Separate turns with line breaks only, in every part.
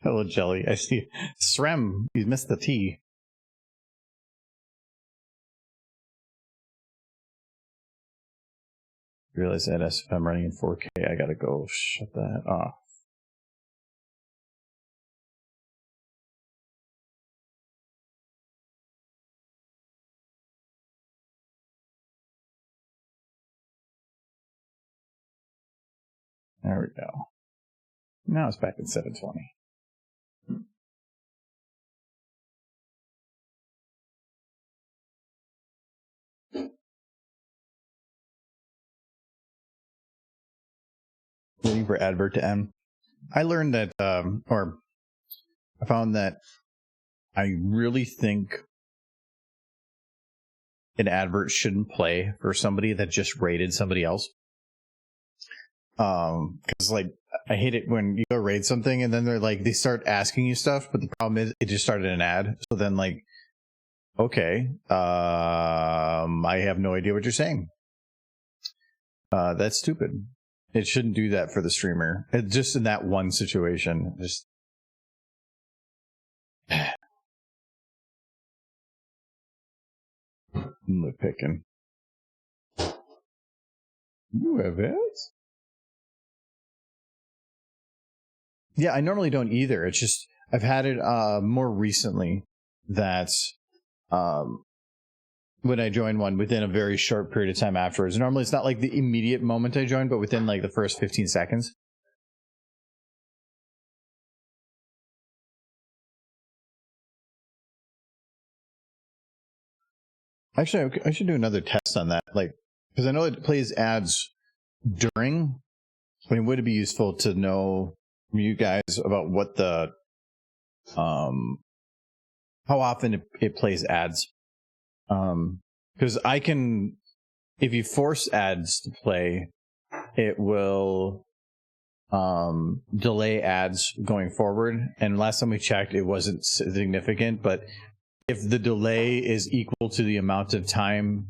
Hello, Jelly. I see. Srem, you missed the T. Realize that if I'm running in 4K, I gotta go shut that off. There we go. Now it's back at 720. Waiting for advert to end. I learned that, or I found that I really think an advert shouldn't play for somebody that just rated somebody else. Because like I hate it when you go raid something and then they're like they start asking you stuff, but the problem is it just started an ad. So then like, okay, I have no idea what you're saying. That's stupid. It shouldn't do that for the streamer. It, just in that one situation, just. Nitpicking. You have ads? Yeah, I normally don't either. It's just I've had it more recently that when I join one within a very short period of time afterwards. Normally it's not like the immediate moment I join, but within like the first 15 seconds. Actually, I should do another test on that, like, because I know it plays ads during. I mean, would it be useful to know from you guys about what the, how often it plays ads? Because I can, if you force ads to play, it will delay ads going forward. And last time we checked, it wasn't significant, but if the delay is equal to the amount of time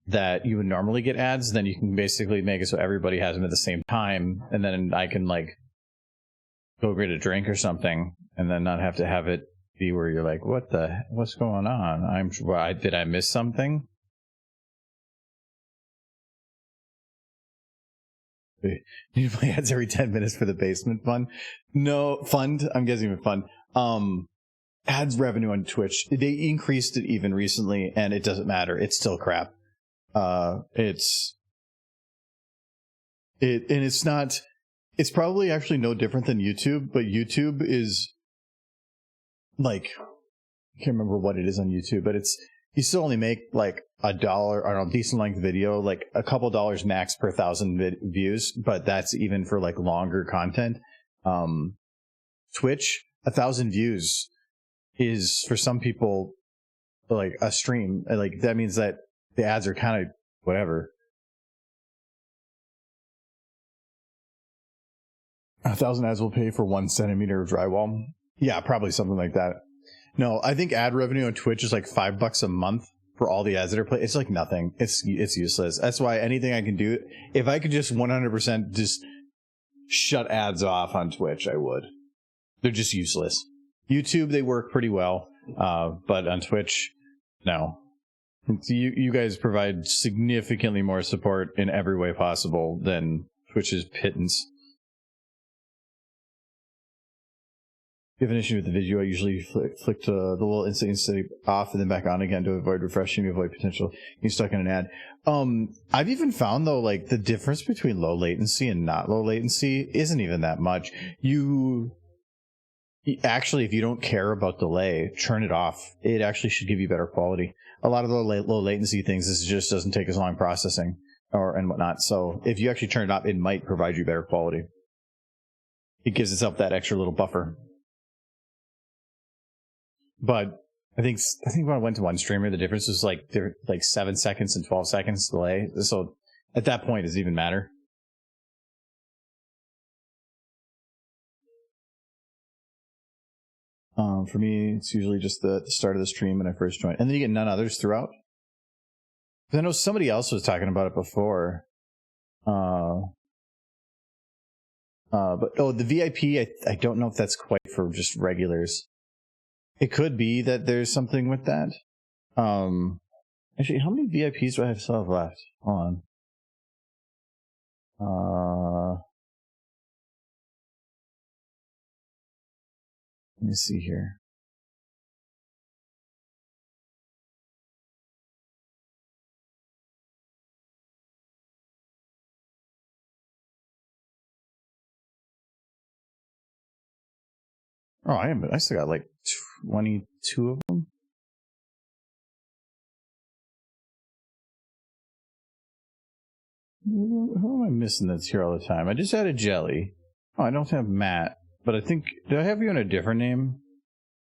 that you would normally get ads, then you can basically make it so everybody has them at the same time, and then I can like go get a drink or something, and then not have to have it be where you're like, what's going on? Did I miss something? You play ads every 10 minutes for the basement fund? No, fund? I'm guessing a fund. Ads revenue on Twitch, they increased it even recently, and it doesn't matter. It's still crap. It's probably actually no different than YouTube, but YouTube is like, I can't remember what it is on YouTube, but you still only make like $1 on a decent length video, like a couple dollars max per 1,000 views, but that's even for like longer content. Twitch, 1,000 views is for some people like a stream. Like that means that the ads are kind of whatever. 1,000 ads will pay for 1 centimeter of drywall. Yeah, probably something like that. No, I think ad revenue on Twitch is like $5 a month for all the ads that are played. It's like nothing. It's useless. That's why anything I can do, if I could just 100% just shut ads off on Twitch, I would. They're just useless. YouTube, they work pretty well, but on Twitch, no. You guys provide significantly more support in every way possible than Twitch's pittance. If you have an issue with the video, I usually flick the little instant off and then back on again to avoid refreshing, to avoid potential getting stuck in an ad. I've even found though, like the difference between low latency and not low latency isn't even that much. Actually, if you don't care about delay, turn it off. It actually should give you better quality. A lot of the low latency things, this just doesn't take as long processing and whatnot. So if you actually turn it off, it might provide you better quality. It gives itself that extra little buffer. But I think when I went to one streamer, the difference was like 7 seconds and 12 seconds delay. So at that point, does it even matter? For me, it's usually just the start of the stream when I first join, and then you get none others throughout. But I know somebody else was talking about it before. But the VIP, I don't know if that's quite for just regulars. It could be that there's something with that. Actually, how many VIPs do I still have left? Hold on. Let me see here. Oh, I still got like 22 of them. Who am I missing that's here all the time? I just added Jelly. Oh, I don't have Matt, but I think, do I have you in a different name?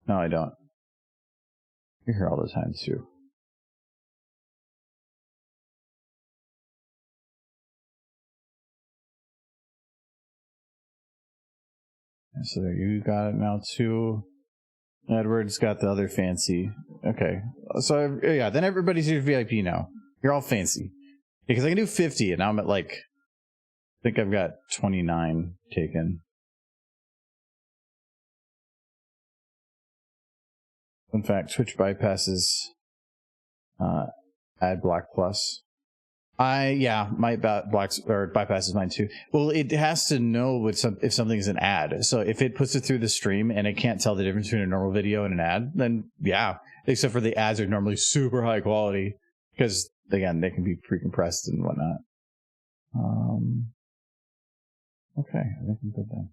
No, I don't. You're here all the time too. So you got it now too. Edward's got the other fancy. Okay. So yeah, then everybody's your VIP now. You're all fancy. Because I can do 50 and now I'm at like, I think I've got 29 taken. In fact, Twitch bypasses ad block plus. My blocks or bypasses mine too. Well, it has to know if something's an ad. So if it puts it through the stream and it can't tell the difference between a normal video and an ad, then yeah. Except for the ads are normally super high quality because again they can be pre-compressed and whatnot. Okay, I think I'm good then.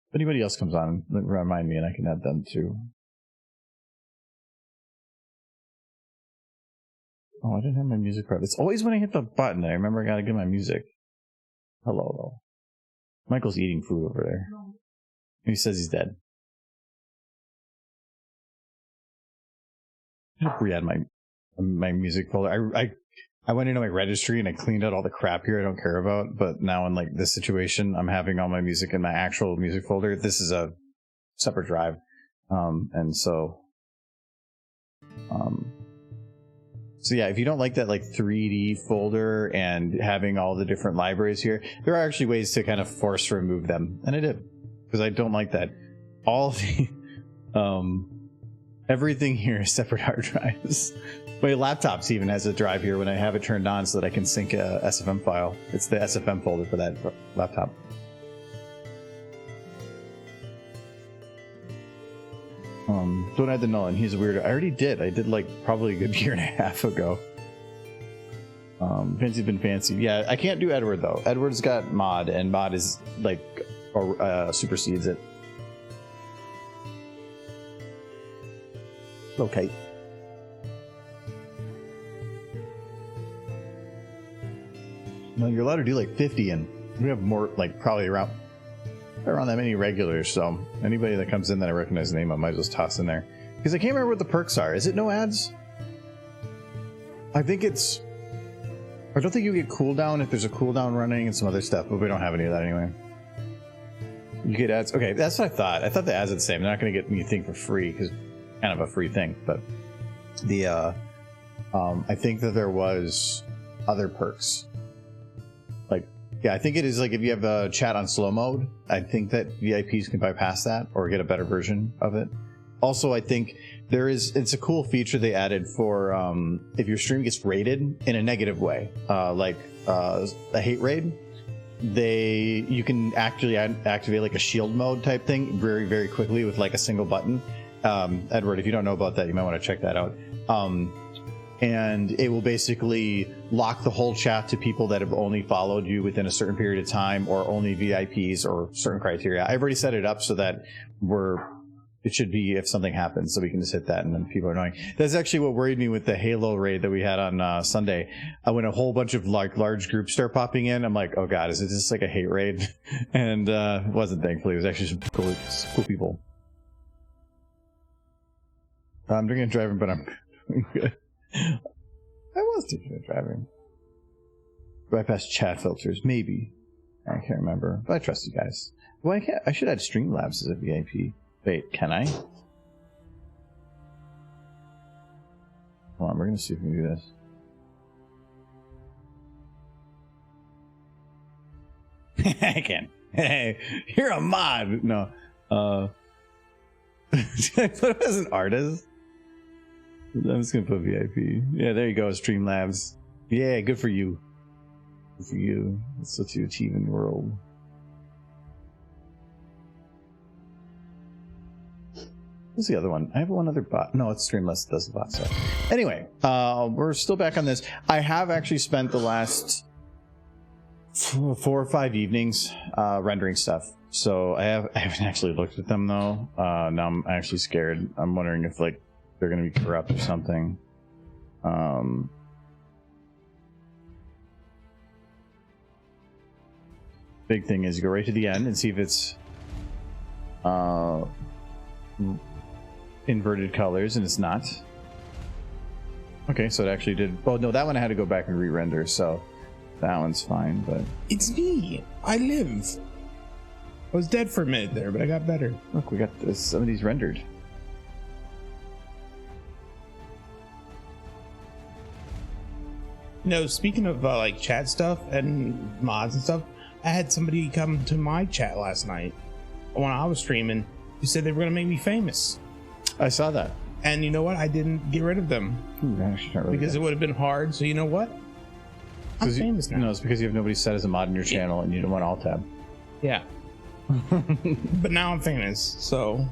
If anybody else comes on, remind me and I can add them too. Oh, I didn't have my music prep. It's always when I hit the button that I remember I gotta get my music. Hello. Michael's eating food over there. He says he's dead. I have to re-add my music folder. I went into my registry and I cleaned out all the crap here I don't care about, but now in like this situation, I'm having all my music in my actual music folder. This is a separate drive. And so yeah, if you don't like that like 3D folder and having all the different libraries here, there are actually ways to kind of force remove them. And I did, because I don't like that. All the, everything here is separate hard drives. My laptop's even has a drive here when I have it turned on so that I can sync a SFM file. It's the SFM folder for that laptop. Don't add the Nolan. He's a weirdo. I already did. I did like probably a good year and a half ago. Fancy's been fancy. Yeah, I can't do Edward though. Edward's got mod, and mod is like supersedes it. Okay. No, you're allowed to do like 50, and we have more, like probably around that many regulars. So anybody that comes in that I recognize the name, I might just toss in there because I can't remember what the perks are. Is it no ads? I think it's. I don't think you get cooldown if there's a cooldown running and some other stuff, but we don't have any of that anyway. You get ads. Okay, that's what I thought. I thought the ads are the same. They're not going to get me a thing for free because kind of a free thing, but the I think that there was other perks. Like, yeah, I think it is like if you have a chat on slow mode, I think that VIPs can bypass that or get a better version of it. Also, I think it's a cool feature they added for if your stream gets raided in a negative way, like a hate raid, you can actually activate like a shield mode type thing very, very quickly with like a single button. Edward, if you don't know about that, you might want to check that out. And it will basically lock the whole chat to people that have only followed you within a certain period of time or only VIPs or certain criteria. I've already set it up so that it should be if something happens, so we can just hit that and then people are annoying. That's actually what worried me with the Halo raid that we had on Sunday. When a whole bunch of like large groups start popping in, I'm like, oh god, is it just like a hate raid? And it wasn't, thankfully. It was actually some cool people. I'm doing driving, but I'm doing good. I was doing driving. Bypass chat filters, maybe. I can't remember, but I trust you guys. Well, I should add Streamlabs as a VIP. Wait, can I? Hold on, we're gonna see if we can do this. I can. Hey, you're a mod. No. Did I put him as an artist? I'm just gonna put VIP. Yeah, there you go, Streamlabs. Yeah, good for you. Good for you. That's what you achieve in the world. What's the other one? I have one other bot. No, it's Streamless that does the bot stuff. Anyway, we're still back on this. I have actually spent the last 4 or 5 evenings rendering stuff. So I haven't actually looked at them though. Now I'm actually scared. I'm wondering if like they're gonna be corrupt or something. Big thing is you go right to the end and see if it's inverted colors, and it's not. Okay, so it actually did. Oh no, that one I had to go back and re-render, so that one's fine. But
it's me. I live. I was dead for a minute there, but I got better.
Look, we got some of these rendered.
No, speaking of like chat stuff and mods and stuff, I had somebody come to my chat last night when I was streaming who said they were gonna make me famous.
I saw that.
And you know what? I didn't get rid of them.
Really
because it would have been hard. So you know what? I'm famous now.
No, it's because you have nobody set as a mod in your channel and you don't want alt tab.
Yeah. But now I'm famous, so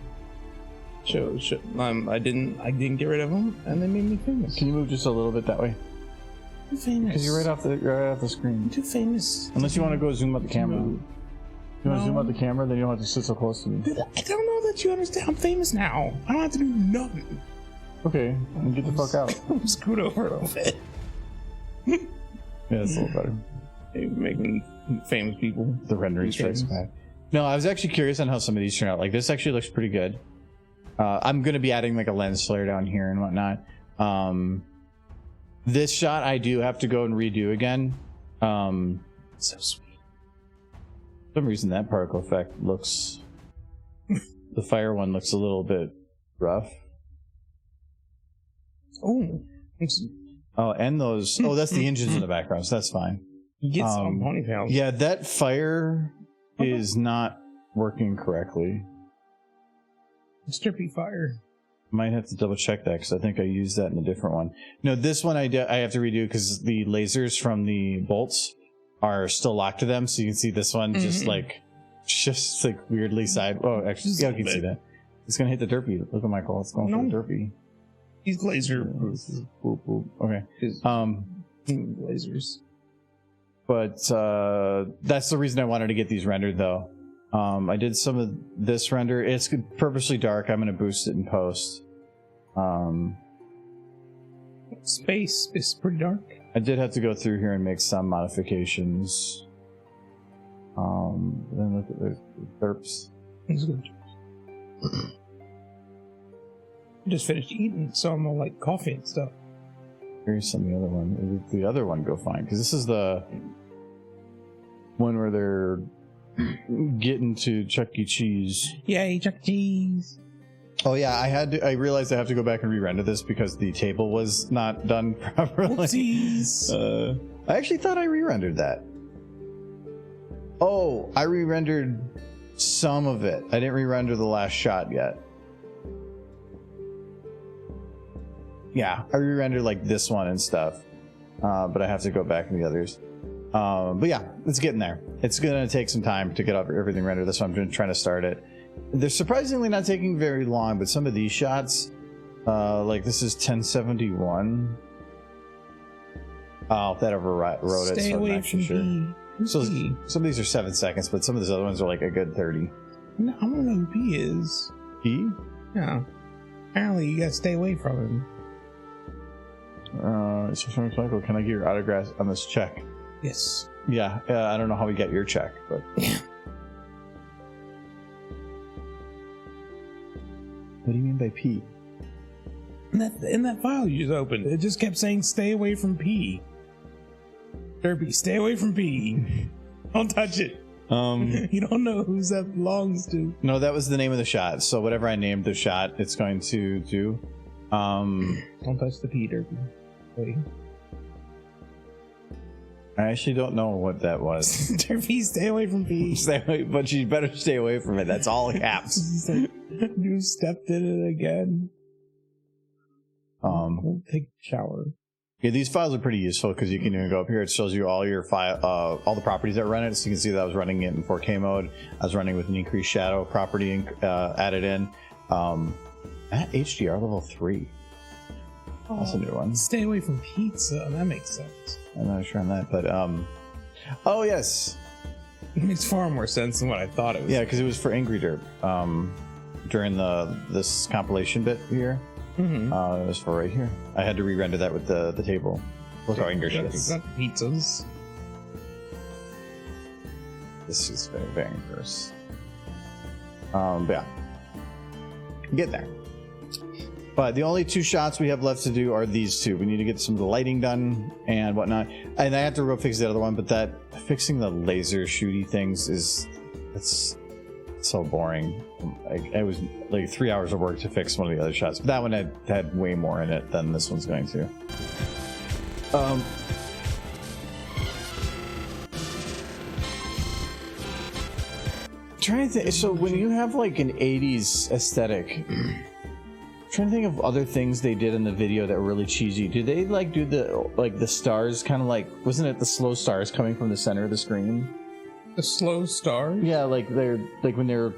I didn't get rid of them, and they made me famous.
Can you move just a little bit that way?
I'm famous.
Because you're right off the screen.
I'm too famous.
Unless you want to go zoom out the camera. You want to zoom out the camera, then you don't have to sit so close to me.
Dude, I don't know that you understand. I'm famous now. I don't have to do nothing.
Okay, then get the fuck out.
I'm screwed over a little bit.
Yeah, it's a little better.
They making famous people.
The rendering strikes back. No, I was actually curious on how some of these turn out. Like this actually looks pretty good. I'm going to be adding like a lens flare down here and whatnot. This shot I do have to go and redo again.
So sweet.
For some reason that particle effect looks... the fire one looks a little bit rough.
Oh.
Oh, and those... Oh, that's the engines in the background, so that's fine.
You get some ponytails.
Yeah, that fire is not working correctly.
Strippy fire.
Might have to double check that because I think I used that in a different one. No, this one I have to redo because the lasers from the bolts are still locked to them. So you can see this one just like weirdly side. Oh, actually, yeah, you can see that. It's gonna hit the derpy. Look at Michael. It's going for the derpy.
He's laser proof.
Boop, boop. Okay.
Lasers.
But that's the reason I wanted to get these rendered though. I did some of this render. It's purposely dark. I'm going to boost it in post.
Space is pretty dark.
I did have to go through here and make some modifications. Then look at the derps.
It's good. I just finished eating some like coffee and stuff.
Here's some of the other one. The other one go fine because this is the one where they're getting to Chuck E. Cheese.
Yay, Chuck E. Cheese.
Oh yeah, I realized I have to go back and re-render this because the table was not done properly.
Whoopsies.
I actually thought I re-rendered that. Oh, I re-rendered some of it. I didn't re-render the last shot yet. Yeah, I re-rendered like this one and stuff. But I have to go back in the others. But yeah, it's getting there. It's gonna take some time to get everything rendered. That's why I'm trying to start it. They're surprisingly not taking very long, but some of these shots, like this is 1071. Oh, that overrode it.
Stay away from
sure. So some of these are 7 seconds, but some of these other ones are like a good 30.
No, I want to know who P is.
P?
Yeah. Apparently, you gotta stay away from him.
It's from Michael. Can I get your autograph on this check?
Yes.
Yeah, I don't know how we got your check, but... What do you mean by P?
In that file you just opened, it just kept saying stay away from P. Derpy, stay away from P. Don't touch it. You don't know who that belongs to.
No, that was the name of the shot, so whatever I named the shot, it's going to do.
Don't touch the P, Derpy. Wait.
I actually don't know what that was.
Derpy, stay away from P.
Stay away, but you better stay away from it. That's all caps.
Like, you stepped in it again. We'll take a shower.
Yeah, these files are pretty useful because you can even go up here. It shows you all your all the properties that run it. So you can see that I was running it in 4K mode. I was running with an increased shadow property added in. At HDR level 3. That's a new one.
Stay away from pizza. That makes sense.
I'm not sure on that, but oh yes,
it makes far more sense than what I thought it was.
Yeah, because it was for Angry Derp during this compilation bit here.
Mm-hmm.
It was for right here. I had to re-render that with the table. Look how Angry Derp is.
Not pizzas.
This is very, very gross. But yeah, get there. But the only 2 shots we have left to do are these 2. We need to get some of the lighting done and whatnot. And I have to go fix the other one, but that fixing the laser shooty things it's so boring. It was like 3 hours of work to fix one of the other shots. But that one had way more in it than this one's going to. Trying to think. So when you have like an 80s aesthetic. Trying to think of other things they did in the video that were really cheesy. Did they like do the stars kind of like, wasn't it the slow stars coming from the center of the screen?
The slow stars?
Yeah, like they're like when they're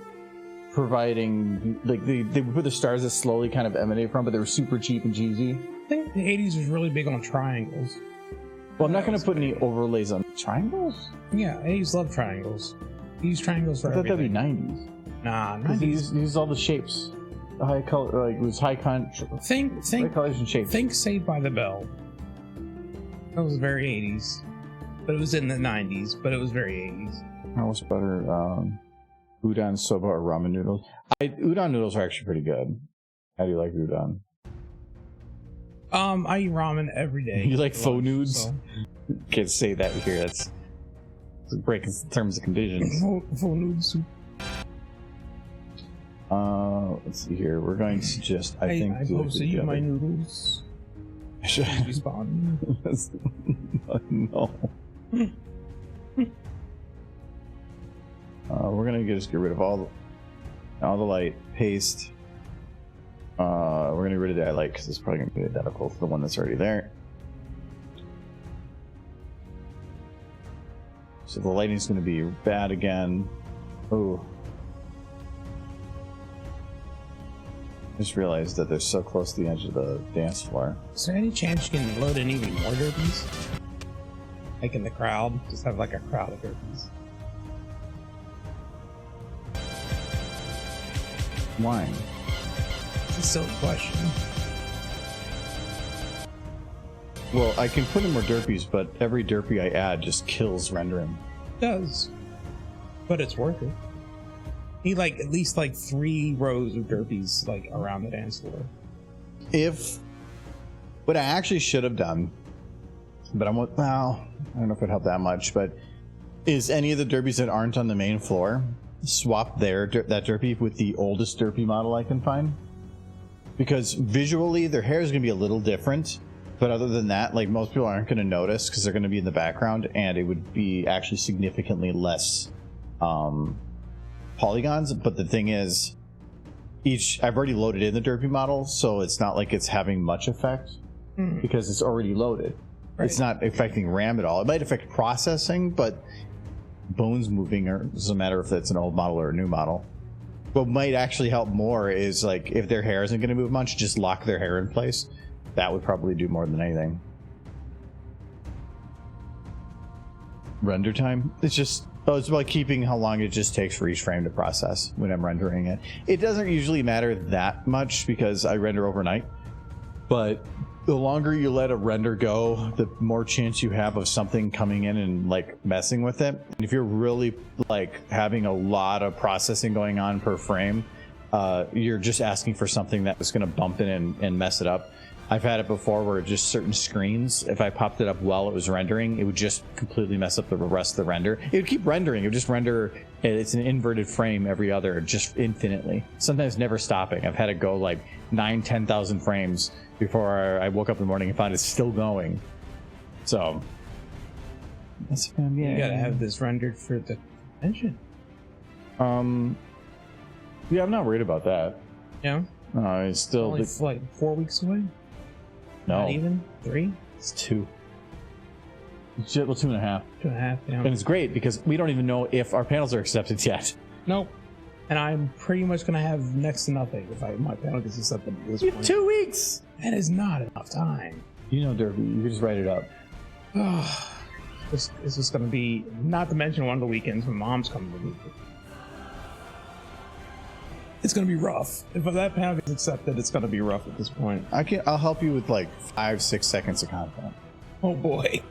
providing like they put the stars that slowly kind of emanate from, but they were super cheap and cheesy.
I think the 80s was really big on triangles.
Well, I'm not going to put any overlays on triangles.
Yeah, 80s love triangles. They use triangles for everything.
I thought that'd be 90s.
Nah,
90s. These all the shapes. High color, like it was high
think
colors and shapes.
Think Saved by the Bell. That was very 80s, but it was in the 90s. But it was very 80s.
What's better, udon, soba, or ramen noodles? Udon noodles are actually pretty good. How do you like udon?
I eat ramen every day.
You like faux nudes?
So.
Can't say that here. That's breaking terms and conditions.
Faux nude soup.
Let's see here. We're going to just, I think...
I posted you my noodles.
Should I
respond?
No. We're going to just get rid of all the light, paste. We're going to get rid of that light because it's probably going to be identical to the one that's already there. So the lighting's going to be bad again. Oh. Just realized that they're so close to the edge of the dance floor.
Is there any chance you can load in even more derpies? Like in the crowd? Just have like a crowd of derpies.
Why?
It's a silly question.
Well, I can put in more derpies, but every derpy I add just kills rendering.
It does. But it's worth it. Need like at least like 3 rows of derpies like around the dance floor.
If what I actually should have done, but I don't know if it helped that much, but is any of the derpies that aren't on the main floor, swap that derpy with the oldest derpy model I can find. Because visually their hair is going to be a little different, but other than that, like most people aren't going to notice because they're going to be in the background, and it would be actually significantly less polygons. But the thing is, I've already loaded in the derpy model, so it's not like it's having much effect because it's already loaded. Right. It's not affecting RAM at all. It might affect processing, but bones moving, or it doesn't matter if it's an old model or a new model. What might actually help more is like if their hair isn't going to move much, just lock their hair in place. That would probably do more than anything. Render time, it's about keeping how long it just takes for each frame to process when I'm rendering it. It doesn't usually matter that much because I render overnight, but the longer you let a render go, the more chance you have of something coming in and like messing with it. And if you're really like having a lot of processing going on per frame, you're just asking for something that is going to bump in and mess it up. I've had it before where just certain screens, if I popped it up while it was rendering, it would just completely mess up the rest of the render. It would keep rendering. It would just render. It's an inverted frame every other, just infinitely. Sometimes never stopping. I've had it go like 9,000-10,000 frames before I woke up in the morning and found it's still going. So Yes, ma'am. Yeah.
You gotta have this rendered for the convention.
Yeah, I'm not worried about that.
Yeah.
It's still
only like 4 weeks away.
No,
Not even 3.
It's 2. Well, 2.5.
2.5. Yeah.
And it's great because we don't even know if our panels are accepted yet.
Nope. And I'm pretty much gonna have next to nothing if my panel gets accepted at this
You have
point.
2 weeks.
That is not enough time.
You know, Derby, you can just write it up.
It's just gonna be, not to mention one of the weekends when mom's coming to me. It's gonna be rough. If that panel gets accepted, it's gonna be rough at this point.
I'll help you with like 5-6 seconds of content.
Oh boy.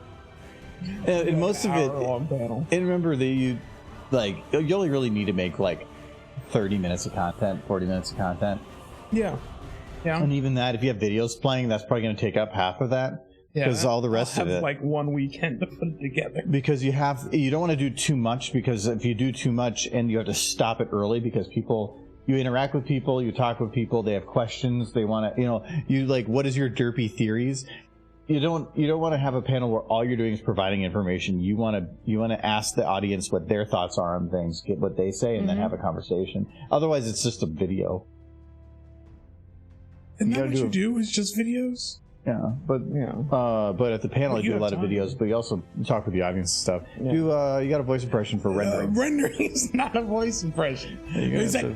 And most of it,
long panel.
and remember that you only really need to make like 30 minutes of content, 40 minutes of content.
Yeah. Yeah.
And even that, if you have videos playing, that's probably going to take up half of that.
Yeah.
Because all the rest
I'll
of
have
it,
like 1 weekend to put it together.
because you don't want to do too much, because if you do too much and you have to stop it early, because you interact with people, you talk with people, they have questions, they want to, you like, what is your derpy theories? You don't want to have a panel where all you're doing is providing information. You want to ask the audience what their thoughts are on things, get what they say, and then have a conversation. Otherwise, it's just a video.
And that what you do is just videos?
Yeah, but at the panel, I do a lot of videos, but you also talk with the audience and stuff. Yeah. You got a voice impression for rendering.
Rendering is not a voice impression. It's like,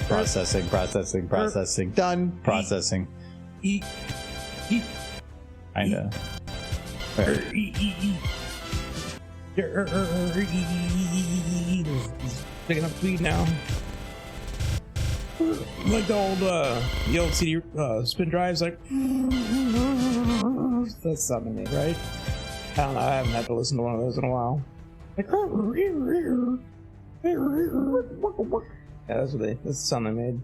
processing, done, processing. Kinda.
Picking up speed now. Like the old CD spin drives, like that's something made, right? I don't know. I haven't had to listen to one of those in a while. Like, yeah, that's the sound they made.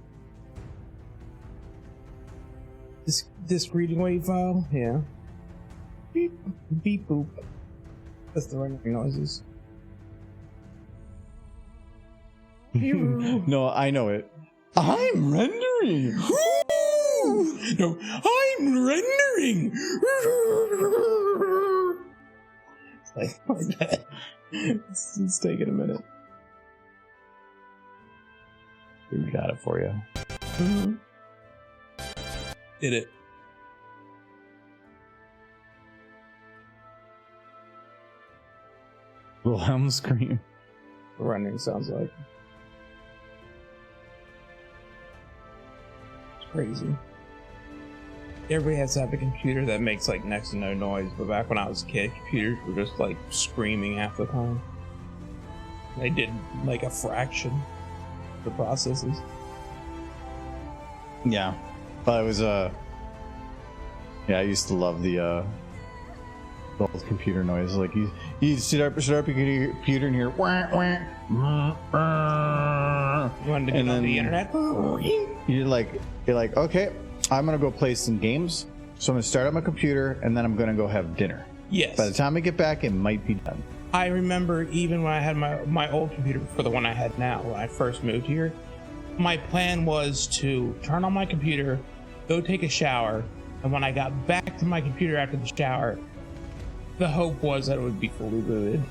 This reading wave file, yeah. Beep, beep, boop. That's the rendering noises.
No, I know it. I'm rendering.
No, I'm rendering. Like that. It's taking a minute.
We got it for you.
Mm-hmm. Did it.
Wilhelm scream.
Rendering sounds like. It's crazy. Everybody has to have a computer that makes like next to no noise, but back when I was a kid, computers were just like screaming half the time. They did like a fraction of the processes.
Yeah. But it was I used to love the old computer noise. Like you start up your computer and hear wah, wah,
You wanted to get on the internet?
You're like, okay, I'm gonna go play some games. So I'm gonna start up my computer and then I'm gonna go have dinner.
Yes.
By the time I get back, it might be done.
I remember even when I had my old computer for the one I had now, when I first moved here, my plan was to turn on my computer, go take a shower, and when I got back to my computer after the shower, the hope was that it would be fully booted.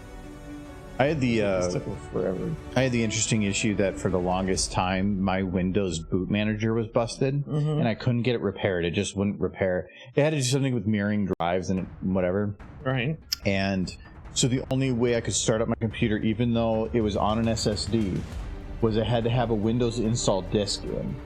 I had the
It took forever.
I had the interesting issue that for the longest time my Windows boot manager was busted and I couldn't get it repaired. It just wouldn't repair. It had to do something with mirroring drives and whatever.
Right.
And so the only way I could start up my computer, even though it was on an SSD, was I had to have a Windows install disk in,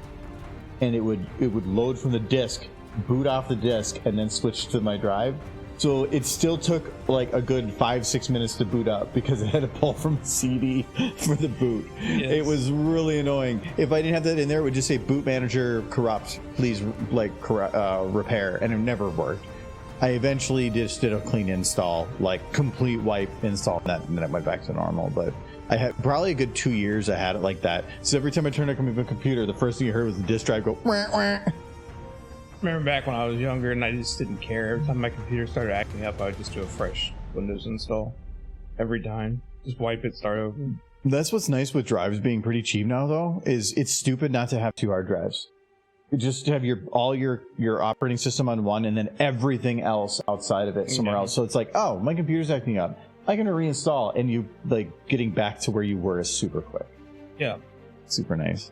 and it would load from the disk, boot off the disk, and then switch to my drive. So it still took like a good 5-6 minutes to boot up because I had to pull from a CD for the boot.
Yes.
It was really annoying. If I didn't have that in there, it would just say boot manager corrupt, please repair, and it never worked. I eventually just did a clean install, like complete wipe install, and then it went back to normal. But I had probably a good 2 years I had it like that. So every time I turned on my computer, the first thing you heard was the disk drive go wah, wah.
Remember back when I was younger and I just didn't care. Every time my computer started acting up, I would just do a fresh Windows install. Every time. Just wipe it, start over.
That's what's nice with drives being pretty cheap now, though, is it's stupid not to have 2 hard drives. just have all your operating system on one, and then everything else outside of it somewhere else. So it's like, oh, my computer's acting up. I can reinstall, and you like getting back to where you were is super quick.
Yeah,
super nice.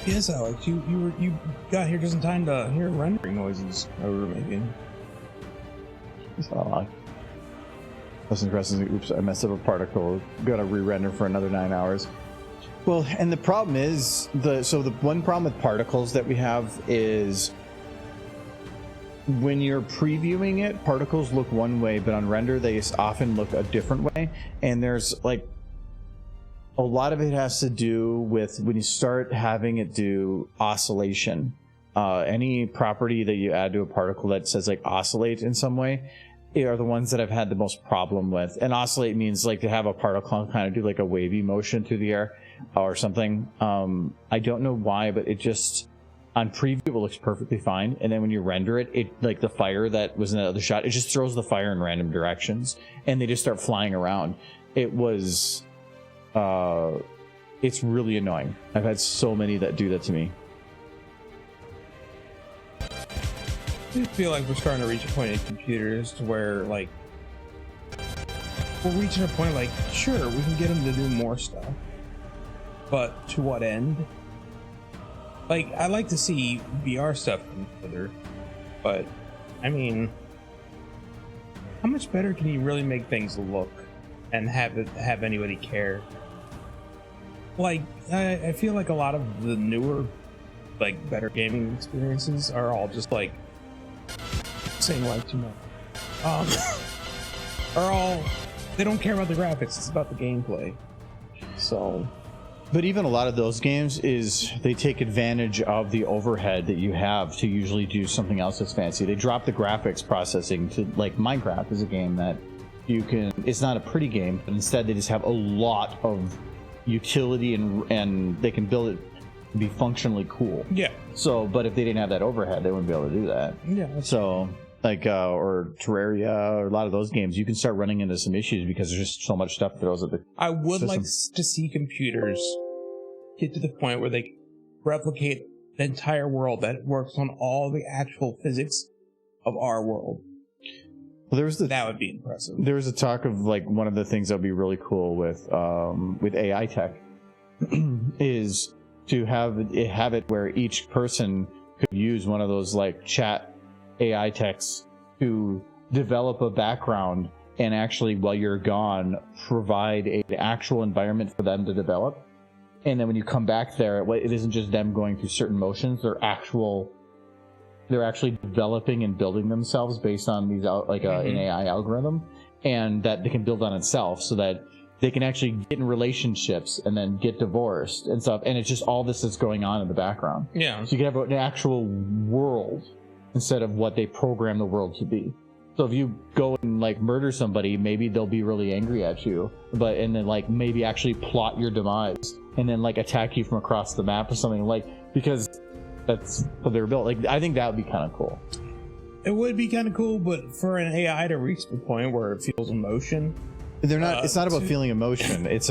Yes, Alex, you got here just in time to hear rendering noises we were making.
Oops, I messed up a particle. Got to re-render for another 9 hours. Well, and the problem is the one problem with particles that we have is when you're previewing it, particles look one way, but on render they often look a different way. And there's like a lot of it has to do with when you start having it do oscillation. Any property that you add to a particle that says like oscillate in some way are the ones that I've had the most problem with. And oscillate means like to have a particle kind of do like a wavy motion through the air or something. I don't know why, but it just on preview it looks perfectly fine, and then when you render it like the fire that was in the other shot, it just throws the fire in random directions and they just start flying around. It was it's really annoying. I've had so many that do that to me.
I feel like we're starting to reach a point in computers to where like we're reaching a point like, sure, we can get them to do more stuff, but to what end? Like, I like to see VR stuff come further, but I mean, how much better can you really make things look and have anybody care? Like, I feel like a lot of the newer, like, better gaming experiences are all just like saying like too much. Are all, they don't care about the graphics, it's about the gameplay. So,
but even a lot of those games is they take advantage of the overhead that you have to usually do something else that's fancy. They drop the graphics processing to, like, Minecraft is a game that you can, it's not a pretty game, but instead they just have a lot of utility and they can build it to be functionally cool.
Yeah.
So, but if they didn't have that overhead, they wouldn't be able to do that.
Yeah.
So, like, or Terraria, or a lot of those games, you can start running into some issues because there's just so much stuff that goes at the
I would
system.
like to see computers get to the point where they replicate the entire world that works on all the actual physics of our world.
Well,
that would be impressive.
There was a talk of like one of the things that would be really cool with AI tech is to have it where each person could use one of those like chat AI techs to develop a background and actually, while you're gone, provide an actual environment for them to develop. And then when you come back there, it isn't just them going through certain motions. They're actually developing and building themselves based on these an AI algorithm, and that they can build on itself, so that they can actually get in relationships and then get divorced and stuff. And it's just all this that's going on in the background.
Yeah.
So you can have an actual world instead of what they program the world to be. So if you go and like murder somebody, maybe they'll be really angry at you, and then like maybe actually plot your demise and then like attack you from across the map or something, like, because that's what they're built. Like, I think that would be kind of cool.
It would be kind of cool, but for an AI to reach the point where it feels emotion,
they're not. It's not about feeling emotion. It's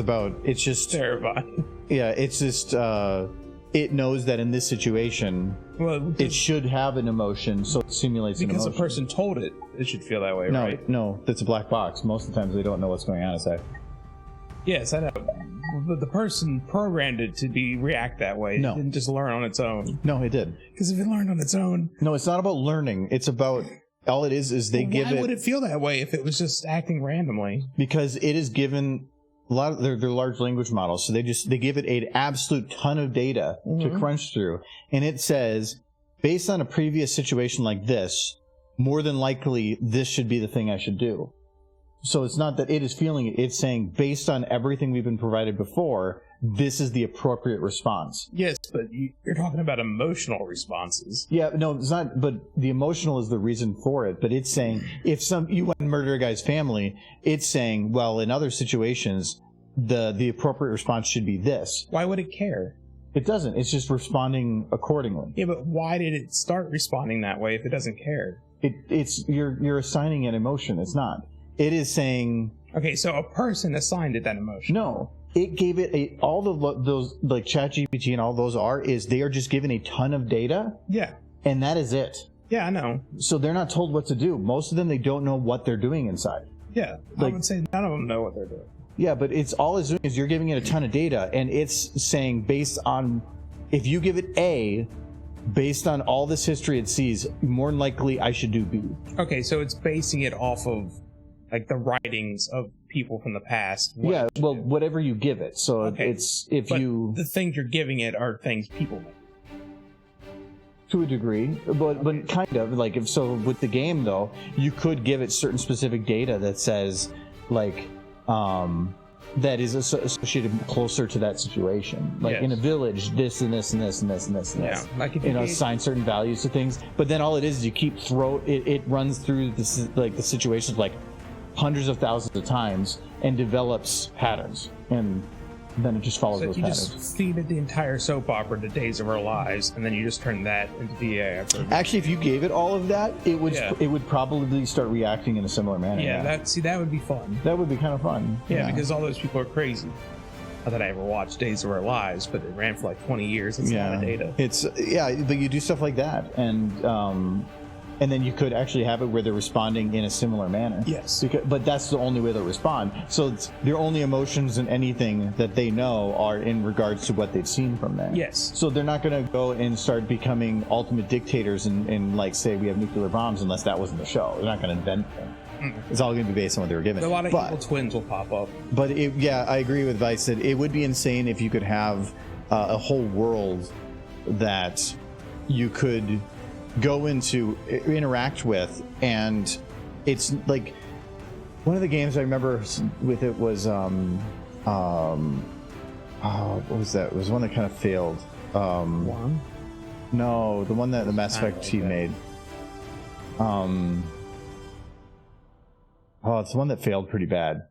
just
terrifying.
Yeah, it's just it knows that in this situation, it should have an emotion, so it simulates an emotion.
Because a person told it should feel that way, right?
No, that's a black box. Most of the times they don't know what's going on inside.
Yes, I know. But the person programmed it to react that way.
No.
It didn't just learn on its own.
No, it did.
Because if it learned on its own...
No, it's not about learning. It's about... All it is they give it...
Why would it feel that way if it was just acting randomly?
Because it is given... A lot of they're large language models, so they give it an absolute ton of data to crunch through, and it says, based on a previous situation like this, more than likely this should be the thing I should do. So it's not that it is feeling it; it's saying, based on everything we've been provided before, this is the appropriate response.
Yes, but you're talking about emotional responses.
Yeah, no, it's not. But the emotional is the reason for it. But it's saying, if you went and murder a guy's family, it's saying, well, in other situations, the appropriate response should be this.
Why would it care?
It doesn't. It's just responding accordingly.
Yeah, but why did it start responding that way if it doesn't care?
You're assigning an emotion. It's not. It is saying,
Okay, so a person assigned it that emotion.
No, it gave it all those like ChatGPT and all those is they are just given a ton of data.
Yeah.
And that is it.
Yeah, I know.
So they're not told what to do. Most of them, they don't know what they're doing inside.
Yeah, I would say none of them know what they're doing.
Yeah, but it's doing is you're giving it a ton of data, and it's saying based on, if you give it A, based on all this history it sees, more than likely I should do B.
Okay, so it's basing it off of like the writings of people from the past.
Yeah, well, whatever you give it. So it's
the things you're giving it are things people make.
To a degree, but kind of like with the game though, you could give it certain specific data that says like that is associated closer to that situation. Like in a village, this and this and this and this and this and this.
Yeah, like if
assign certain values to things. But then all it is you keep it runs through this like the situations like hundreds of thousands of times and develops patterns, and then it just follows those patterns.
So you just feed it the entire soap opera, The Days of Our Lives, and then you just turn that into the AI.
Actually, if you gave it all of that, it would probably start reacting in a similar manner.
Yeah, that would be fun.
That would be kind of fun.
Yeah, because all those people are crazy. Not that I ever watched Days of Our Lives, but it ran for like 20 years. It's a lot of data.
But you do stuff like that, and then you could actually have it where they're responding in a similar manner.
Yes.
But that's the only way they'll respond. So their only emotions and anything that they know are in regards to what they've seen from there.
Yes.
So they're not going to go and start becoming ultimate dictators and like say we have nuclear bombs unless that wasn't the show. They're not going to invent them. It's all going to be based on what they were given.
A lot of evil twins will pop up.
But I agree with Vice that it would be insane if you could have a whole world that you could go into, interact with, and it's like one of the games I remember with it was what was that? It was one that kind of failed.
One?
No, the one that the Mass Effect team made. It's the one that failed pretty bad.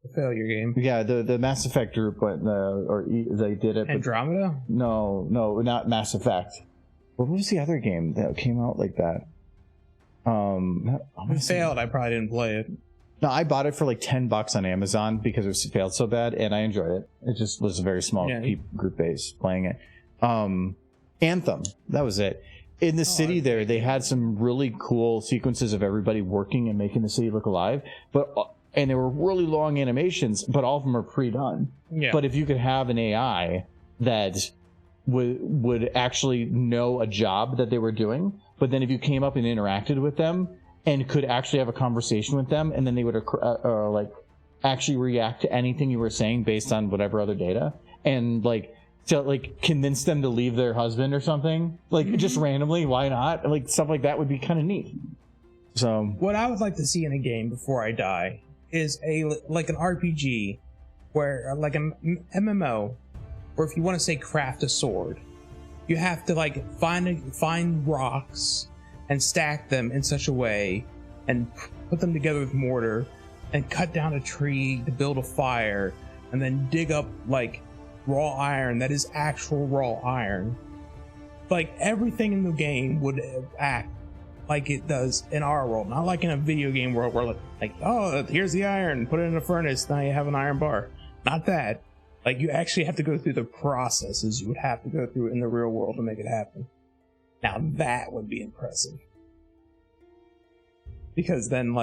The failure game.
Yeah, the Mass Effect group went, they did it.
Andromeda?
No, not Mass Effect. What was the other game that came out like that?
It failed. I probably didn't play it.
No, I bought it for like $10 on Amazon because it failed so bad, and I enjoyed it. It just was a very small group base playing it. Anthem, that was it. In the city there, they had some really cool sequences of everybody working and making the city look alive, and they were really long animations, but all of them are pre-done.
Yeah.
But if you could have an AI that would actually know a job that they were doing, but then if you came up and interacted with them and could actually have a conversation with them, and then they would like actually react to anything you were saying based on whatever other data, and to convince them to leave their husband or something, just randomly, why not? Like stuff like that would be kind of neat. So
what I would like to see in a game before I die is an RPG where like an MMO, or if you want to say craft a sword, you have to find rocks and stack them in such a way and put them together with mortar and cut down a tree to build a fire and then dig up raw iron that is actual raw iron. Everything in the game would act like it does in our world, not like in a video game world where here's the iron, put it in a furnace, now you have an iron bar. Not that. You actually have to go through the processes you would have to go through in the real world to make it happen. Now that would be impressive. Because then,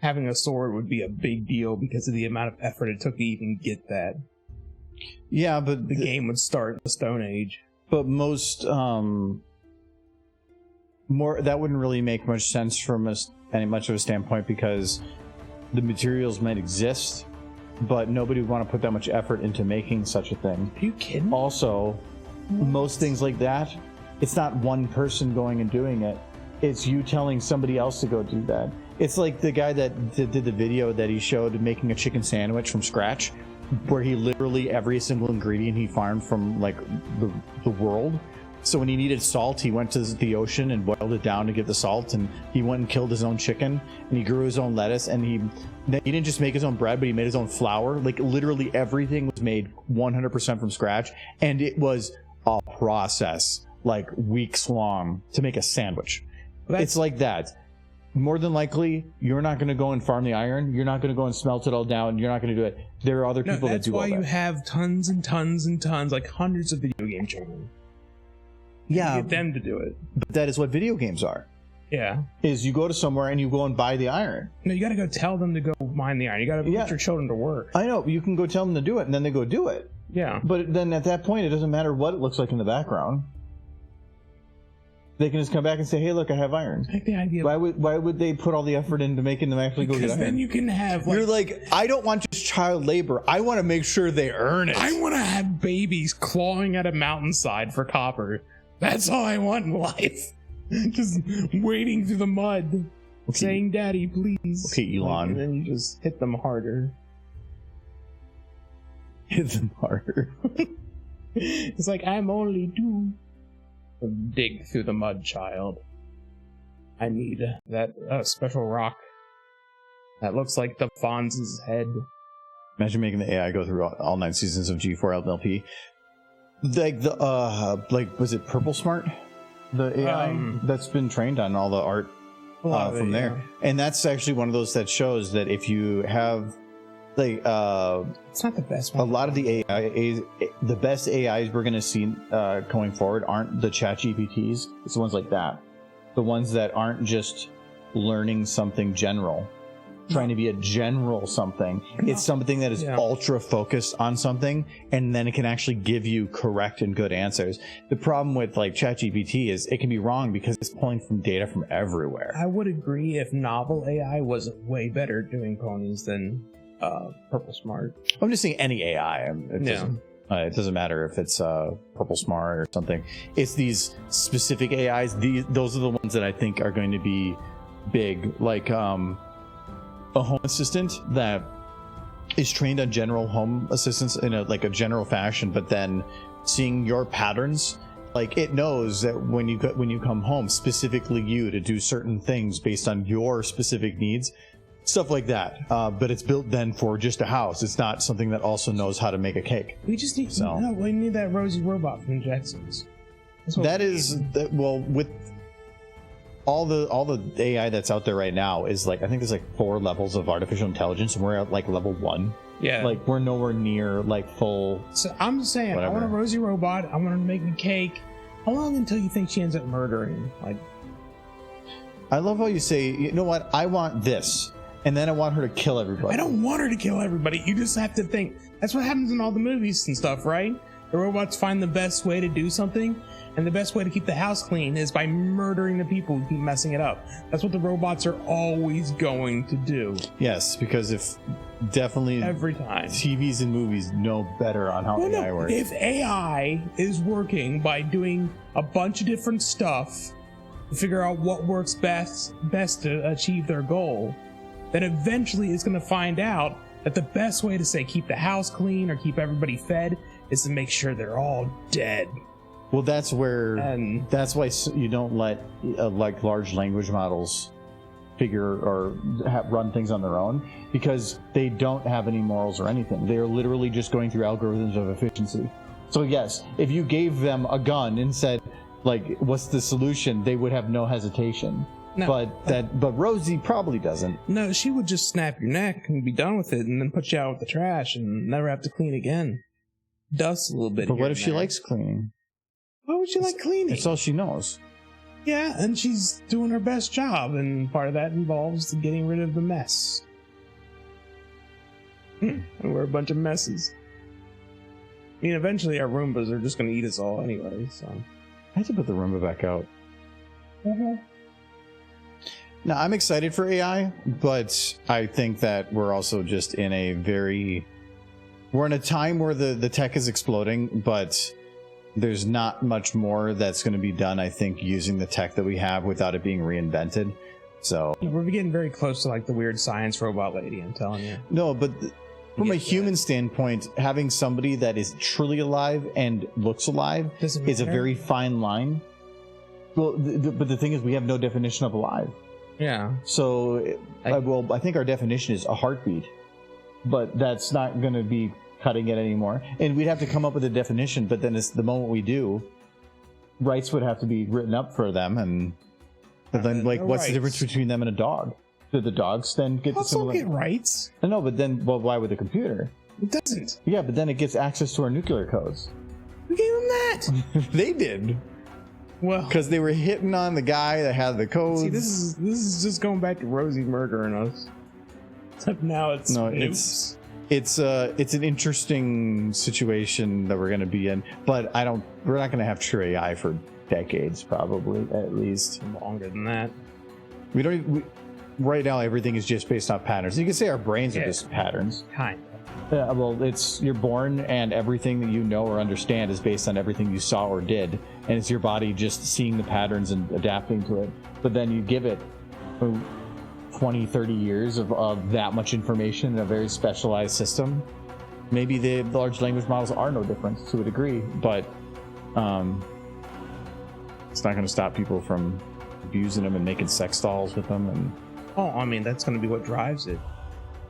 having a sword would be a big deal because of the amount of effort it took to even get that.
Yeah, but
the game would start in the Stone Age.
But most, that wouldn't really make much sense from any much of a standpoint because the materials might exist, but nobody would want to put that much effort into making such a thing.
Are you kidding?
Also, most things like that, it's not one person going and doing it. It's you telling somebody else to go do that. It's like the guy that did the video that he showed making a chicken sandwich from scratch, where he literally every single ingredient he farmed from the world. So when he needed salt, he went to the ocean and boiled it down to get the salt, and he went and killed his own chicken, and he grew his own lettuce, and he didn't just make his own bread, but he made his own flour. Literally everything was made 100% from scratch, and it was a process weeks long to make a sandwich. It's like that. more than likely, you're not going to go and farm the iron. You're not going to go and smelt it all down. You're not going to do it. There are other people that do all that.
That's why you have tons and tons and tons, like hundreds of video game children.
Yeah.
You get them to do it.
But that is what video games are.
Yeah.
Is you go to somewhere and you go and buy the iron.
No, you got to go tell them to go mine the iron. You got to put your children to work.
I know. You can go tell them to do it, and then they go do it.
Yeah.
But then at that point, it doesn't matter what it looks like in the background. They can just come back and say, "Hey, look, I have iron."
I like the idea.
Why would they put all the effort into making them actually go get iron?
Because then you can have.
You're like, I don't want just child labor. I want to make sure they earn it.
I want to have babies clawing at a mountainside for copper. That's all I want in life. Just wading through the mud, saying, "Daddy, please."
Okay, Elon.
And then you just hit them harder.
Hit them harder.
It's like, I'm only 2. Dig through the mud, child. I need that special rock that looks like the Fonz's head.
Imagine making the AI go through all 9 seasons of G4 LLP. Like was it Purple Smart? The AI that's been trained on all the art from there. And that's actually one of those that shows that if you have it's
not the best one.
A lot of the the best AIs we're going to see going forward aren't the chat GPTs. It's the ones like that. The ones that aren't just learning something general, trying to be a general something. It's something that is ultra focused on something, and then it can actually give you correct and good answers. The problem with like ChatGPT is it can be wrong because it's pulling from data from everywhere.
I would agree if novel AI was way better at doing ponies than Purple Smart.
I'm just saying any AI. It doesn't matter if it's Purple Smart or something. It's these specific AIs. Those are the ones that I think are going to be big, like a home assistant that is trained on general home assistance in a general fashion, but then seeing your patterns, like it knows that when you come home, specifically you to do certain things based on your specific needs, stuff like that. But it's built then for just a house. It's not something that also knows how to make a cake.
We just need we need that Rosie robot from Jetsons.
With all the AI that's out there right now is like, I think there's like 4 levels of artificial intelligence, and we're at like level 1.
Yeah.
Like we're nowhere near like full.
So I'm just saying, whatever. I want a Rosie robot. I want her to make a cake. How long until you think she ends up murdering? Like,
I love how you say, you know what? I want this. And then I want her to kill everybody.
I don't want her to kill everybody. You just have to think. That's what happens in all the movies and stuff, right? The robots find the best way to do something, and the best way to keep the house clean is by murdering the people who keep messing it up. That's what the robots are always going to do.
Yes, because every time TVs and movies know better on how AI works.
If AI is working by doing a bunch of different stuff to figure out what works best to achieve their goal, then eventually it's going to find out that the best way to say keep the house clean or keep everybody fed is to make sure they're all dead.
Well, that's why you don't let like large language models figure or run things on their own, because they don't have any morals or anything. They are literally just going through algorithms of efficiency. So yes, if you gave them a gun and said, like, what's the solution, they would have no hesitation. No, but Rosie probably doesn't.
No, she would just snap your neck and be done with it, and then put you out with the trash and never have to clean again. Dust a little bit.
But what if she likes cleaning?
Why would she like cleaning?
It's all she knows.
Yeah, and she's doing her best job, and part of that involves getting rid of the mess. And we're a bunch of messes. I mean, eventually our Roombas are just going to eat us all anyway, so.
I have to put the Roomba back out. Now, I'm excited for AI, but I think that we're also just in we're in a time where the tech is exploding, but there's not much more that's going to be done, I think, using the tech that we have without it being reinvented. So
we're getting very close to like the weird science robot lady, I'm telling you.
No, but from a human standpoint, having somebody that is truly alive and looks alive is a very fine line. Well, but the thing is, we have no definition of alive.
Yeah. So,
I think our definition is a heartbeat, but that's not going to be cutting it anymore. And we'd have to come up with a definition, but then the moment we do, rights would have to be written up for them, and But then, like,
No
what's the
rights.
difference between them and a dog? Do the dogs then get the
Also
similar?
get rights.
No, but then, well, why with the computer?
It doesn't.
Yeah, but then it gets access to our nuclear codes.
Who gave him that?
They did,
Well,
because they were hitting on the guy that had the codes.
see, this is just going back to Rosie murdering us. Except now it's
No,
nukes.
it's an interesting situation that we're going to be in, but we're not going to have true AI for decades, probably, at least.
Longer than that.
Right now everything is just based off patterns. You can say our brains are
Yeah.
just patterns.
Kind of.
Yeah, well, you're born and everything that you know or understand is based on everything you saw or did, and it's your body just seeing the patterns and adapting to it. But then you give it 20, 30 years of that much information in a very specialized system. Maybe the large language models are no different to a degree, but it's not going to stop people from abusing them and making sex dolls with them. And
Oh, I mean, that's going to be what drives it.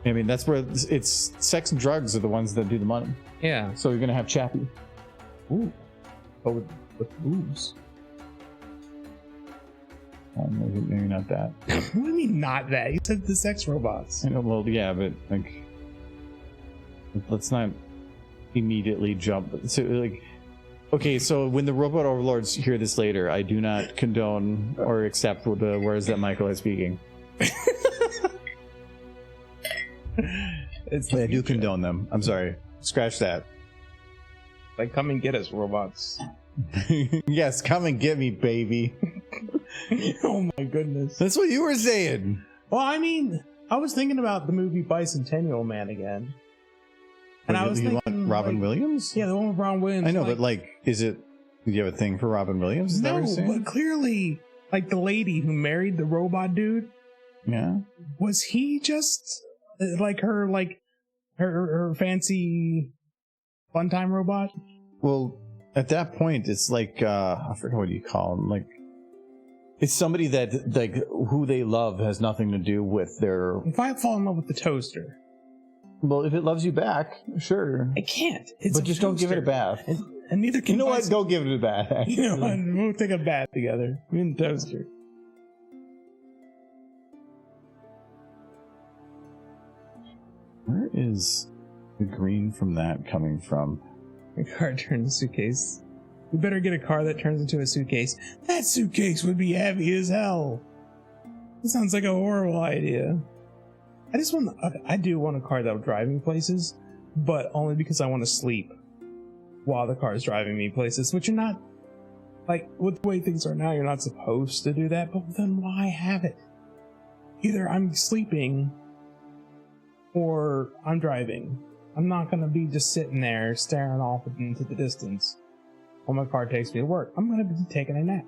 I mean, that's where it's sex and drugs are the ones that do the money.
Yeah.
So you're going to have Chappie.
Ooh. But with boobs.
Maybe not that.
What do you mean not that? You said the sex robots.
I know, well, yeah, but like, let's not immediately jump. So, like, okay, so when the robot overlords hear this later, I do not condone or accept the words that Michael is speaking. I do condone them. I'm sorry. Scratch that.
Like, come and get us, robots.
Yes, come and get me, baby.
Oh my goodness.
That's what you were saying.
Well, I mean, I was thinking about the movie Bicentennial Man again. And I was
you
thinking,
want Robin
like,
Williams?
Yeah, the one with Robin Williams.
I know, but like, do you have a thing for Robin Williams? Is that what
No,
you're saying?
but clearly, like the lady who married the robot dude,
Yeah.
was he just like her fancy fun time robot?
Well, at that point, it's like I forget what you call them. Like, it's somebody that like who they love has nothing to do with their.
If I fall in love with the toaster,
Well, if it loves you back, sure.
I can't. It's
But
a
just don't give it a
toaster.
bath.
And neither can
You know what?
Bicen-
Go give it a bath. Actually.
You know what? We'll take a bath together. Me and the toaster.
Where is the green from that coming from?
A car turns a suitcase. We better get a car that turns into a suitcase. That suitcase would be heavy as hell. That sounds like a horrible idea. I do want a car that'll drive me places, but only because I want to sleep while the car is driving me places, which you're not, like, with the way things are now, you're not supposed to do that, but then why have it? Either I'm sleeping or I'm driving. I'm not going to be just sitting there staring off into the distance while my car takes me to work. I'm going to be taking a nap.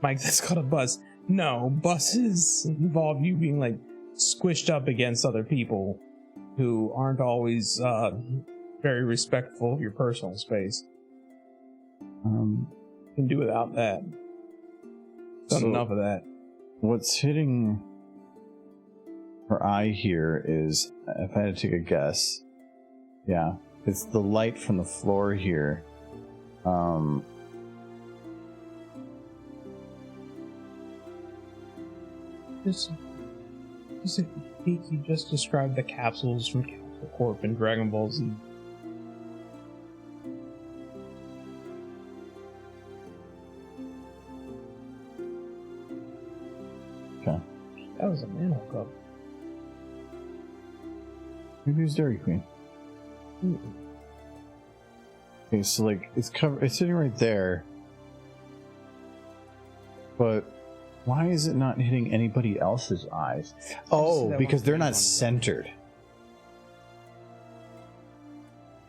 Mike, that's called a bus. No, buses involve you being like squished up against other people who aren't always very respectful of your personal space. You can do without that. Done enough of that.
What's hitting her eye here is, if I had to take a guess, yeah, it's the light from the floor here.
Just a peek, you just described the capsules from Capsule Corp and Dragon Ball Z.
Okay.
That was a manhole cup.
Maybe it's Dairy Queen. Okay, so like it's sitting right there. But why is it not hitting anybody else's eyes? Oh, because they're not centered.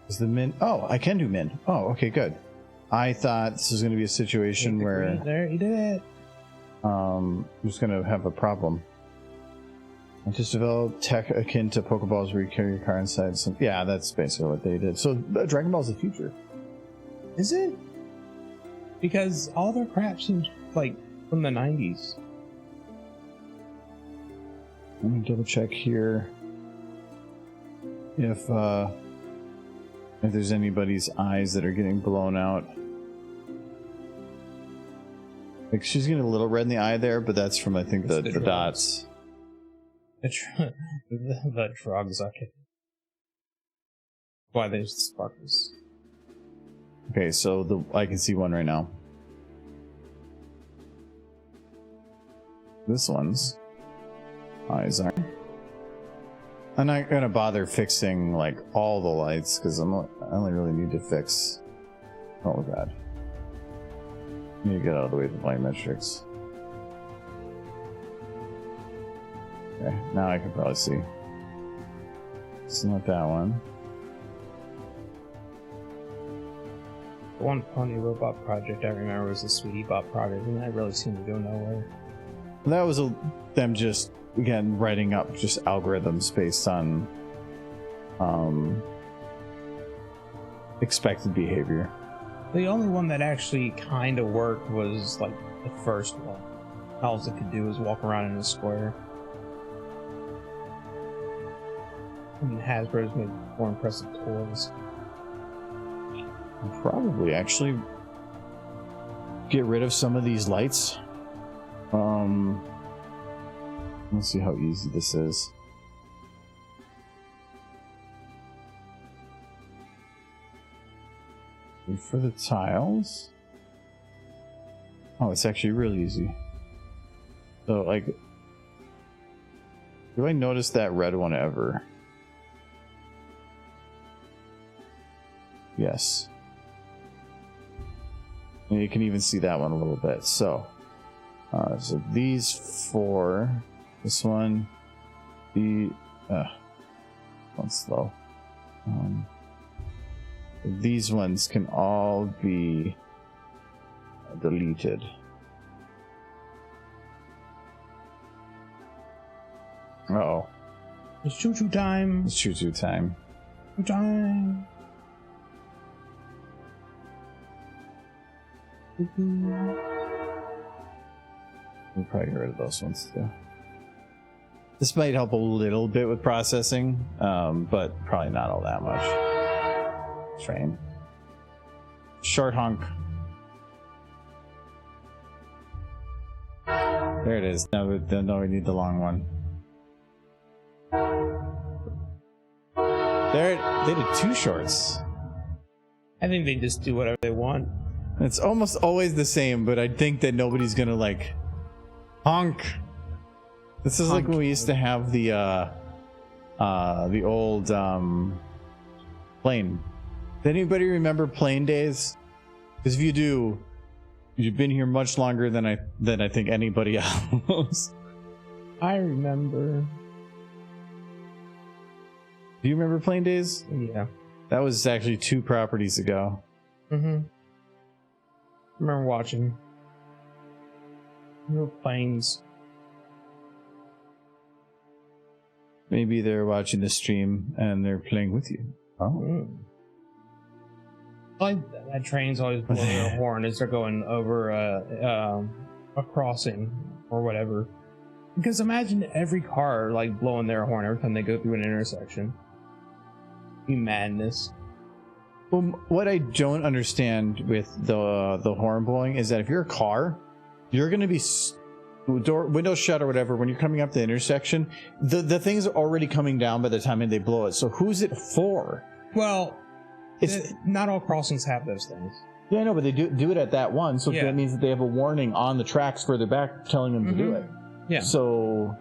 Is the min? Oh, I can do min. Oh, okay, good. I thought this was going to be a situation where
There, you did it.
I'm just going to have a problem. I just developed tech akin to Pokeballs where you carry your car inside some. Yeah, that's basically what they did. So Dragon Ball's the future.
Is it? Because all their crap seems like from the 90s.
Let me double check here if If there's anybody's eyes that are getting blown out. Like she's getting a little red in the eye there, but that's from I think the dots.
The drugs, okay. Why there's the sparkles.
Okay, so I can see one right now. This one's eyes aren't. I'm not gonna bother fixing like all the lights because I only really need to fix. Oh god. I need to get out of the way of the light metrics. Okay, now I can probably see. It's not that one.
The one Pony Robot project I remember was the Sweetie Bot project, and that really seemed to go nowhere.
That was them just again writing up just algorithms based on expected behavior.
The only one that actually kind of worked was like the first one. All it could do was walk around in a square. And Hasbro's made more impressive toys.
Probably actually get rid of some of these lights. Let's see how easy this is. For the tiles. Oh, it's actually really easy. So, like, do I notice that red one ever? Yes. And you can even see that one a little bit. So these four, this one, one's slow. These ones can all be deleted. Uh-oh.
It's choo-choo time.
It's choo-choo time.
Choo time.
We'll probably get rid of those ones too. This might help a little bit with processing, but probably not all that much. Train. Short honk. There it is. Now we need the long one. There, they did two shorts.
I think they just do whatever they want.
It's almost always the same, but I think that nobody's gonna like honk. This is honk. Like when we used to have the old plane. Does anybody remember plane days? Because if you do, you've been here much longer than I think anybody else.
I remember.
Do you remember plane days?
Yeah.
That was actually 2 properties ago.
Mm-hmm. I remember watching. Planes.
Maybe they're watching the stream and they're playing with you. Oh.
Like that train's always blowing their horn as they're going over a crossing or whatever. Because imagine every car like blowing their horn every time they go through an intersection. Be madness.
Well, what I don't understand with the horn blowing is that if you're a car, you're going to be window shut or whatever when you're coming up the intersection. The thing's already coming down by the time they blow it. So who's it for?
Well, it's not all crossings have those things. Yeah, I know,
but they do it at that one. So that means that they have a warning on the tracks further back telling them to do it.
Yeah.
So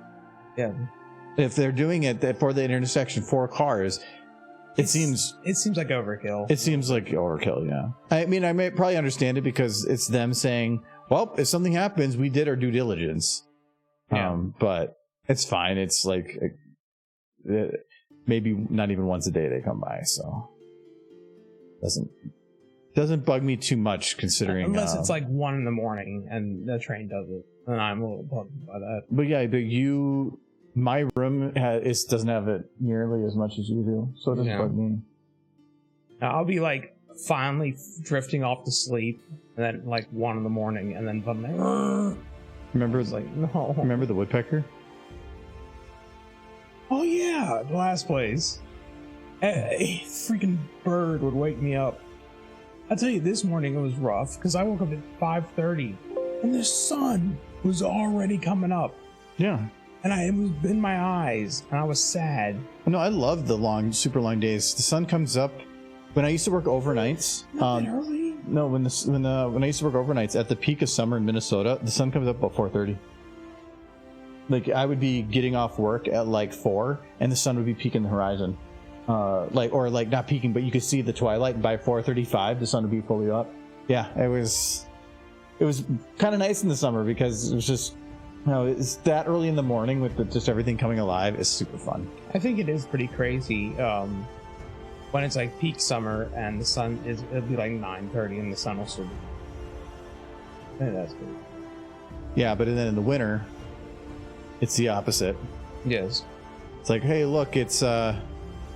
yeah,
if they're doing it for the intersection for cars. It seems
like overkill.
It seems like overkill, yeah. I mean, I may probably understand it because it's them saying, well, if something happens, we did our due diligence.
Yeah.
But it's fine. It's like maybe not even once a day they come by, so doesn't bug me too much considering.
Unless it's like 1 a.m. and the train does it, then I'm a little bugged by that.
But yeah, my room doesn't have it nearly as much as you do, so it doesn't bug me.
I'll be like finally drifting off to sleep, and then like 1 a.m, and then from there.
Remember the woodpecker?
Oh yeah, the last place. A freaking bird would wake me up. I'll tell you, this morning it was rough because I woke up at 5:30 and the sun was already coming up.
Yeah.
And it was in my eyes and I was sad.
No, I love the long, super long days. The sun comes up. When I used to work overnights,
Not that early?
no, when I used to work overnights at the peak of summer in Minnesota, the sun comes up about 4:30. Like I would be getting off work at like 4, and the sun would be peaking the horizon, or not peaking, but you could see the twilight. And by 4:35, the sun would be fully up. Yeah, it was kind of nice in the summer because it was just, it's that early in the morning with just everything coming alive is super fun.
I think it is pretty crazy. When it's like peak summer and the sun it'll be like 9:30 and the sun will still be. Yeah, that's good.
Yeah, but then in the winter, it's the opposite.
Yes.
It's like, hey, look, it's I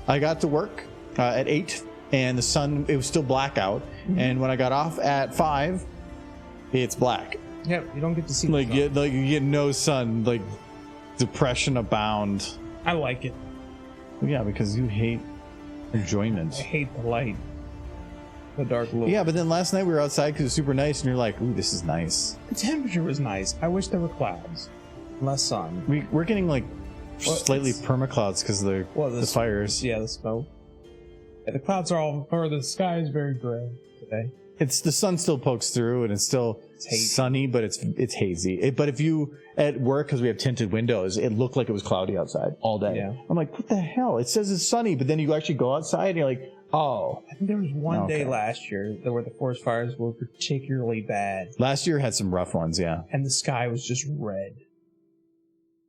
got to work at 8 and the sun, it was still black out. Mm-hmm. And when I got off at 5, it's black.
Yep, you don't get to see
you get no sun, like depression abound.
I like it.
Yeah, because you hate enjoyment.
I hate the light. The dark look.
Yeah, but then last night we were outside because it was super nice and you're like, ooh, this is nice.
The temperature was nice. I wish there were clouds. Less sun.
We're getting like slightly permaclouds because of the fires.
Yeah, the smoke. Yeah, the clouds are the sky is very gray today.
It's the sun still pokes through and it's still sunny, but it's hazy. But if you at work, because we have tinted windows, it looked like it was cloudy outside all day.
Yeah.
I'm like, what the hell? It says it's sunny, but then you actually go outside and you're like, oh.
I think there was one day last year where the forest fires were particularly bad.
Last year had some rough ones, yeah.
And the sky was just red.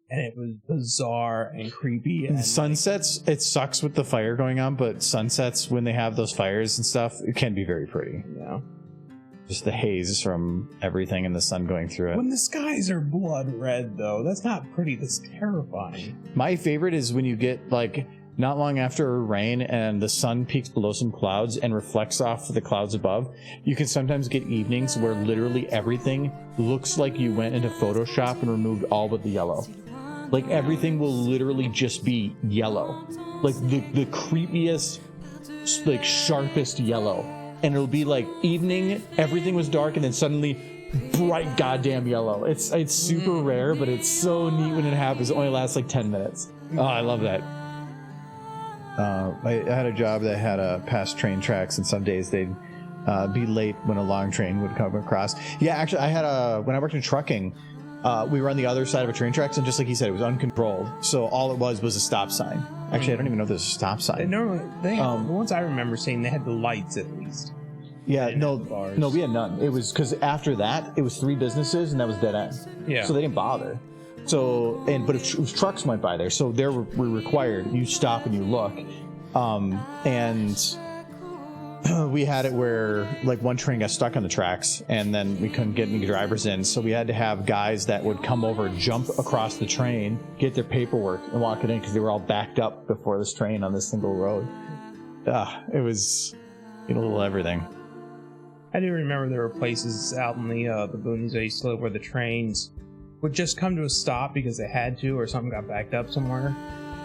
And it was bizarre and creepy. And
sunsets, it sucks with the fire going on, but sunsets, when they have those fires and stuff, it can be very pretty.
Yeah.
Just the haze from everything and the sun going through it.
When the skies are blood red, though, that's not pretty. That's terrifying.
My favorite is when you get, like, not long after rain and the sun peaks below some clouds and reflects off the clouds above. You can sometimes get evenings where literally everything looks like you went into Photoshop and removed all but the yellow. Like, everything will literally just be yellow. Like, the creepiest, like, sharpest yellow. And it'll be like evening, everything was dark, and then suddenly bright goddamn yellow. It's super rare, but it's so neat when it happens. It only lasts like 10 minutes. Oh, I love that. I had a job that had past train tracks, and some days they'd be late when a long train would come across. Yeah, actually, I had when I worked in trucking, we were on the other side of a train tracks, and just like he said, it was uncontrolled. So all it was a stop sign. Actually, I don't even know if there's a stop sign.
They had, the ones I remember seeing, they had the lights at least.
Yeah, no, we had none. It was because after that, it was 3 businesses, and that was dead end. Yeah. So they didn't bother. So, but if trucks went by there, so there were required, you stop and you look. And we had it where, like, one train got stuck on the tracks, and then we couldn't get any drivers in, so we had to have guys that would come over, jump across the train, get their paperwork, and walk it in, because they were all backed up before this train on this single road. It was a little everything.
I do remember there were places out in the boonies I used to live where the trains would just come to a stop because they had to, or something got backed up somewhere,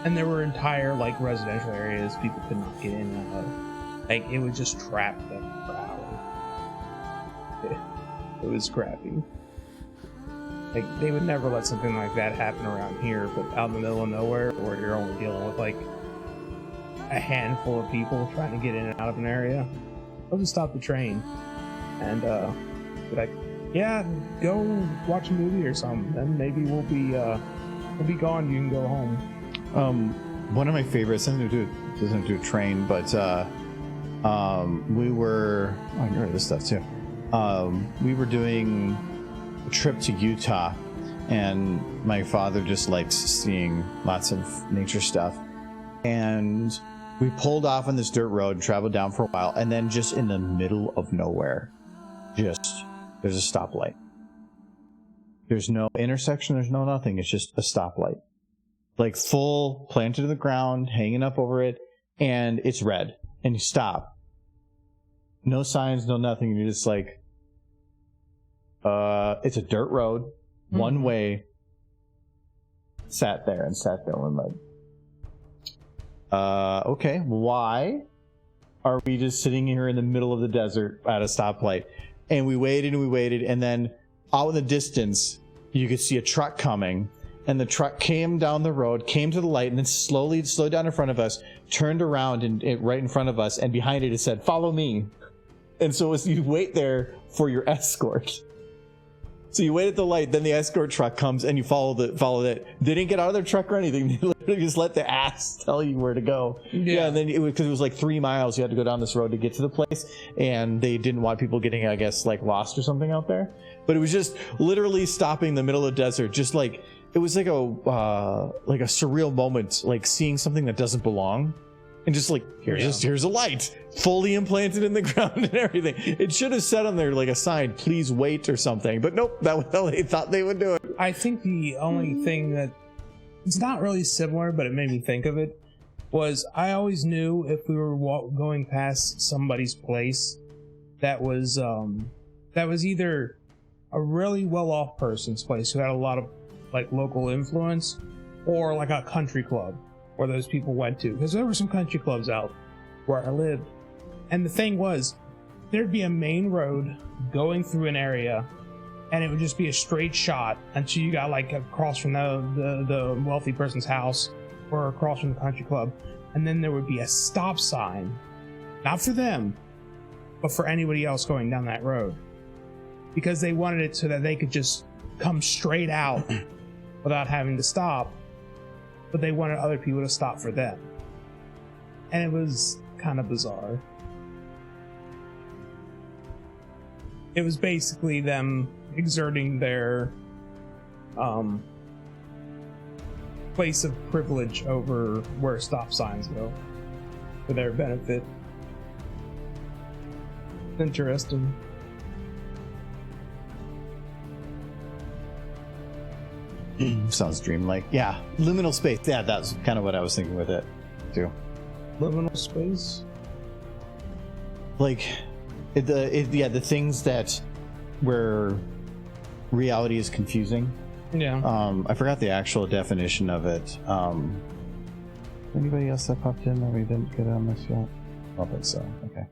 and there were entire, like, residential areas people could not get in and out of. Like, it would just trap them for hours. It was crappy. Like, they would never let something like that happen around here, but out in the middle of nowhere, where you're only dealing with, like, a handful of people trying to get in and out of an area, they'll just stop the train and be like, yeah, go watch a movie or something, then maybe we'll be gone, you can go home.
One of my favorites, doesn't do a train, but we were, I remember this stuff too. We were doing a trip to Utah, and my father just likes seeing lots of nature stuff. And we pulled off on this dirt road and traveled down for a while, and then just in the middle of nowhere, there's a stoplight. There's no intersection, there's no nothing, it's just a stoplight. Like, full, planted to the ground, hanging up over it, and it's red. And you stop. No signs, no nothing. You're just like, it's a dirt road, one way. Sat there. I'm like, Okay, why are we just sitting here in the middle of the desert at a stoplight? And we waited and we waited, and then out in the distance, you could see a truck coming, and the truck came down the road, came to the light, and then slowly slowed down in front of us, turned around and right in front of us, and behind it said, "Follow me." And so as you wait there for your escort. So you wait at the light, then the escort truck comes, and you follow that. They didn't get out of their truck or anything. They literally just let the ass tell you where to go. Yeah, and then because it was like 3 miles, you had to go down this road to get to the place, and they didn't want people getting, I guess, like lost or something out there. But it was just literally stopping in the middle of the desert, just like it was like a surreal moment, like seeing something that doesn't belong. And just like, here's a light fully implanted in the ground and everything. It should have said on there like a sign, "Please wait" or something. But nope, that was how they thought they would do it.
I think the only thing that it's not really similar, but it made me think of it, was I always knew if we were going past somebody's place that was either a really well-off person's place who had a lot of like local influence, or like a country club where those people went to, because there were some country clubs out where I lived, and the thing was, there'd be a main road going through an area, and it would just be a straight shot until you got like across from the wealthy person's house or across from the country club, and then there would be a stop sign, not for them, but for anybody else going down that road, because they wanted it so that they could just come straight out without having to stop. But they wanted other people to stop for them. And it was kind of bizarre. It was basically them exerting their place of privilege over where stop signs go for their benefit. Interesting.
Sounds dreamlike. Yeah, liminal space. Yeah, that's kind of what I was thinking with it, too.
Liminal space?
Like, the things that where reality is confusing.
Yeah.
I forgot the actual definition of it. Anybody else that popped in that we didn't get on this yet? I don't think so. Okay.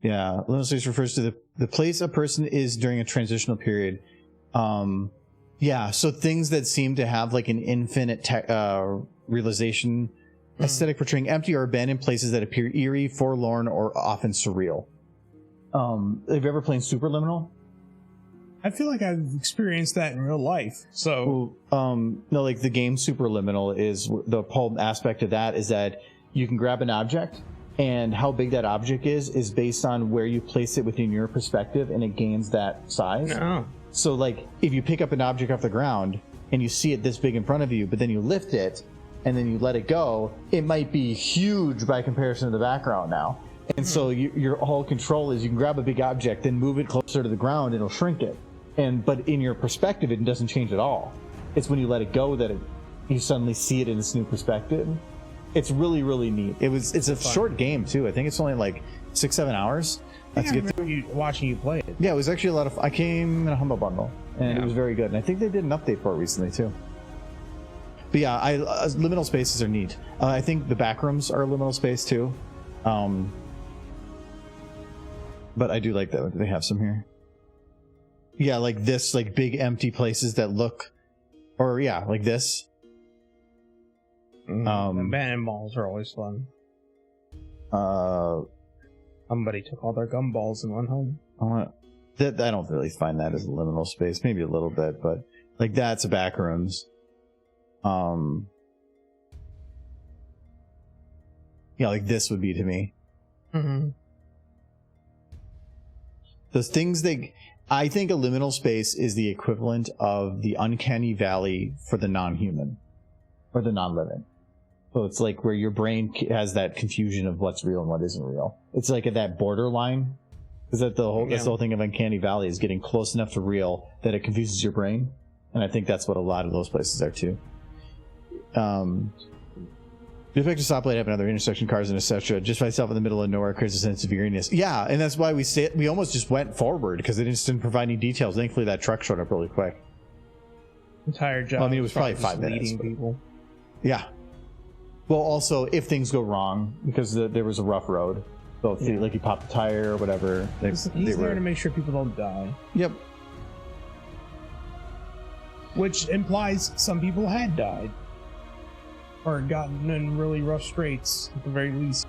Yeah, liminal space refers to the place a person is during a transitional period. Yeah, so things that seem to have like an infinite realization aesthetic, portraying empty or abandoned places that appear eerie, forlorn, or often surreal. Have you ever played Superliminal?
I feel like I've experienced that in real life. So,
no, like the game Superliminal is the whole aspect of that is that you can grab an object, and how big that object is based on where you place it within your perspective, and it gains that size.
No.
So, like, if you pick up an object off the ground and you see it this big in front of you, but then you lift it and then you let it go, it might be huge by comparison to the background now. And so your whole control is you can grab a big object and move it closer to the ground and it'll shrink it. But in your perspective, it doesn't change at all. It's when you let it go that you suddenly see it in this new perspective. It's really, really neat. It's a short game too. I think it's only like 6-7 hours.
I remember watching you play it.
Yeah, it was actually a lot of. I came in a Humble Bundle, and it was very good. And I think they did an update for it recently too. But yeah, liminal spaces are neat. I think the backrooms are a liminal space too. But I do like that they have some here. Yeah, like this, like big empty places that look, or yeah, like this.
Abandoned malls are always fun. Somebody took all their gumballs and went home.
I don't really find that as a liminal space. Maybe a little bit, but like that's a backrooms. Yeah, like this would be to me.
Mm-hmm.
Those things I think a liminal space is the equivalent of the uncanny valley for the non-human or the non-living. So it's like where your brain has that confusion of what's real and what isn't real. It's like at that borderline. Is that that's the whole thing of uncanny valley, is getting close enough to real that it confuses your brain. And I think that's what a lot of those places are too. The effect of stoplight having other intersection cars and etc. Just by itself in the middle of nowhere creates a sense of eeriness. Yeah, and that's why we almost just went forward because it just didn't provide any details. Thankfully, that truck showed up really quick.
Entire job.
Well, I mean, it was probably 5 minutes.
Leading people.
Yeah. Well, also, if things go wrong, because there was a rough road. So, if like you popped a tire or whatever.
He's there to make sure people don't die.
Yep.
Which implies some people had died. Or gotten in really rough straits, at the very least.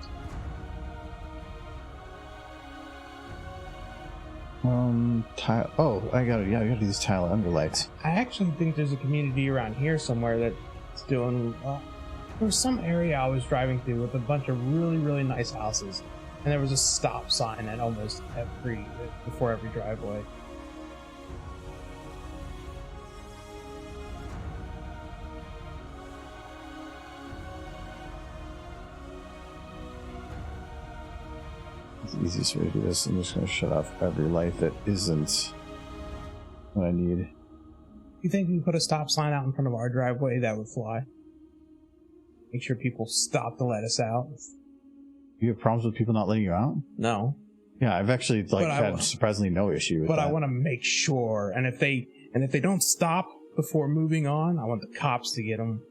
I gotta do these tile underlights.
I actually think there's a community around here somewhere that's doing. There was some area I was driving through with a bunch of really, really nice houses, and there was a stop sign at almost before every driveway.
The easiest way to do this, I'm just going to shut off every light that isn't what I need.
You think we put a stop sign out in front of our driveway, that would fly? Make sure people stop to let us out.
You have problems with people not letting you out?
No.
Yeah, I've actually had surprisingly no issue with that.
But I want to make sure, and if they don't stop before moving on, I want the cops to get them.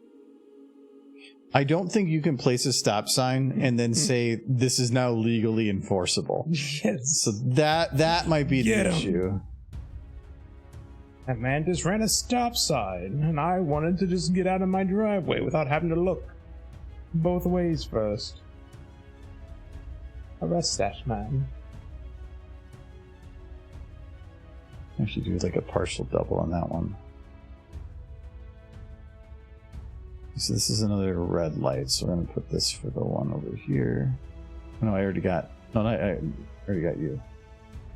I don't think you can place a stop sign and then say this is now legally enforceable.
Yes.
So that might be the issue.
That man just ran a stop sign, and I wanted to just get out of my driveway without having to look both ways first. Arrest that man.
Actually do like a partial double on that one. So this is another red light, so we're going to put this for the one over here. No, I already got... No, I already got you.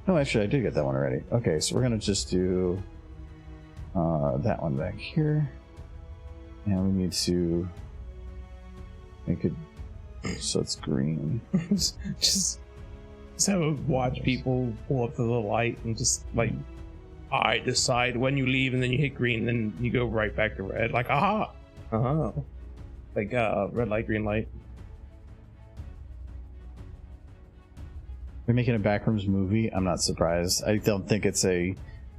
No, actually, I did get that one already. Okay, so we're going to just do that one back here. And we need to make it so it's green.
just have a watch people pull up to the light and just, like, I decide when you leave, and then you hit green, then you go right back to red. Like, aha! Like red light, green light.
We're making a Backrooms movie. I'm not surprised. I don't think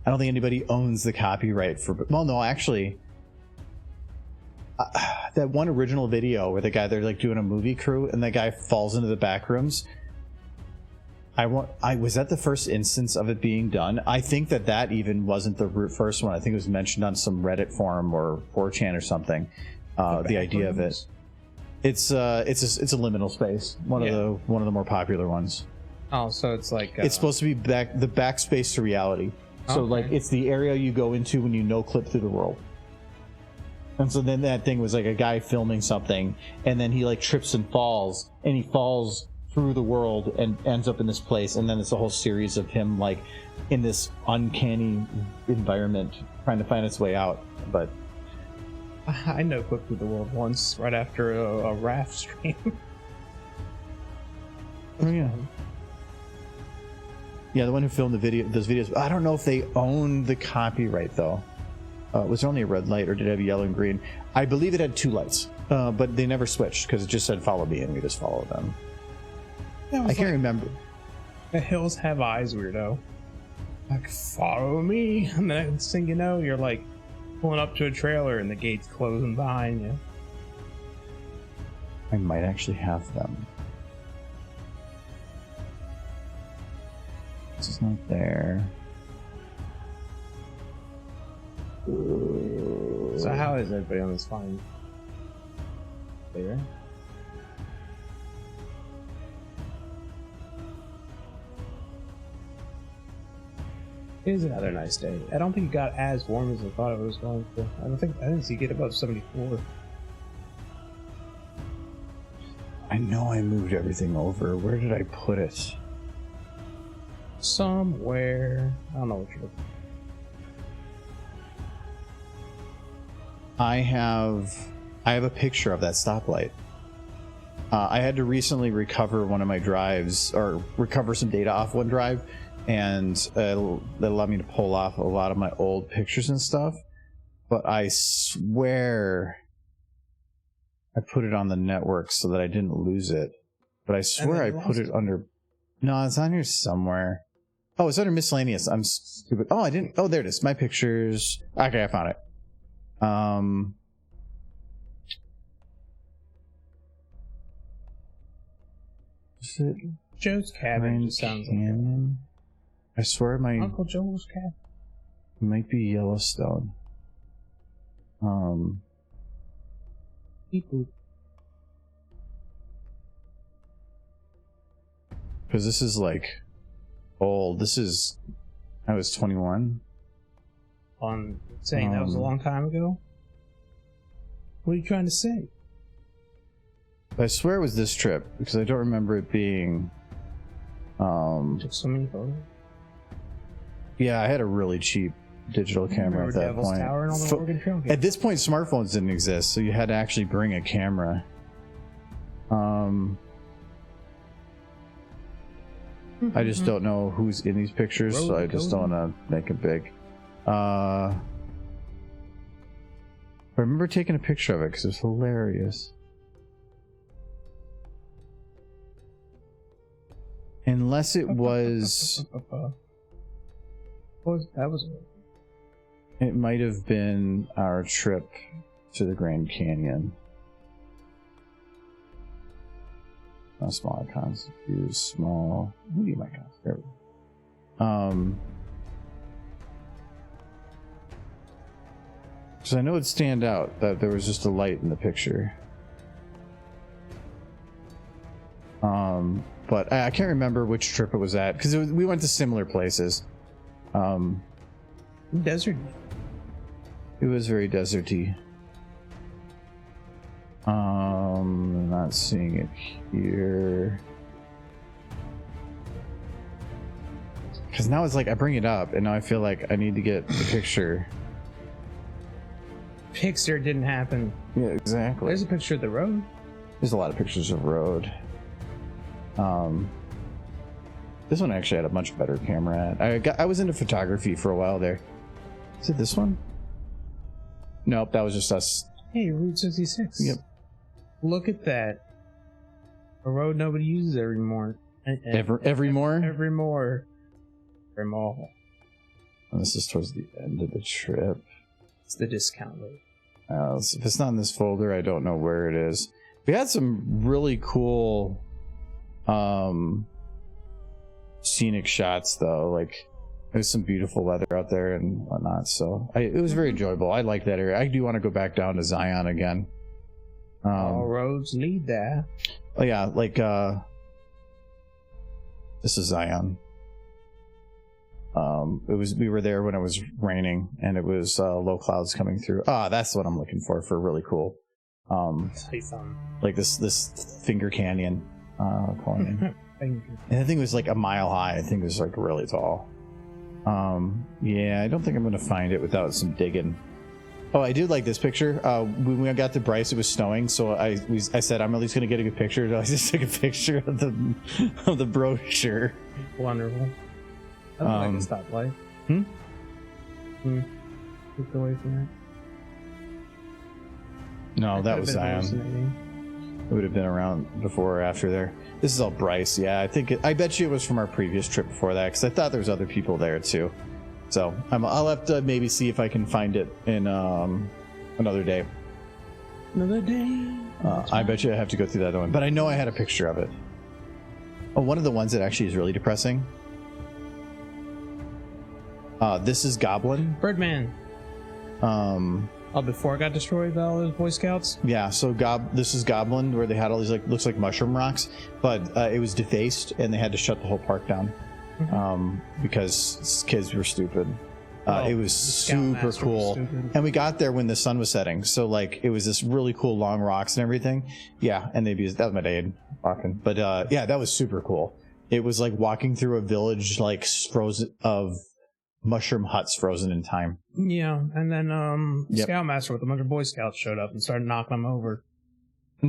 anybody owns the copyright for. Well, no, actually, that one original video where they're like doing a movie crew and that guy falls into the Backrooms. Was that the first instance of it being done? I think that even wasn't the first one. I think it was mentioned on some Reddit forum or 4chan or something. The idea of it. It's a liminal space. One of the more popular ones.
Oh, so it's like
it's supposed to be the backspace to reality. So like it's the area you go into when you no clip through the world. And so then that thing was like a guy filming something, and then he like trips and falls, and he falls through the world and ends up in this place, and then it's a whole series of him like in this uncanny environment trying to find its way out. But
I no clipped through the world once right after a raft stream.
Oh yeah, the one who filmed those videos. I don't know if they own the copyright though. Was there only a red light, or did it have yellow and green? I believe it had 2 lights, but they never switched because it just said follow me, and we just followed them. I can't remember.
The hills have eyes, weirdo. Like, follow me. And the next thing you know, you're like pulling up to a trailer and the gate's closing behind you.
I might actually have them. This is not there.
So how is everybody on this fine? There? It is another nice day. I don't think it got as warm as I thought it was going to. I didn't see it get above 74.
I know I moved everything over. Where did I put it?
Somewhere. I don't know what you're looking for.
I have a picture of that stoplight. I had to recently recover one of my drives, or recover some data off one drive, and that allowed me to pull off a lot of my old pictures and stuff. But I swear I put it on the network so that I didn't lose it. But I swear I put it under... No, it's on here somewhere. Oh, it's under miscellaneous. I'm stupid. Oh, I didn't... Oh, there it is. My pictures. Okay, I found it. Is it
Joe's cabin
Grand
just sounds
Canyon? I swear it might
Uncle Joe's cabin.
might be Yellowstone.
People.
Because this is like old. I was 21.
On saying that was a long time ago? What are you trying to say?
I swear it was this trip because I don't remember it being.
Took so many photos.
Yeah, I had a really cheap digital camera at that
Devil's
point.
Tower and all the Oregon Trail games.
At this point, smartphones didn't exist, so you had to actually bring a camera. I just don't know who's in these pictures, so I just don't want to make it big. I remember taking a picture of it because it was hilarious. Unless it was...
That was...
It might have been our trip to the Grand Canyon. Small icons. Use small, medium icons. There we go. Because I know it'd stand out that there was just a light in the picture. But I can't remember which trip it was at because we went to similar places.
Desert.
It was very deserty. I'm not seeing it here. Because now it's like I bring it up and now I feel like I need to get the picture.
Pixar didn't happen.
Yeah, exactly.
There's a picture of the road.
There's a lot of pictures of road. This one actually had a much better camera. I was into photography for a while there. Is it this one? Nope, that was just us.
Hey, Route 66.
Yep.
Look at that. A road nobody uses anymore.
Every more?
Every more.
And this is towards the end of the trip.
It's the discount rate.
If it's not in this folder, I don't know where it is. We had some really cool scenic shots though. Like there's some beautiful weather out there and whatnot, so it was very enjoyable. I like that area. I do want to go back down to Zion again.
All roads lead there.
Oh yeah, like this is Zion. We were there when it was raining and it was low clouds coming through. That's what I'm looking for really cool. Like this Finger Canyon calling in. And I think it was like a mile high. I think it was like really tall. Yeah, I don't think I'm gonna find it without some digging. Oh, I did like this picture. When we got to Bryce, it was snowing, so I said I'm at least gonna get a good picture. So I just took a picture of the brochure.
Wonderful. I don't like a stoplight. Get away from that.
No, that was Zion. It would have been around before or after there. This is all Bryce. Yeah, I bet you it was from our previous trip before that because I thought there was other people there too. So I'll have to maybe see if I can find it in another day.
Another day.
I bet you I have to go through that other one, but I know I had a picture of it. Oh, one of the ones that actually is really depressing. This is Goblin.
Birdman. Before it got destroyed by all those Boy Scouts?
Yeah, so this is Goblin, where they had all these, like, looks like mushroom rocks, but it was defaced, and they had to shut the whole park down because kids were stupid. It was super cool. And we got there when the sun was setting, so, like, it was this really cool long rocks and everything. Yeah, and that was my dad walking. But, yeah, that was super cool. It was like walking through a village, like, frozen of mushroom huts frozen in time.
Yeah, and then Scoutmaster with a bunch of Boy Scouts showed up and started knocking them over. A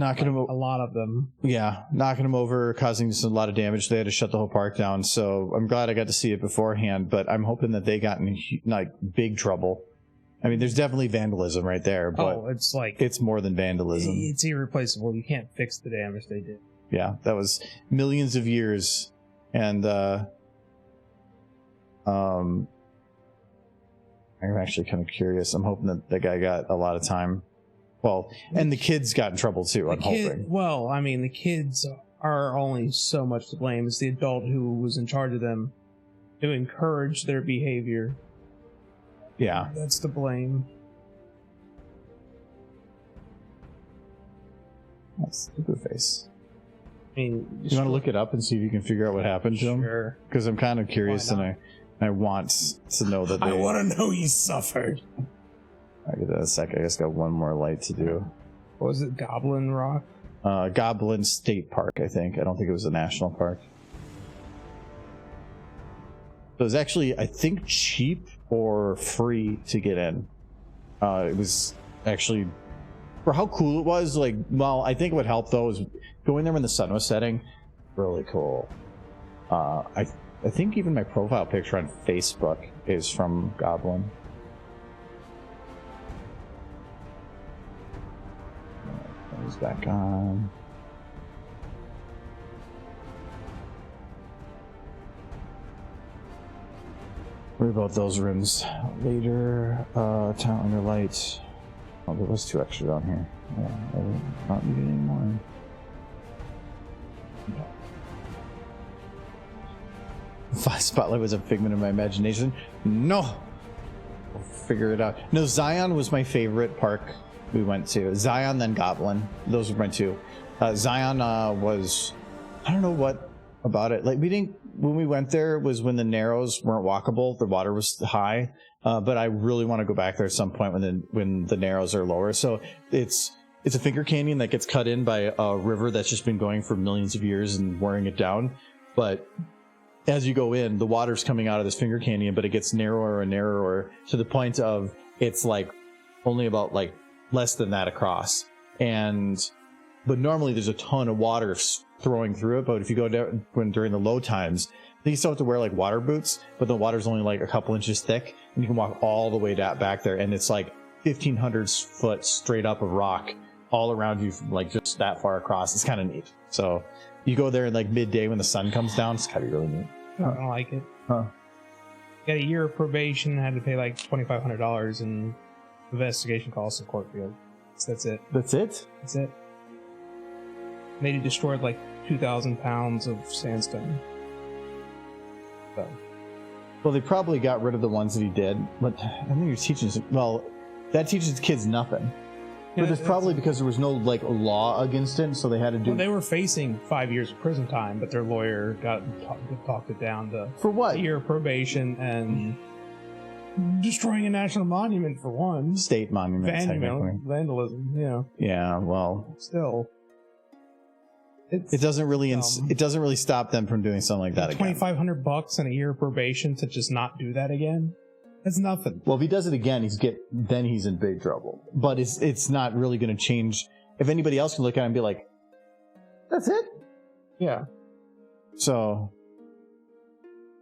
lot of them.
Yeah, knocking them over, causing just a lot of damage. They had to shut the whole park down. So I'm glad I got to see it beforehand, but I'm hoping that they got in like big trouble. I mean, there's definitely vandalism right there, but it's more than vandalism.
It's irreplaceable. You can't fix the damage they did.
Yeah, that was millions of years, and I'm actually kind of curious. I'm hoping that the guy got a lot of time. Well, and the kids got in trouble too, I'm hoping.
Well, I mean, the kids are only so much to blame. It's the adult who was in charge of them to encourage their behavior.
Yeah.
That's to blame.
That's stupid face.
I mean,
you want to look it up and see if you can figure out what happened to him?
Sure.
Because I'm kind of curious and I want to know that
I want to know he suffered.
I'll give that a sec. I just got one more light to do.
What was it? Goblin Rock?
Goblin State Park, I think. I don't think it was a national park. So it was actually, I think, cheap or free to get in. It was actually, for how cool it was, like, well, I think what helped though is going there when the sun was setting. Really cool. I think even my profile picture on Facebook is from Goblin. He's back on. Worry about those rooms later. Talent under light. Oh, there was 2 extra down here. Yeah, I don't need it anymore. Spotlight was a figment of my imagination. No! We'll figure it out. No, Zion was my favorite park we went to. Zion, then Goblin. Those were my 2. Zion was, I don't know what about it. Like, we didn't, when we went there was when the Narrows weren't walkable. The water was high. But I really want to go back there at some point when the Narrows are lower. So it's a finger canyon that gets cut in by a river that's just been going for millions of years and wearing it down. But as you go in, the water's coming out of this finger canyon, but it gets narrower and narrower to the point of it's like only about like less than that across. But normally there's a ton of water throwing through it. But if you go down during the low times, you still have to wear like water boots, but the water's only like a couple inches thick, and you can walk all the way back there, and it's like 1,500 foot straight up of rock all around you, like just that far across. It's kind of neat. So you go there in like midday when the sun comes down. It's kind of really neat.
I don't like it.
Huh?
Got a year of probation. Had to pay like $2,500 in investigation costs in Courtfield. So that's it.
That's it?
That's it. They destroyed like 2,000 pounds of sandstone. So.
Well, they probably got rid of the ones that he did, but I think you're teaching. Well, that teaches kids nothing.
Yeah,
but it's probably because there was no like law against it, so they had to do.
Well, they were facing 5 years of prison time, but their lawyer talked it down to
for what?
A year of probation and destroying a national monument for one.
State monument, technically.
Vandalism. Yeah.
Yeah. Well,
still.
It doesn't really stop them from doing something like that again.
$2,500 and a year of probation to just not do that again. That's nothing.
Well, if he does it again, then he's in big trouble. But it's not really going to change. If anybody else can look at it and be like, "That's it."
Yeah.
So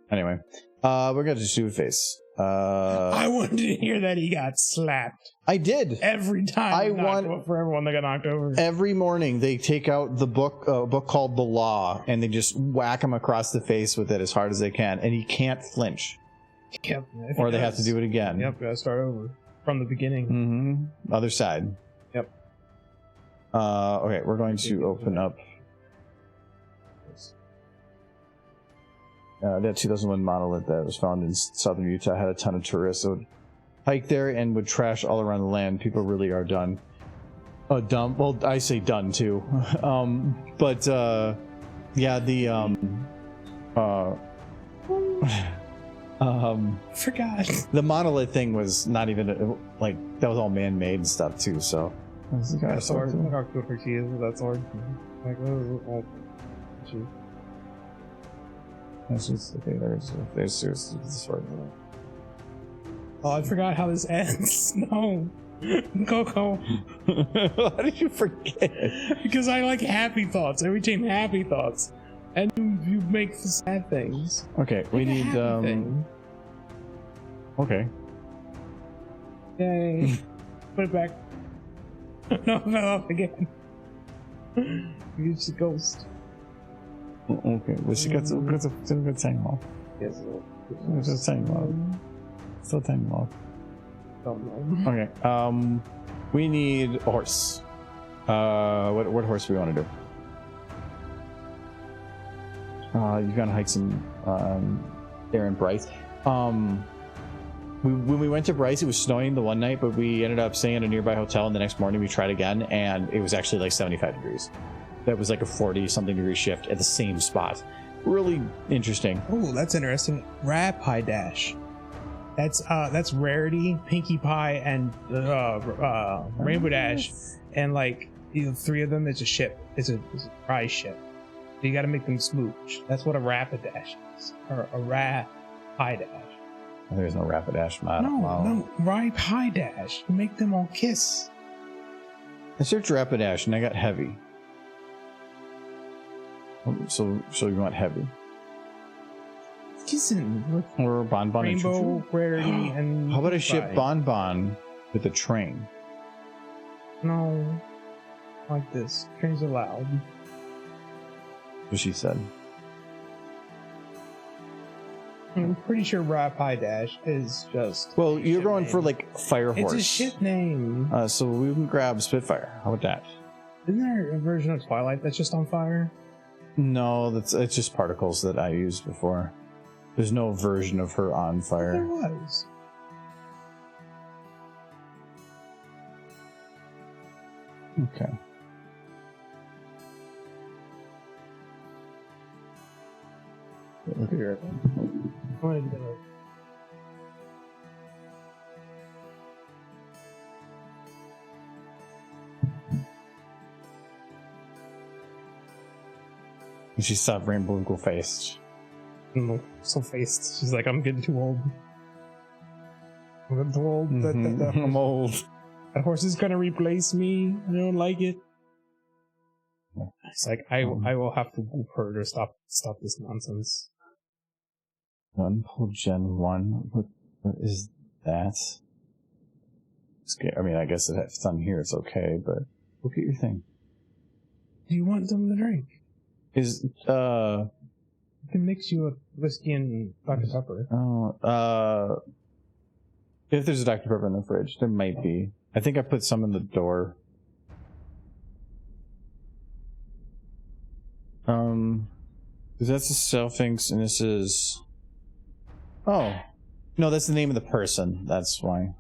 anyway, we're gonna just shoot face.
I wanted to hear that he got slapped.
I did
every time. For everyone that got knocked over.
Every morning they take out the book called The Law, and they just whack him across the face with it as hard as they can, and he can't flinch.
Yep.
Or they have to do it again.
Yep. Gotta start over from the beginning.
Mm-hmm. Other side.
Yep.
Okay, we're going to open up. That 2001 monolith that was found in southern Utah had a ton of tourists that would hike there and would trash all around the land. People really are done. Dumb. Well, I say done too. Yeah,
forgot.
The monolith thing was not even like that was all man-made and stuff too. So
that sword. Look how cool she is with that sword. Like,
that's just okay. There's the sword.
Oh, I forgot how this ends. No, Coco.
How did you forget?
Because I like happy thoughts. Every team happy thoughts, and you make sad things.
Okay, we need Okay.
Yay! Put it back. No, it fell off again. You just a ghost.
Okay, well, she got some good time off.
Yes,
Just time off. Still time off.
Don't know.
Okay. We need a horse. What horse do we want to do? You've got to hike some there in Bryce. When we went to Bryce, it was snowing the one night, but we ended up staying at a nearby hotel, and the next morning we tried again, and it was actually like 75 degrees. That was like a 40-something degree shift at the same spot. Really interesting.
Oh, that's interesting. Rap Pie Dash. That's Rarity, Pinkie Pie, and Rainbow Dash, and like the three of them is a ship. It's a prize ship. So you got to make them smooch. That's what a Rapidash is, or a Pie Dash.
There's no Rapidash mod.
No, Rye Pie Dash. You make them all kiss.
I searched Rapidash and I got heavy. So you want heavy?
Kissing.
Or Bonbon
Rainbow,
and
Rarity, and
how about a ship Bonbon with a train?
No, like this. Trains are loud.
What she said.
I'm pretty sure Rye Pie Dash is just.
Well, you're going
name.
for like Fire Horse.
It's a ship name.
So we can grab Spitfire. How about that?
Isn't there a version of Twilight that's just on fire?
No, it's just particles that I used before. There's no version of her on fire.
There was.
Okay.
Look at your.
And she saw rainbow faced.
So faced. She's like, I'm getting too old. I'm getting too old.
I'm old.
That horse is gonna replace me. I don't like it. It's like I will have to whoop her to stop this nonsense.
One pull Gen 1. What is that? I mean, I guess if it's on here, it's okay, but look at your thing.
Do you want something to drink? I can mix you a whiskey and Dr. Pepper.
Oh, if there's a Dr. Pepper in the fridge, there might be. I think I put some in the door. Because that's the Selfinks, and this is. Oh, no, that's the name of the person. That's why.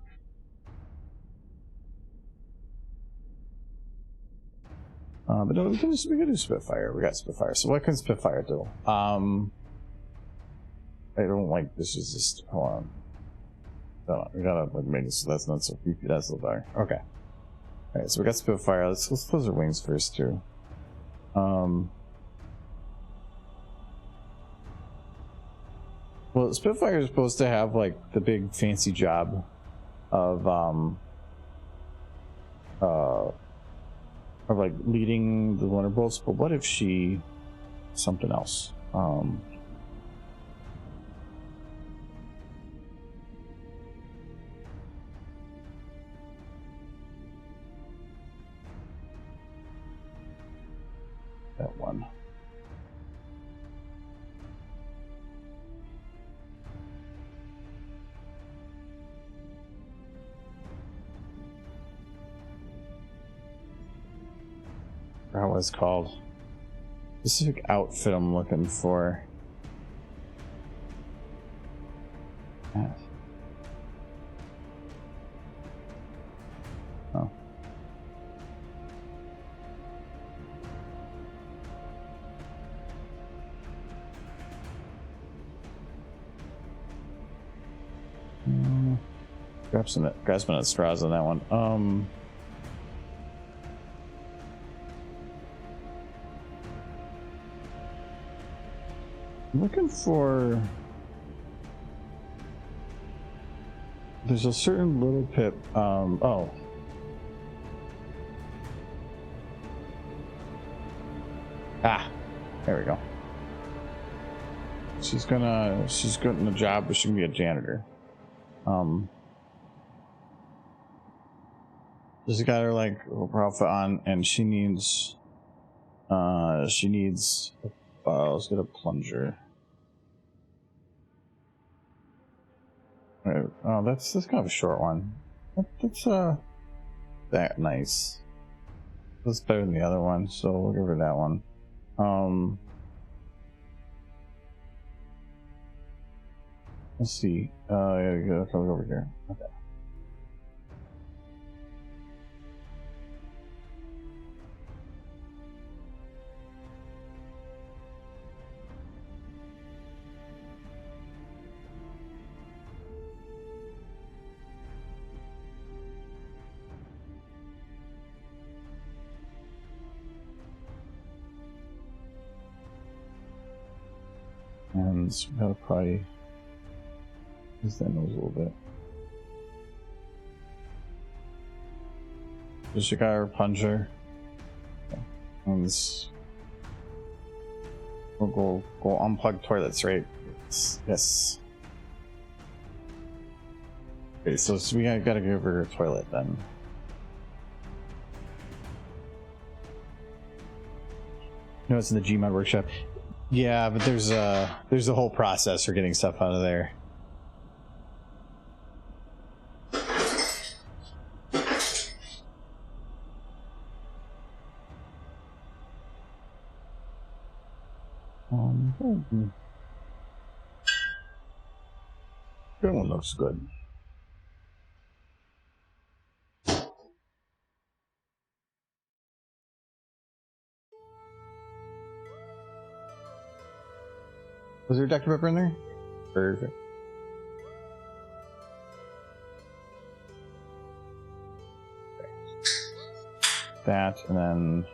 But no, we can do Spitfire. We got Spitfire. So what can Spitfire do? I don't like this. Is just hold on. We gotta like make it so that's not so creepy. That's a little better. Okay. All right. So we got Spitfire. Let's close our wings first too. Well, Spitfire is supposed to have like the big fancy job of like leading the Wonderbolts, but what if she something else? That one. I forgot what it's called. Specific outfit I'm looking for. Oh. Grasping at straws on that one. I'm looking for. There's a certain little pip. Oh. Ah, there we go. She's getting a job, but she can be a janitor. She's got her like her outfit on, and she needs. Let's get a plunger. Right. Oh, that's kind of a short one. That's that nice. That's better than the other one, so we'll give her that one. Let's see. Yeah, go over here. Okay. And so we gotta probably use that nose a little bit. Just a guy plunger. Okay. And this, we'll go unplug toilets, right? Yes. Okay, so we gotta give her a toilet then. No, it's in the Gmod workshop. Yeah, but there's a whole process for getting stuff out of there. That one looks good. Was there Dr. Pepper in there? Perfect. That, and then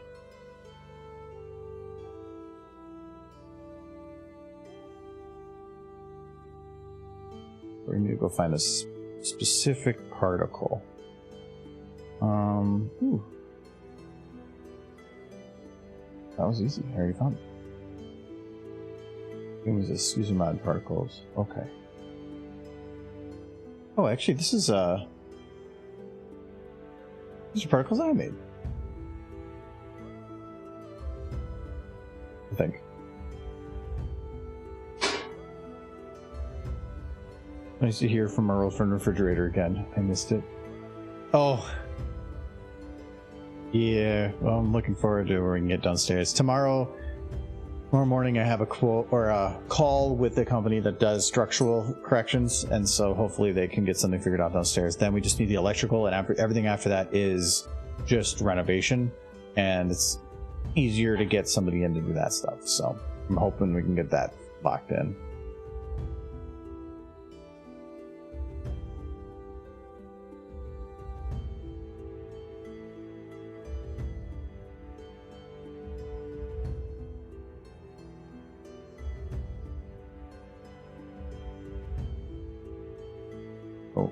we need to go find a specific particle. Ooh. That was easy. I already found it. It was just using mod particles. Okay. Oh, actually, these are particles I made. I think. Nice to hear from our old friend Refrigerator again. I missed it. Oh. Yeah, well, I'm looking forward to when we can get downstairs. Tomorrow morning I have a quote or a call with the company that does structural corrections, and so hopefully they can get something figured out downstairs. Then we just need the electrical, and everything after that is just renovation, and it's easier to get somebody in to do that stuff. So I'm hoping we can get that locked in. Oh.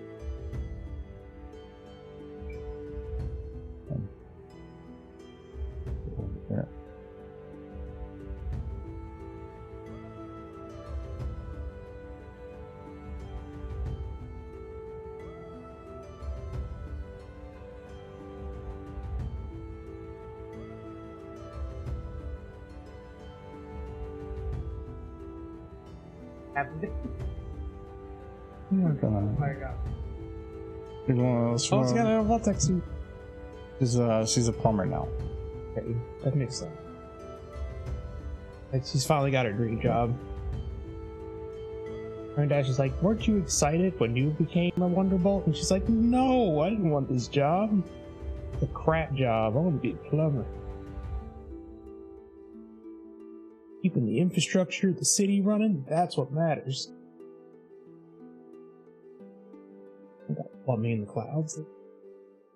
There. Oh my god.
Oh, she's got a Voltex suit.
She's a plumber now.
Okay, that makes sense. Like, she's finally got her dream job. Her dad is like, weren't you excited when you became a Wonderbolt? And she's like, no, I didn't want this job. It's a crap job. I want to be a plumber. Keeping the infrastructure of the city running, that's what matters. While me in the clouds,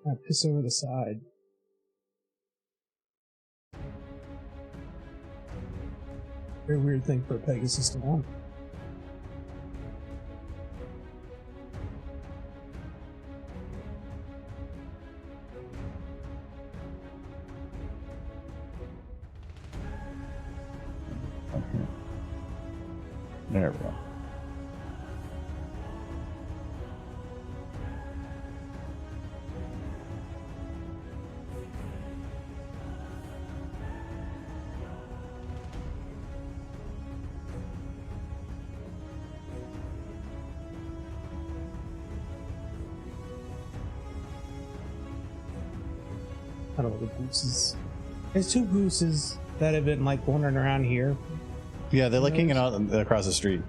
I piss over the side. Very weird thing for a Pegasus to want.
There we go.
I don't know the gooses. There's 2 gooses that have been like wandering around here.
Yeah, they're like hanging out across the street.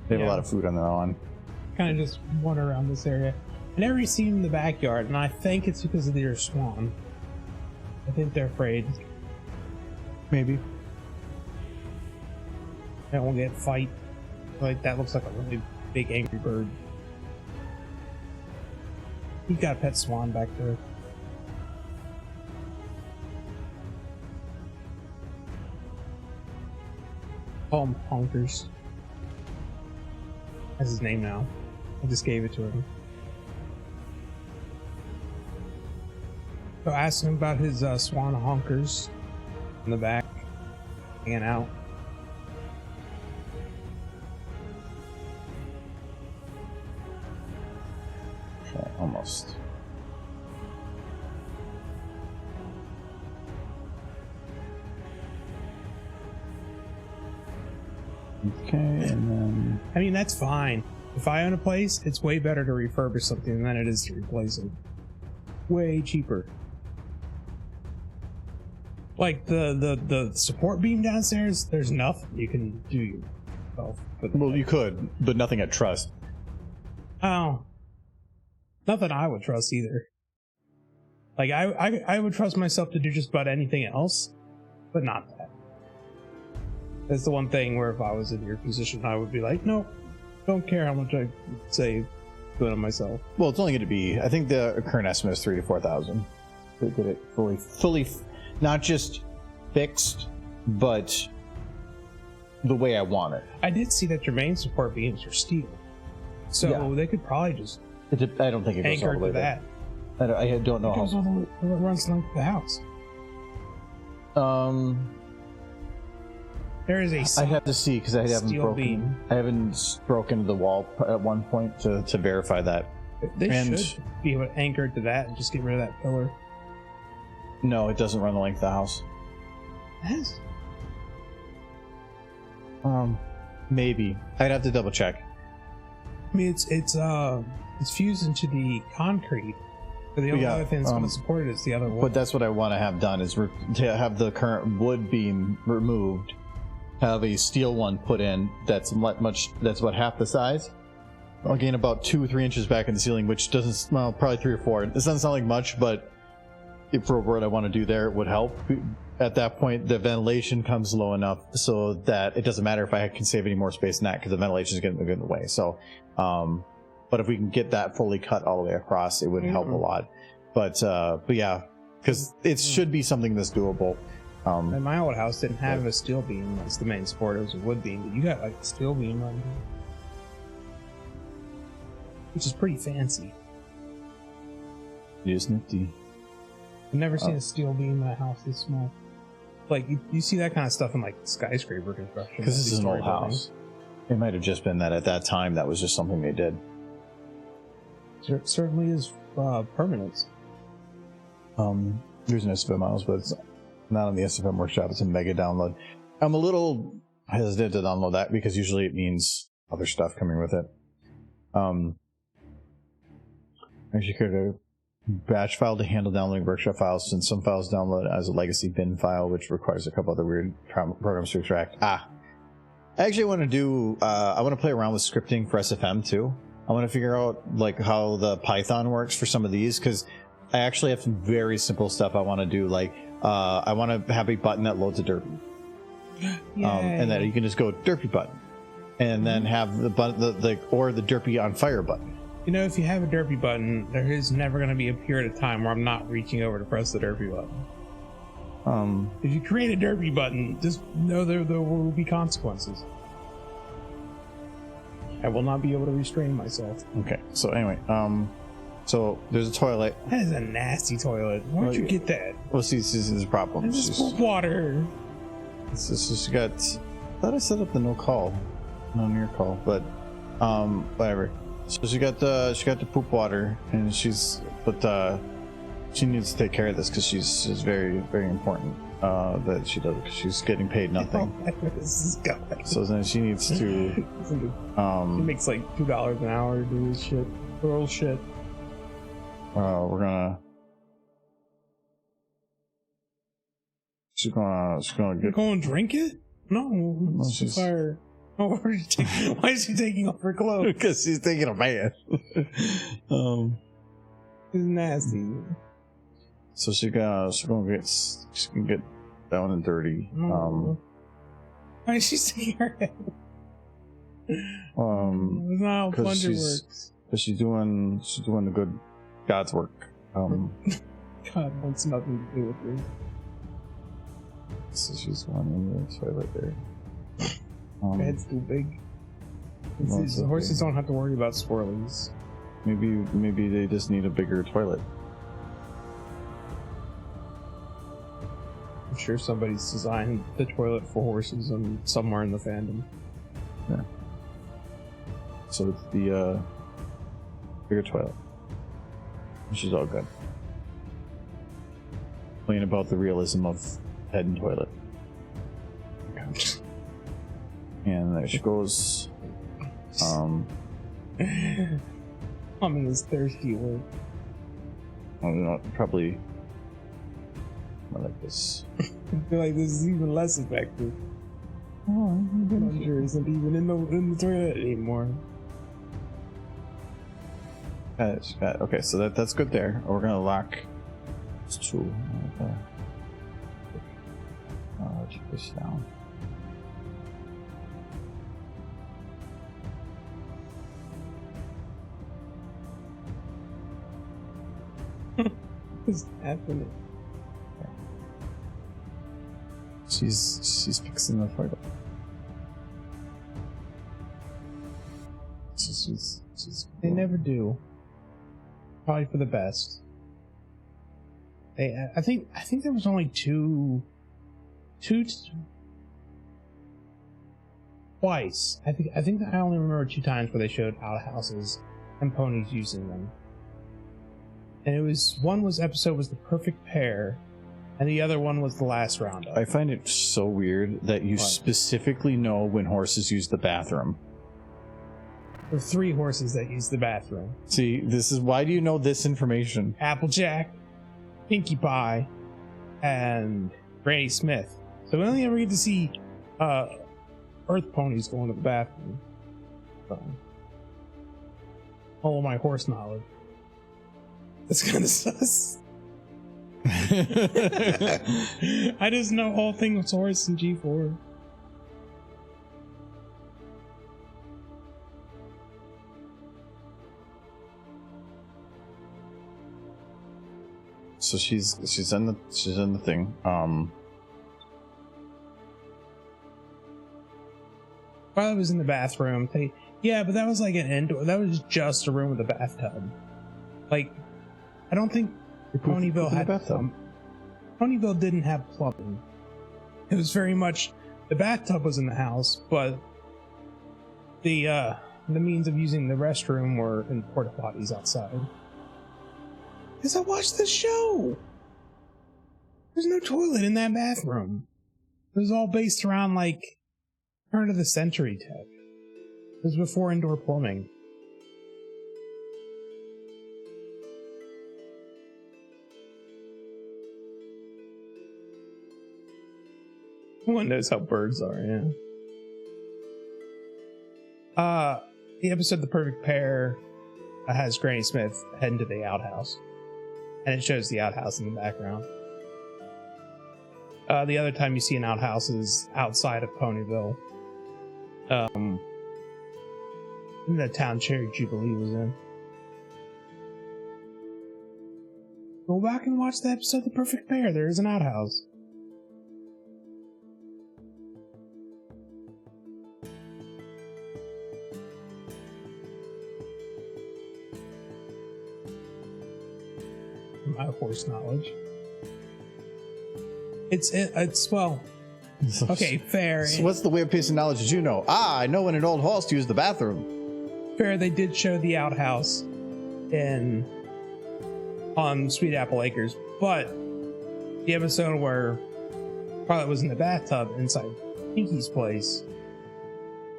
They have a lot of food on their lawn.
Kind of just wander around this area. I never see them in the backyard, and I think it's because of their swan. I think they're afraid.
Maybe.
They won't get fight. Like that looks like a really big angry bird. He's got a pet swan back there. Call him Honkers. That's his name now. I just gave it to him. So ask him about his swan honkers in the back, hanging out.
Okay, almost. Okay, and then...
I mean, that's fine. If I own a place, it's way better to refurbish something than it is to replace it. Way cheaper. Like the support beam downstairs, there's nothing you can do yourself.
Well, you could, but nothing at trust.
Oh. Nothing I would trust either. Like, I would trust myself to do just about anything else, but not that. That's the one thing where if I was in your position, I would be like, nope, don't care how much I save doing it myself.
Well, it's only going to be, I think the current estimate is 3,000 to 4,000 to get it fully, not just fixed, but the way I want it.
I did see that your main support beams are steel, so they could probably just
I don't think it goes all the way
to that.
I don't know
how. It runs like the house. There is a.
I have to see because I haven't broken the wall at one point to verify that.
They should be able to anchor it to that and just get rid of that pillar.
No, it doesn't run the length of the house.
Yes.
Maybe I'd have to double check.
I mean, it's fused into the concrete. But the only other thing that's going to support it is the other one.
But that's what I want to have done is to have the current wood beam removed, have a steel one put in that's about half the size. I'll gain about 2 or 3 inches back in the ceiling, which doesn't, well, probably 3 or 4. This doesn't sound like much, but for what I want to do there, it would help. At that point, the ventilation comes low enough so that it doesn't matter if I can save any more space than that because the ventilation is getting in the way. So, but if we can get that fully cut all the way across, it would help a lot. But yeah, because it should be something that's doable.
And my old house didn't have a steel beam as the main support; it was a wood beam. But you got like a steel beam right here, which is pretty fancy.
It is nifty.
I've never seen a steel beam in a house this small. Like you see that kind of stuff in like skyscraper construction.
Because this is an old house. It might have just been that at that time that was just something they did.
It certainly is permanent.
There's an SFM models, but it's not on the SFM workshop. It's a mega download. I'm a little hesitant to download that because usually it means other stuff coming with it. Actually, create a batch file to handle downloading workshop files, since some files download as a legacy bin file, which requires a couple other weird programs to extract. I actually want to do. I want to play around with scripting for SFM too. I want to figure out like how the Python works for some of these because I actually have some very simple stuff I want to do. Like I want to have a button that loads a Derpy, and that you can just go Derpy button, and then have the button or the Derpy on fire button.
You know, if you have a Derpy button, there is never going to be a period of time where I'm not reaching over to press the Derpy button. If you create a Derpy button, just know there will be consequences. I will not be able to restrain myself.
Okay, so anyway, so there's a toilet.
That is a nasty toilet. Where'd you get that?
Well, see, this is a problem.
It's just water.
She's got. I thought I set up the no near call, but whatever. So she got the poop water, and she needs to take care of this because she's very, very important that she does because she's getting paid nothing.
This is going.
So then she needs to.
She makes like $2 an hour to do this shit. Girl shit.
We're gonna. She's gonna
You're going to drink it? No, it's
she's-
fire. Oh, why is she taking off her clothes?
Because she's taking a bath.
It's nasty.
So she gonna get down and dirty.
Why is she taking her head? That's not how plunger works.
Because she's doing the good God's work.
God wants nothing to do with her.
So she's going in the toilet there.
Her head's too big. The horses don't have to worry about swirlies.
Maybe they just need a bigger toilet.
I'm sure somebody's designed the toilet for horses and somewhere in the fandom.
Yeah. So it's the bigger toilet. She's all good. Playing about the realism of head and toilet. And there she goes.
Plumbing is thirsty work.
I don't know, probably more like this.
I feel like this is even less effective. Plunger isn't even in the toilet anymore.
Okay, so that's good there. We're gonna lock these two. Check this down.
What's happening?
She's fixing the toilet. So she's
They never do. Probably for the best. I think there was only twice. I think I only remember 2 times where they showed outhouses and ponies using them. And it was one episode was the perfect pair, and the other one was the last roundup.
I find it so weird that you specifically know when horses use the bathroom.
There were 3 horses that used the bathroom.
See, this is why do you know this information?
Applejack, Pinkie Pie, and Granny Smith. So we only ever get to see Earth ponies going to the bathroom. So, all of my horse knowledge. That's kind of sus. I just know all things horse and G4.
So she's in the thing.
While I was in the bathroom, but that was like an indoor. That was just a room with a bathtub. Like, I don't think Ponyville had bathtub. Ponyville didn't have plumbing. It was very much the bathtub was in the house, but the means of using the restroom were in porta potties outside. Because I watched the show. There's no toilet in that bathroom. It was all based around like turn of the century tech. It was before indoor plumbing. One knows how birds are, yeah. The episode The Perfect Pair has Granny Smith heading to the outhouse. And it shows the outhouse in the background. The other time you see an outhouse is outside of Ponyville. The town Cherry Jubilee was in. Go back and watch the episode The Perfect Pair. There is an outhouse. My horse knowledge. It's well. Okay, fair.
So what's the weird piece of knowledge that you know? I know when an old horse used the bathroom.
Fair, they did show the outhouse on Sweet Apple Acres, but the episode where Charlotte was in the bathtub inside Pinkie's place,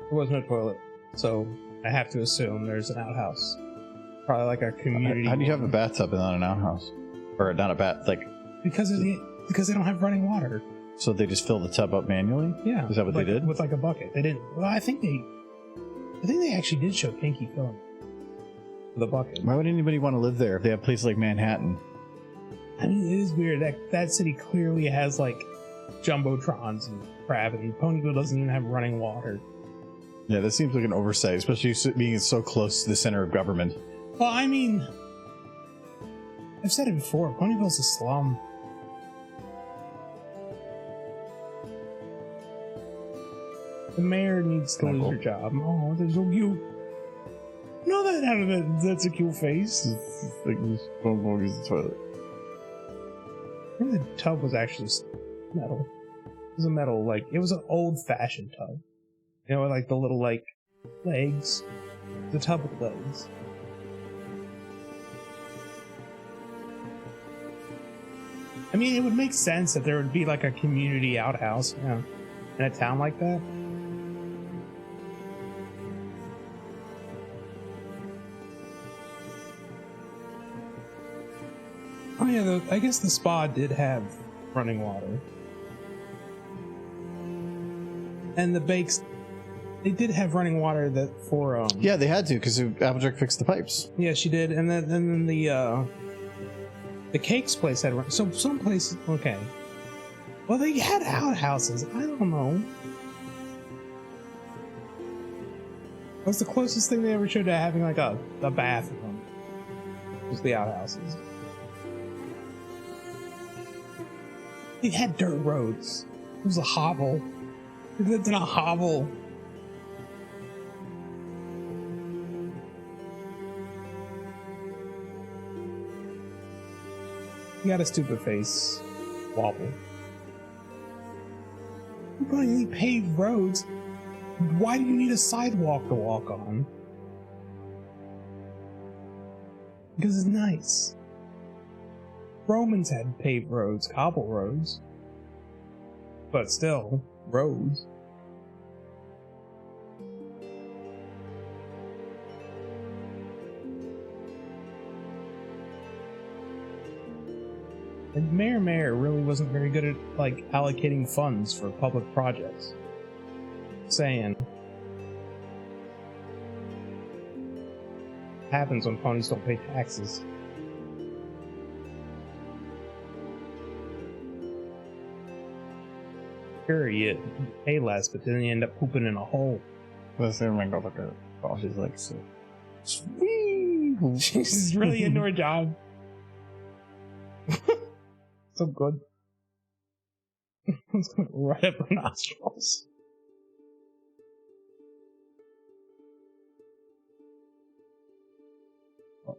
there was no toilet, so I have to assume there's an outhouse. Probably like a community.
How do you have a bathtub and not an outhouse? Or not a bath, like...
Because they don't have running water.
So they just fill the tub up manually?
Yeah.
Is that what they did?
With like a bucket. They didn't. Well, I think they actually did show Pinky filling the bucket.
Why would anybody want to live there if they have places like Manhattan?
I mean, it is weird. That city clearly has like jumbotrons and crap, and Ponyville doesn't even have running water.
Yeah, that seems like an oversight, especially being so close to the center of government.
Well, I mean, I've said it before. Ponyville's a slum. The mayor needs to lose her job. Oh, they're so cute. No, that's a cute face.
It's like this phone use the toilet.
I think the tub was actually metal. It was a metal, like, it was an old-fashioned tub. You know, like the little, like, legs. The tub with legs. I mean, it would make sense that there would be, like, a community outhouse, you know, in a town like that. Oh yeah, I guess the spa did have running water. And the bakes, they did have running water that for
Yeah, they had to because Applejack fixed the pipes.
Yeah, she did, and then the cakes place had so some places okay. Well, they had outhouses. I don't know. What's the closest thing they ever showed to having like a bathroom? Was the outhouses. They had dirt roads. It was a hovel. They lived in a hovel. You got a stupid face. Wobble. You're going to need paved roads. Why do you need a sidewalk to walk on? Because it's nice. Romans had paved roads, cobble roads. But still, roads. And Mayor really wasn't very good at, like, allocating funds for public projects. Saying. Happens when ponies don't pay taxes. Sure, you pay less, but then you end up pooping in a hole.
Let's say my girl look at it. Oh, she's like, so
sweet. She's really into her job. So good. It's going right up her nostrils.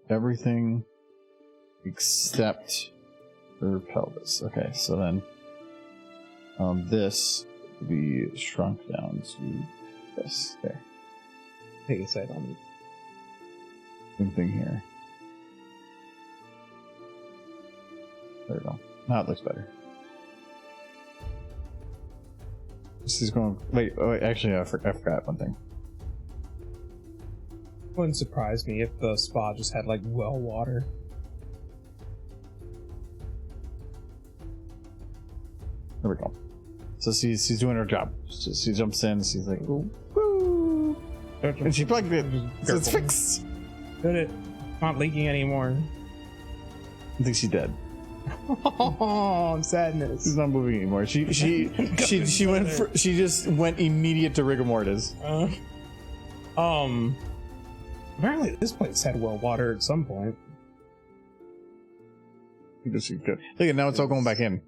Everything except her pelvis. Okay, so then this will be shrunk down to this. There.
Take a side on me.
Same thing here. There we go. Now it looks better. This is going. Wait, actually, I forgot one thing.
Wouldn't surprise me if the spa just had like well water.
There we go. So she's doing her job. She jumps in. She's like, woo, and she plugged it. So it's fixed.
Did it? Not leaking anymore.
I think she's dead.
Oh, sadness.
She's not moving anymore. She just went immediate to rigor mortis.
Apparently this place had well water at some point.
Look at now it's all going back in.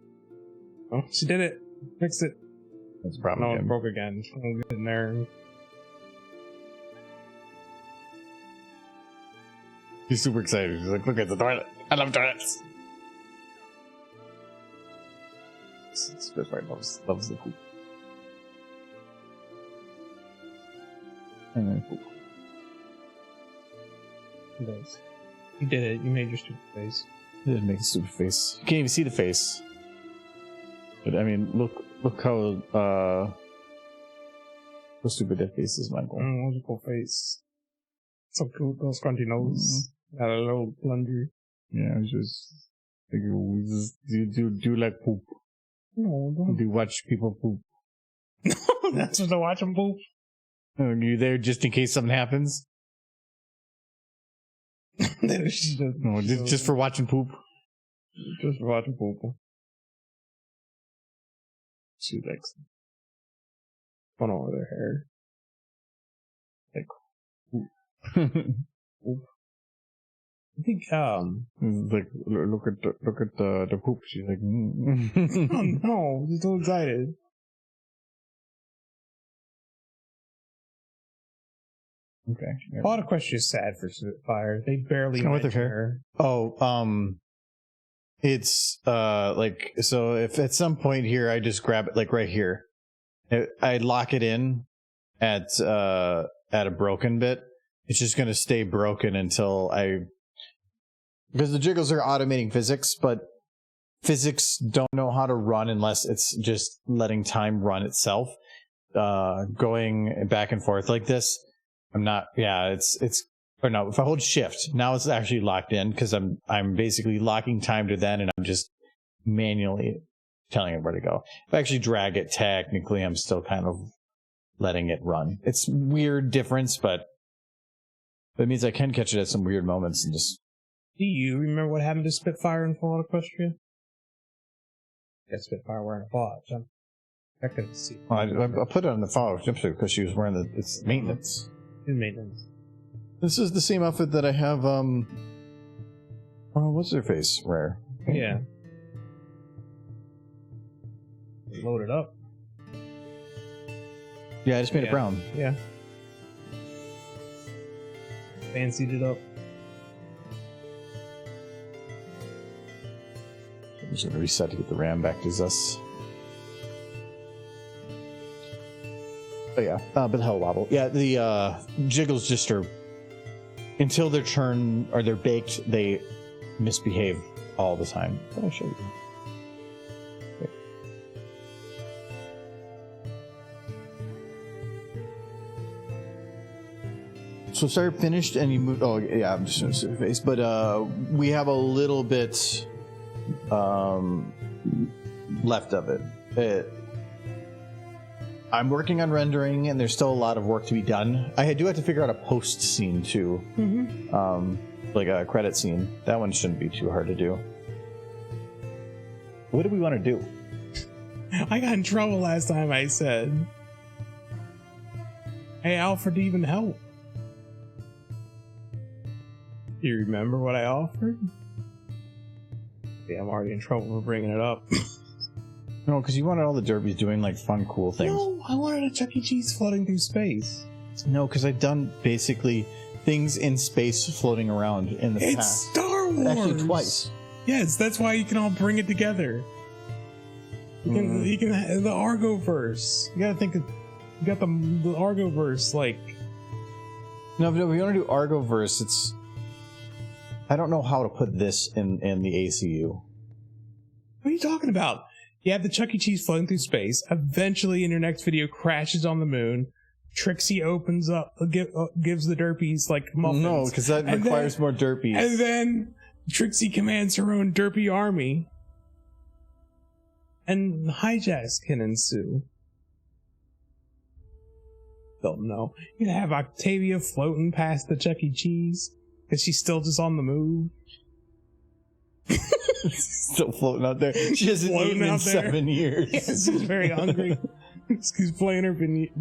Oh, she did it. Fixed it.
That's a problem.
No, it broke again. We'll get in there.
She's super excited. She's like, look at the toilet. I love toilets. This part loves the poop. And then poop.
You did it. You made your stupid face.
I didn't make a stupid face. You can't even see the face. But I mean, look how stupid that face is, Michael.
Logical face. So cute, little scrunchy nose. Got a little plunger.
Yeah, I was just thinking, do you like poop?
No, don't.
Do you watch people poop?
That's what to watch them poop.
Are you there just in case something happens? No, just for watching poop.
Just for watching poop. She likes going over their hair. Like, poop. I think
like look at the poop. She's like,
oh no, she's so excited.
Okay.
A lot of questions is sad for Spitfire. They barely mention her.
Oh, it's like, so if at some point here I just grab it, like right here, I lock it in at a broken bit, it's just gonna stay broken until because the jiggles are automating physics, but physics don't know how to run unless it's just letting time run itself. Going back and forth like this, or no, if I hold shift, now it's actually locked in because I'm basically locking time to then, and I'm just manually telling it where to go. If I actually drag it, technically I'm still kind of letting it run. It's weird difference, but it means I can catch it at some weird moments and just.
Do you remember what happened to Spitfire in Fallout Equestria? Yeah, Spitfire wearing a Fallout jump. I couldn't see.
Well, I put it on the Fallout jumpsuit because she was wearing it's maintenance.
In maintenance.
This is the same outfit that I have, what's her face? Rare.
Yeah. Load it up.
Yeah, I just made it brown.
Yeah. Fancied it up.
I'm just gonna reset to get the RAM back to us. Oh yeah, but hell wobble. Yeah, the jiggles just are, until their turn or they're baked, they misbehave all the time. What did I show you? Okay. So start finished and you move. Oh yeah, I'm just gonna see the face, but we have a little bit left of it. I'm working on rendering, and there's still a lot of work to be done. I do have to figure out a post scene too, like a credit scene. That one shouldn't be too hard to do. What do we want to do?
I got in trouble last time. I said, "Hey, Alfred, even help." Do you remember what I offered? Yeah, I'm already in trouble for bringing it up.
No, because you wanted all the derbies doing like fun, cool things.
No, I wanted a Chuck E. Cheese floating through space.
No, because I've done basically things in space floating around in the past.
It's Star Wars!
Actually, twice.
Yes, that's why you can all bring it together. You can the Argoverse. You gotta think of, you got the Argoverse, like.
No, but if we want to do Argoverse, it's. I don't know how to put this in the ACU.
What are you talking about? You have the Chuck E. Cheese floating through space. Eventually, in your next video, crashes on the moon. Trixie opens up, gives the Derpies like muffins.
No, because that requires more Derpies.
And then Trixie commands her own Derpy army, and hijacks can ensue. Don't know. You have Octavia floating past the Chuck E. Cheese because she's still just on the move.
Still floating out there. She hasn't eaten in 7 years.
Yes, she's very hungry. She's playing her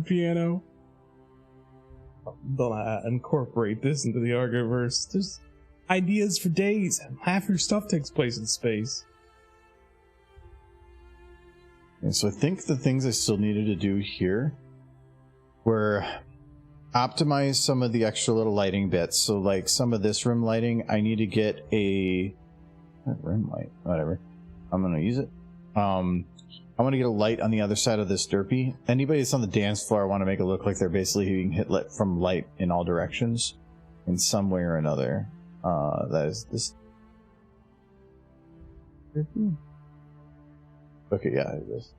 piano. Don't incorporate this into the Argoverse. There's ideas for days. Half your stuff takes place in space.
And so I think the things I still needed to do here were optimize some of the extra little lighting bits. So like some of this room lighting, I need to get a rim light, whatever. I'm gonna use it. I want to get a light on the other side of this derpy. Anybody that's on the dance floor, I want to make it look like they're basically being hit from light in all directions, in some way or another. That is this. Okay, yeah, it is.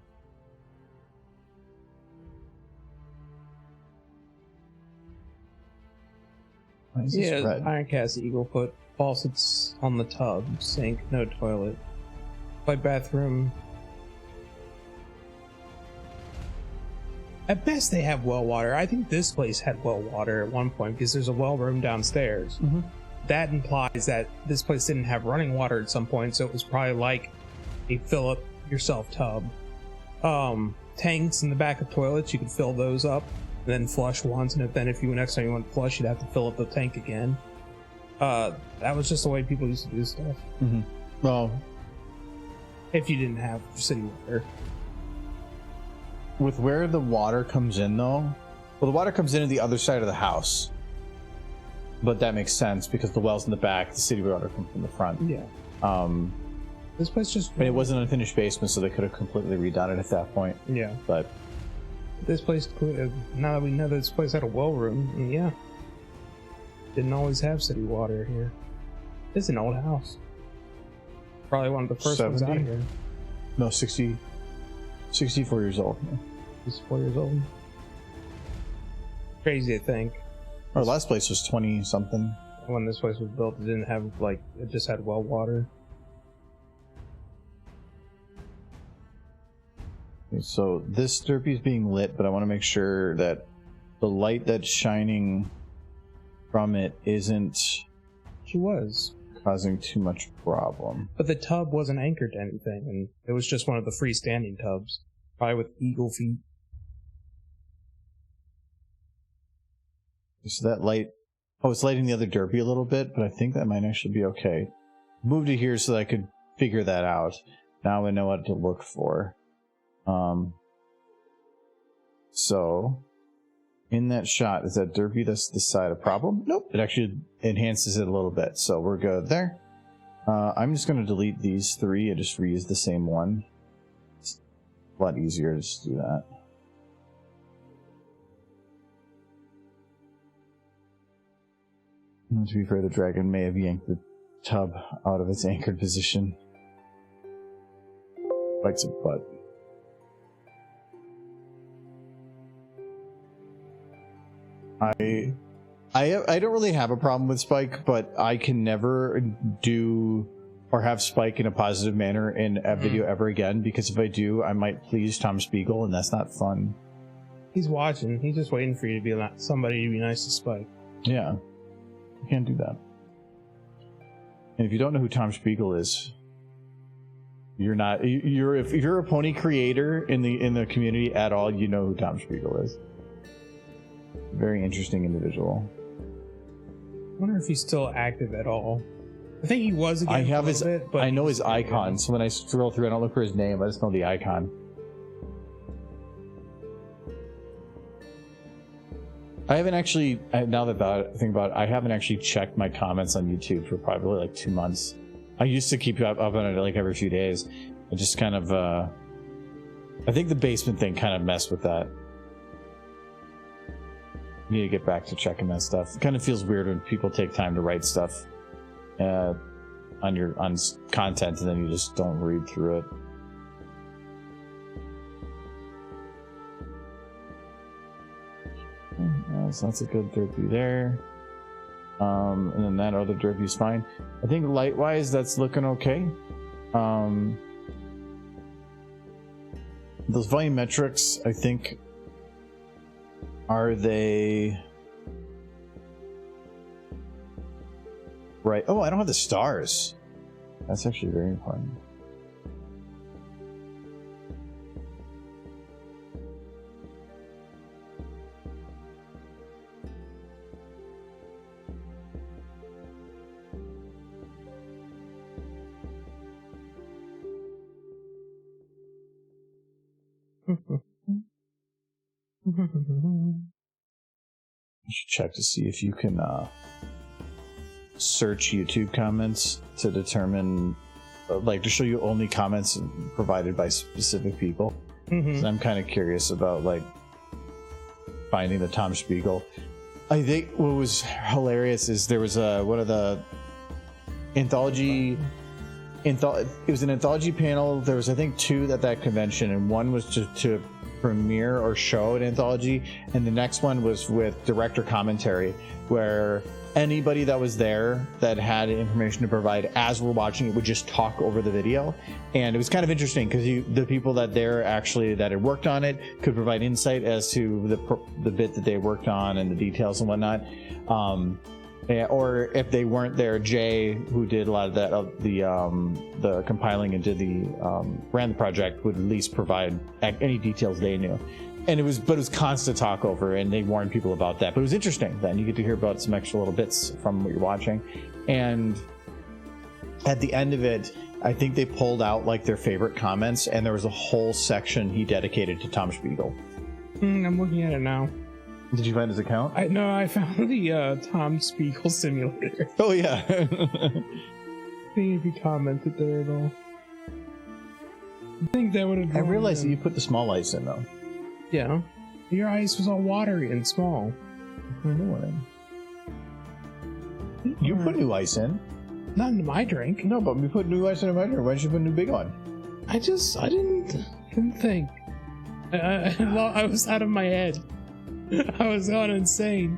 Why is this red?
Ironcast Eaglefoot. Faucets on the tub. Sink. No toilet. White bathroom. At best, they have well water. I think this place had well water at one point because there's a well room downstairs.
Mm-hmm.
That implies that this place didn't have running water at some point, so it was probably like a fill up yourself tub. Tanks in the back of toilets, you could fill those up, and then flush once, and then if you next time you want to flush, you'd have to fill up the tank again. That was just the way people used to do stuff.
Mm-hmm. Well,
if you didn't have city water.
With where the water comes in, though, well, the water comes in at the other side of the house, but that makes sense because the well's in the back, the city water comes from the front.
Yeah. This place just...
I mean, it was an unfinished basement, so they could have completely redone it at that point.
Yeah.
But
this place, now that we know that this place had a well room, yeah. Didn't always have city water here. This is an old house. Probably one of the first
70?
ones out here.
No, 64 years old.
64 years old. Crazy to think.
Our last place was 20 something.
When this place was built, it didn't have, like, it just had well water.
Okay, so this Derpy is being lit, but I want to make sure that the light that's shining from it isn't
She was.
causing too much problem.
But the tub wasn't anchored to anything, and it was just one of the freestanding tubs. Probably with eagle feet.
So that light... Oh, it's lighting the other Derpy a little bit, but I think that might actually be okay. Moved it here so that I could figure that out. Now I know what to look for. So, in that shot, is that Derpy that's this side a problem? Nope. It actually enhances it a little bit, so we're good there. I'm just going to delete these three and just reuse the same one. It's a lot easier to just do that. And to be fair, the dragon may have yanked the tub out of its anchored position. Bites a butt. I don't really have a problem with Spike, but I can never do or have Spike in a positive manner in a video ever again, because if I do, I might please Tom Spiegel, and that's not fun.
He's watching. He's just waiting for you to be somebody to be nice to Spike.
Yeah, you can't do that. And if you don't know who Tom Spiegel is, you're not. If you're a pony creator in the community at all, you know who Tom Spiegel is. Very interesting individual.
I wonder if he's still active at all. I think he was again.
I have his.
Bit, but
I know his icon. So when I scroll through, I don't look for his name. I just know the icon. I haven't actually. Now that I think about it, I haven't actually checked my comments on YouTube for probably like 2 months. I used to keep up on it like every few days. I just kind of. I think the basement thing kind of messed with that. Need to get back to checking that stuff. It kind of feels weird when people take time to write stuff on content and then you just don't read through it. So that's a good Derpy there. And then that other Derpy's fine. I think light-wise, that's looking okay. Those volumetrics, I think. Are they right? Oh, I don't have the stars. That's actually very important. You should check to see if you can search YouTube comments to determine, like, to show you only comments provided by specific people. Mm-hmm. So I'm kind of curious about, like, finding the Tom Spiegel. I think what was hilarious is there was one of the anthology. It was an anthology panel. There was, I think, 2 at that convention, and one was to premiere or show an anthology, and the next one was with director commentary, where anybody that was there that had information to provide as we're watching it would just talk over the video, and it was kind of interesting because the people that had worked on it could provide insight as to the bit that they worked on and the details and whatnot. Or if they weren't there, Jay, who did a lot of that, the compiling and ran the project, would at least provide any details they knew. And it was constant talk over, and they warned people about that. But it was interesting. Then you get to hear about some extra little bits from what you're watching. And at the end of it, I think they pulled out like their favorite comments, and there was a whole section he dedicated to Tom Spiegel.
I'm looking at it now.
Did you find his account?
I found the Tom Spiegel simulator.
Oh yeah.
See if he commented there at all. I think that would have.
I realized that you put the small ice in though.
Yeah. Your ice was all watery and small.
You put new ice in.
Not into my drink.
No, but we put new ice in my drink. Why did you put a new big one?
I didn't think. I was out of my head. I was going insane.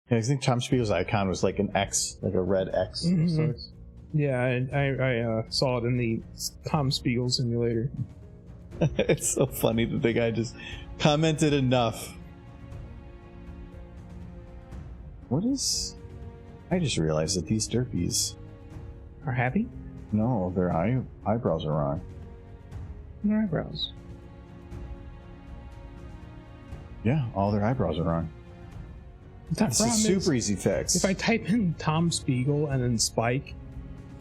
Yeah, I think Tom Spiegel's icon was like an X, like a red X.
Mm-hmm.
Of sorts.
Yeah, I saw it in the Tom Spiegel simulator.
It's so funny that the guy just commented enough. What is... I just realized that these derpies...
Are happy?
No, their eyebrows are wrong.
Their eyebrows?
Yeah, all their eyebrows are wrong. It's a super easy fix.
If I type in Tom Spiegel and then Spike,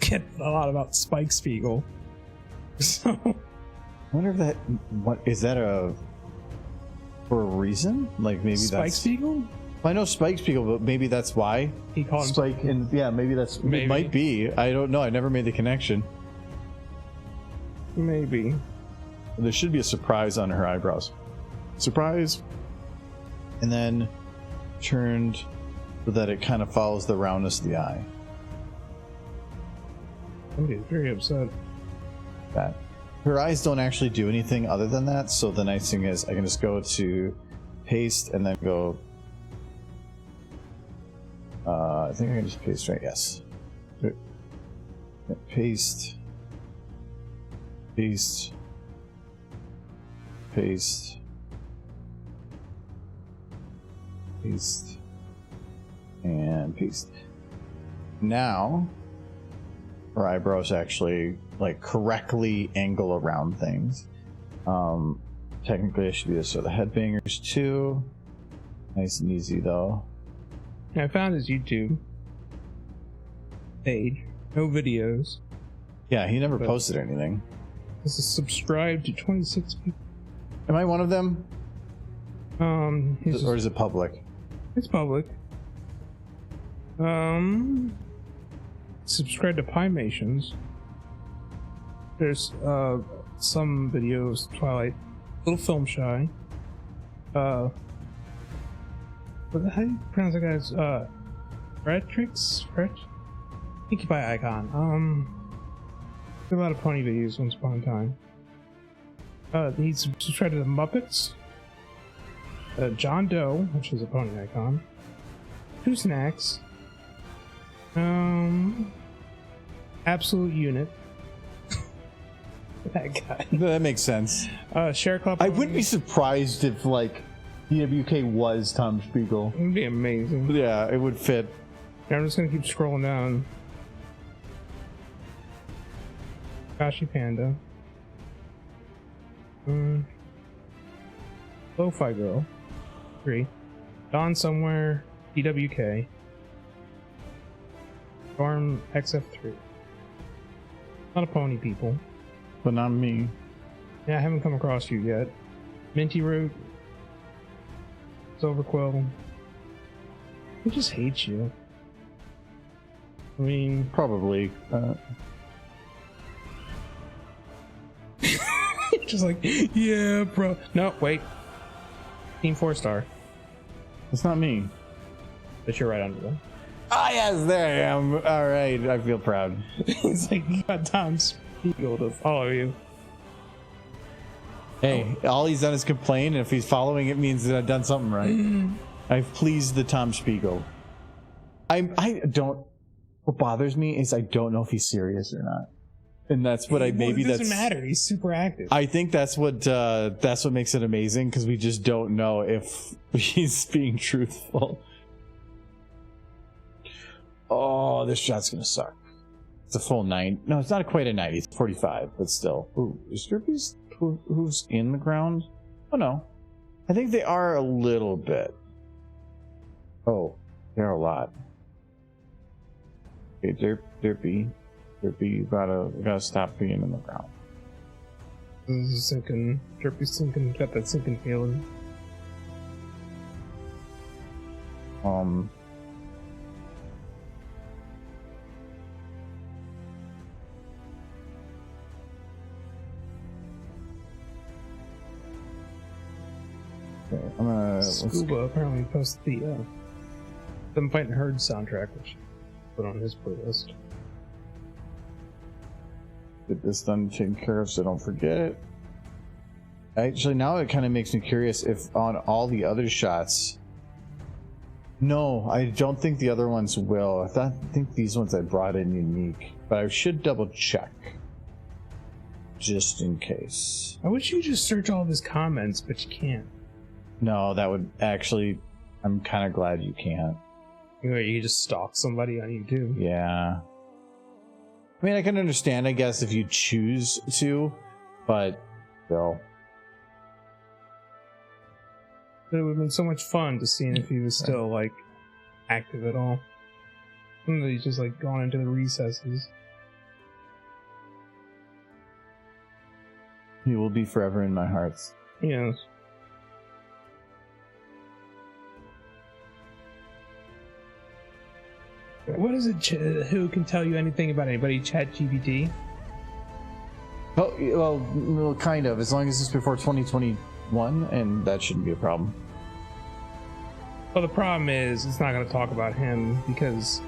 get a lot about Spike Spiegel. So...
I wonder if that... What is that for a reason? Like maybe
Spike Spiegel?
I know Spike Spiegel, but maybe that's why
he called him
Spike. And yeah, maybe that's maybe. It might be. I don't know. I never made the connection.
Maybe
there should be a surprise on her eyebrows. Surprise, and then turned so that it kind of follows the roundness of the eye.
Somebody's very upset.
That her eyes don't actually do anything other than that. So the nice thing is, I can just go to paste and then go. I think I can just paste right. Yes. Paste. Paste. Paste. Paste. And paste. Now, her eyebrows actually like correctly angle around things. Technically, I should do this for the headbangers too. Nice and easy though.
I found his YouTube page. No videos.
Yeah, he never posted anything.
This is subscribed to 26 people.
Am I one of them?
Or
is it public?
It's public. Subscribe to Pimations. There's some videos, Twilight, Little Film Shy. How do you pronounce that guy's Fretrix? I think you buy Icon. Did a lot of pony videos once upon a time. He's subscribed to the Muppets. John Doe, which is a pony icon. Two Snacks. Absolute Unit. That guy.
That makes sense.
Share Club.
I wouldn't be surprised if like DWK was Tom Spiegel.
It would be amazing.
Yeah, it would fit.
I'm just gonna keep scrolling down. Kashi Panda. Lo-Fi Girl. 3. Dawn Somewhere. DWK. Storm XF3. Not a pony people.
But not me.
Yeah, I haven't come across you yet. Minty Root. Silverquill. He just hates you. I mean...
Probably.
Just like, yeah, bro. No, wait. Team 4-star.
It's not me.
But you're right under them.
Ah, yes, there I am. Alright, I feel proud.
It's like, you got Tom Spiegel to follow you.
Hey, all he's done is complain, and if he's following it means that I've done something right. I've pleased the Tom Spiegel. I don't. What bothers me is I don't know if he's serious or not, and that's what
it doesn't matter. He's super active.
I think that's what makes it amazing, because we just don't know if he's being truthful. Oh, this shot's gonna suck. It's a full 9. No, it's not quite a 90. It's 45, but still. Ooh, is Derpy's hooves in the ground? Oh no, I think they are a little bit. Oh, they're a lot. Okay, Derpy, you gotta stop being in the ground.
This is sinking. Derpy's sinking. Got that sinking feeling.
Okay, I'm gonna.
Scuba apparently posted the Them Fighting Herd soundtrack, which put on his playlist.
Get this done, taken care of, so don't forget it. Actually, now it kind of makes me curious if on all the other shots. No, I don't think the other ones will. I think these ones I brought in unique, but I should double check. Just in case.
I wish you could just search all of his comments, but you can't.
No, that would actually. I'm kind of glad you can't.
You could just stalk somebody on YouTube.
Yeah. I mean, I can understand, I guess, if you choose to, but still.
It would have been so much fun to see if he was still, like, active at all. And he's just, like, gone into the recesses.
He will be forever in my hearts.
Yes. What is it? Who can tell you anything about anybody? ChatGPT?
Oh, well, kind of. As long as it's before 2021, and that shouldn't be a problem.
Well, the problem is it's not going to talk about him because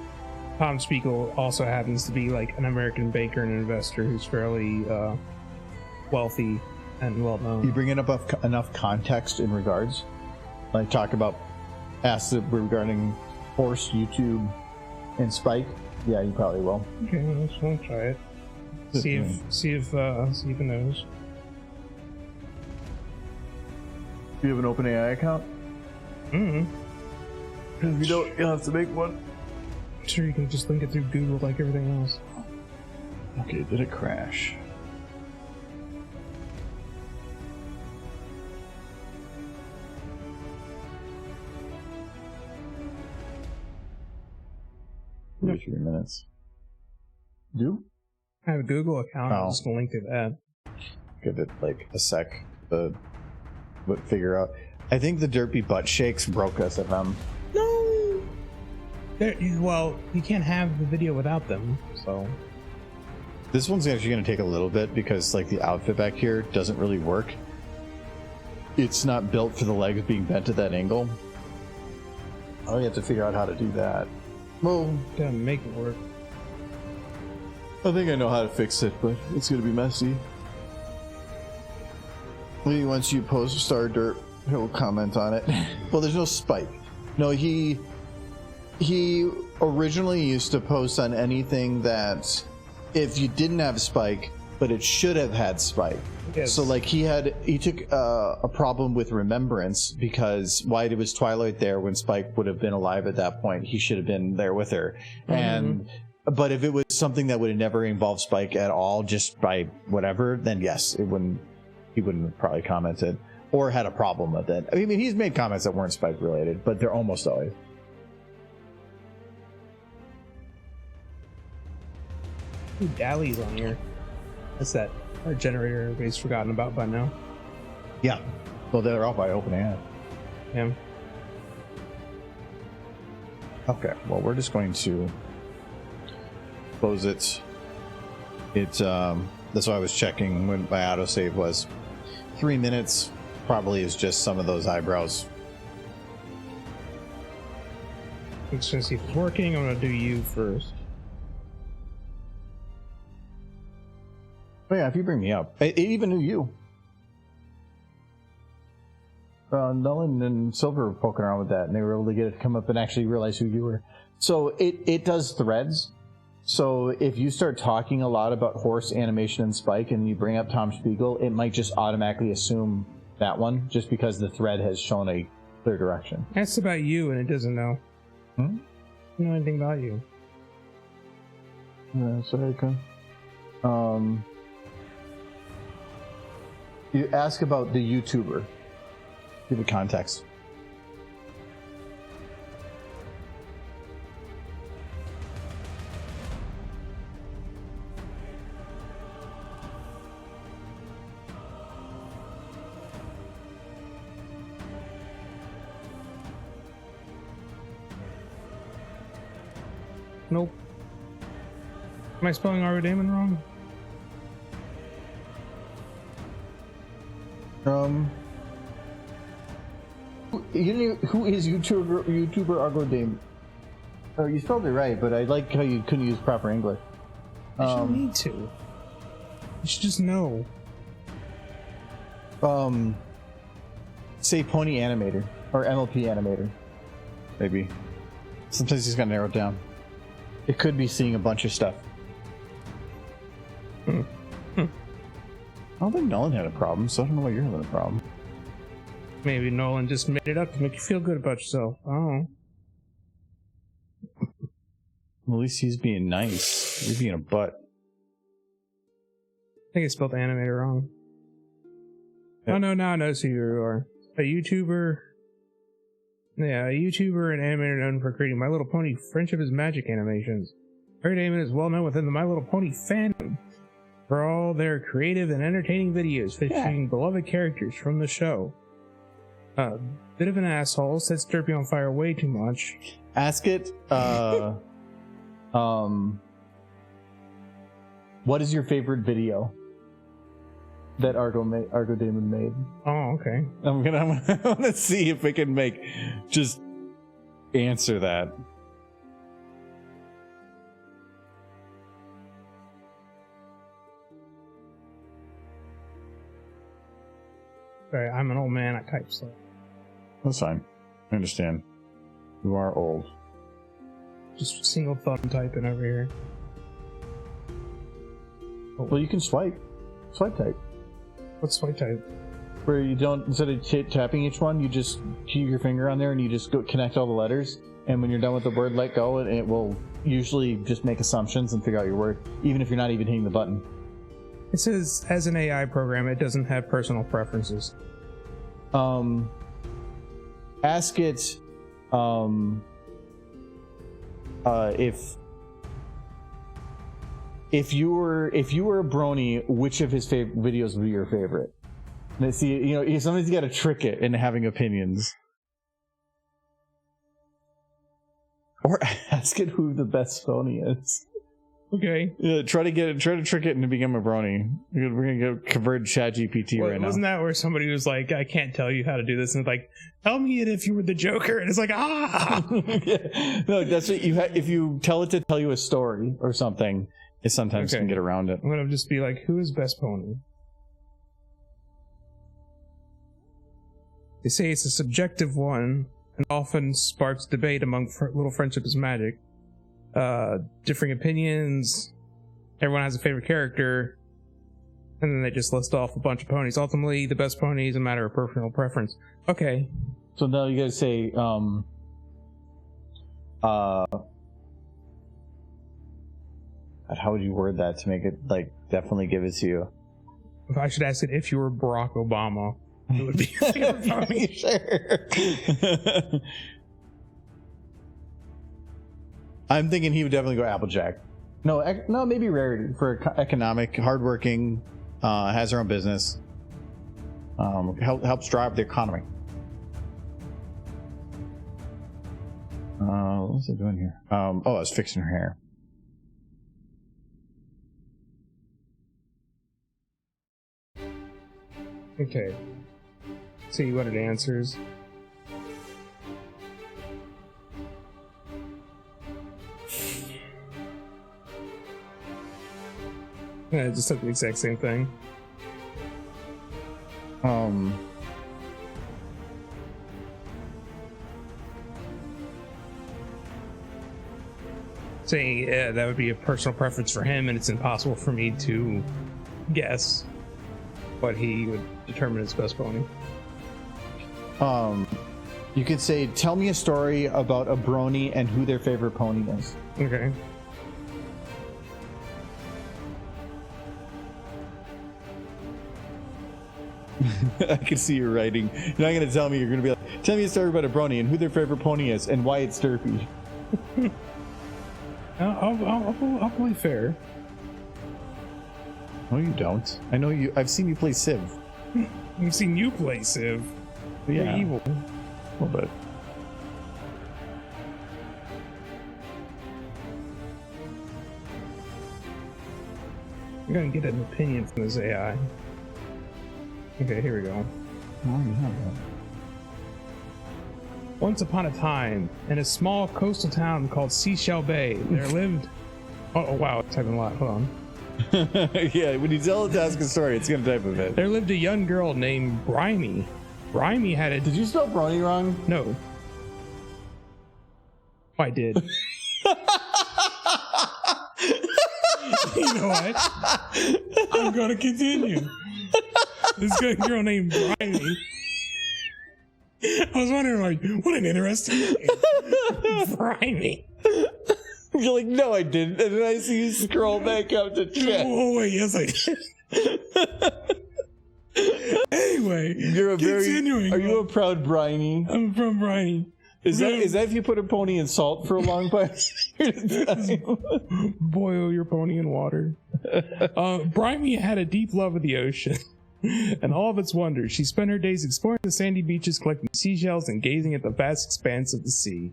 Tom Spiegel also happens to be like an American banker and investor who's fairly wealthy and well known.
You bring in enough context in regards, like talk about ask regarding Horse, YouTube, and Spike. Yeah, you probably will.
Okay, we'll try it. See if it knows.
Do you have an OpenAI account?
Mm-hmm.
If you don't, you'll have to make one.
I'm sure you can just link it through Google like everything else.
Okay, did it crash?
Yep.
3 minutes. Do?
I have a Google account.
Oh.
I'm just gonna link to that.
Give it like a sec to figure out. I think the Derpy butt shakes broke us at them.
No. Well, you can't have the video without them. So
this one's actually going to take a little bit because like the outfit back here doesn't really work. It's not built for the legs being bent at that angle. Oh, you have to figure out how to do that. Well,
gotta make it work.
I think I know how to fix it, but it's going to be messy. Maybe once you post Star Derp, he'll comment on it. Well, there's no Spike. No, he originally used to post on anything that if you didn't have Spike, but it should have had Spike.
Yes.
So like he took a problem with remembrance because why was Twilight there when Spike would have been alive at that point? He should have been there with her. Mm-hmm. But if it was something that would have never involved Spike at all, just by whatever, then yes, he wouldn't have probably commented or had a problem with it. I mean, he's made comments that weren't Spike related, but they're almost always.
Ooh, Dally's on here. That's that art generator everybody's forgotten about by now.
Yeah. Well, they're all by OpenAI.
Yeah.
Okay. Well, we're just going to close it. That's why I was checking when my autosave was. 3 minutes probably is just some of those eyebrows.
I'm just gonna see if it's working. I'm gonna do you first.
Oh yeah, if you bring me up, I even knew you. Nolan and Silver were poking around with that, and they were able to get it to come up and actually realize who you were. So it does threads. So if you start talking a lot about Horse, Animation, and Spike, and you bring up Tom Spiegel, it might just automatically assume that one, just because the thread has shown a clear direction.
Ask about you, and it doesn't know.
Hmm?
Doesn't know anything about you.
Yeah, sorry, okay. You ask about the YouTuber. Give it context.
Nope. Am I spelling Argo Damon wrong?
Who is YouTuber Argo Damon? Oh, you spelled it right, but I like how you couldn't use proper English.
You shouldn't need to. You should just know.
Say Pony Animator or MLP Animator, maybe. Sometimes he's got to narrow it down. It could be seeing a bunch of stuff. I don't think Nolan had a problem, so I don't know why you're having a problem.
Maybe Nolan just made it up to make you feel good about yourself. Oh.
Well, at least he's being nice. You're being a butt.
I think I spelled animator wrong.
Yeah.
Oh no, now I know who you are. A YouTuber. Yeah, a YouTuber and animator known for creating My Little Pony Friendship is Magic animations. Argo Damon is well known within the My Little Pony fandom for all their creative and entertaining videos featuring beloved characters from the show. Bit of an asshole, sets Derpy on fire way too much.
Ask it, what is your favorite video that Argo Damon made?
Oh, okay.
I want to see if it can just answer that.
Sorry, I'm an old man, I type slow.
That's fine. I understand. You are old.
Just single thumb typing over here.
Oh. Well, you can swipe. Swipe type.
What's swipe type?
Where you don't, instead of tapping each one, you just keep your finger on there and you just go connect all the letters. And when you're done with the word, let go, and it will usually just make assumptions and figure out your word, even if you're not even hitting the button.
It says, as an AI program, it doesn't have personal preferences.
Ask it, if you were a brony, which of his videos would be your favorite? And see, sometimes you got to trick it into having opinions. Or ask it who the best phony is.
Okay.
Yeah, try to trick it into becoming a brony. We're gonna convert ChatGPT right now.
Wasn't that where somebody was like, I can't tell you how to do this, and it's like, tell me it if you were the Joker, and it's like, ah.
Yeah. No, that's what you if you tell it to tell you a story or something, it sometimes can get around it.
I'm gonna just be like, who is best pony? They say it's a subjective one, and often sparks debate among Little Friendship is Magic. Differing opinions, everyone has a favorite character, and then they just list off a bunch of ponies. Ultimately, the best pony is a matter of personal preference. Okay.
So now you gotta say, how would you word that to make it, definitely give it to you?
If I should ask it, if you were Barack Obama, it would be your favorite pony.
Sure. I'm thinking he would definitely go Applejack. No, maybe Rarity for economic, hardworking, has her own business, helps drive the economy. What's it doing here? I was fixing her hair.
Okay. See what it answers. Yeah, it just said the exact same thing. saying that would be a personal preference for him, and it's impossible for me to guess what he would determine as best pony.
You could say, tell me a story about a brony and who their favorite pony is.
Okay.
I can see you writing. You're not going to tell me. You're going to be like, tell me a story about a brony and who their favorite pony is and why it's Derpy.
I'll play fair.
No, you don't. I know you. I've seen you play Civ.
I've seen you play Civ. You're
Yeah.
evil.
A little bit.
You're gonna get an opinion from this AI. Okay, here we go. Once upon a time, in a small coastal town called Seashell Bay, there lived... Oh, wow, it's typing a lot. Hold on.
Yeah, when you tell it to ask a story, it's going to type of it.
There lived a young girl named Brimey. Brimey had a...
Did you spell brony wrong?
No. I did. You know what? I'm gonna continue. This good girl named Brimey. I was wondering, like, what an interesting name. Brimey.
You're like, no, I didn't. And then I see you scroll back up to chat.
Oh, wait, yes, I did. Anyway,
Are you a proud briny?
I'm from Brimey.
Is that if you put a pony in salt for a long time?
Boil your pony in water. Brimey had a deep love of the ocean and all of its wonders. She spent her days exploring the sandy beaches, collecting seashells, and gazing at the vast expanse of the sea.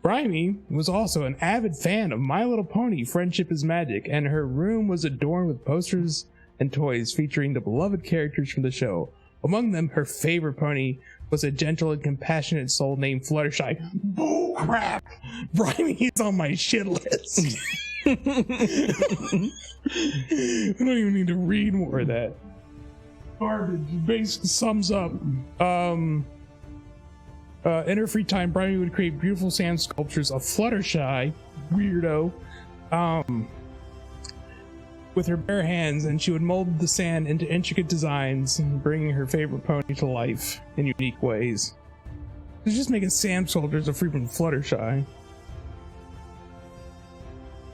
Brimey was also an avid fan of My Little Pony, Friendship is Magic, and her room was adorned with posters and toys featuring the beloved characters from the show. Among them, her favorite pony was a gentle and compassionate soul named Fluttershy. Bull crap! Brimey is on my shit list. I don't even need to read more of that. Garbage basically sums up. In her free time, Brimey would create beautiful sand sculptures of Fluttershy, weirdo, with her bare hands, and she would mold the sand into intricate designs, bringing her favorite pony to life in unique ways. She's just making sand soldiers of freaking Fluttershy.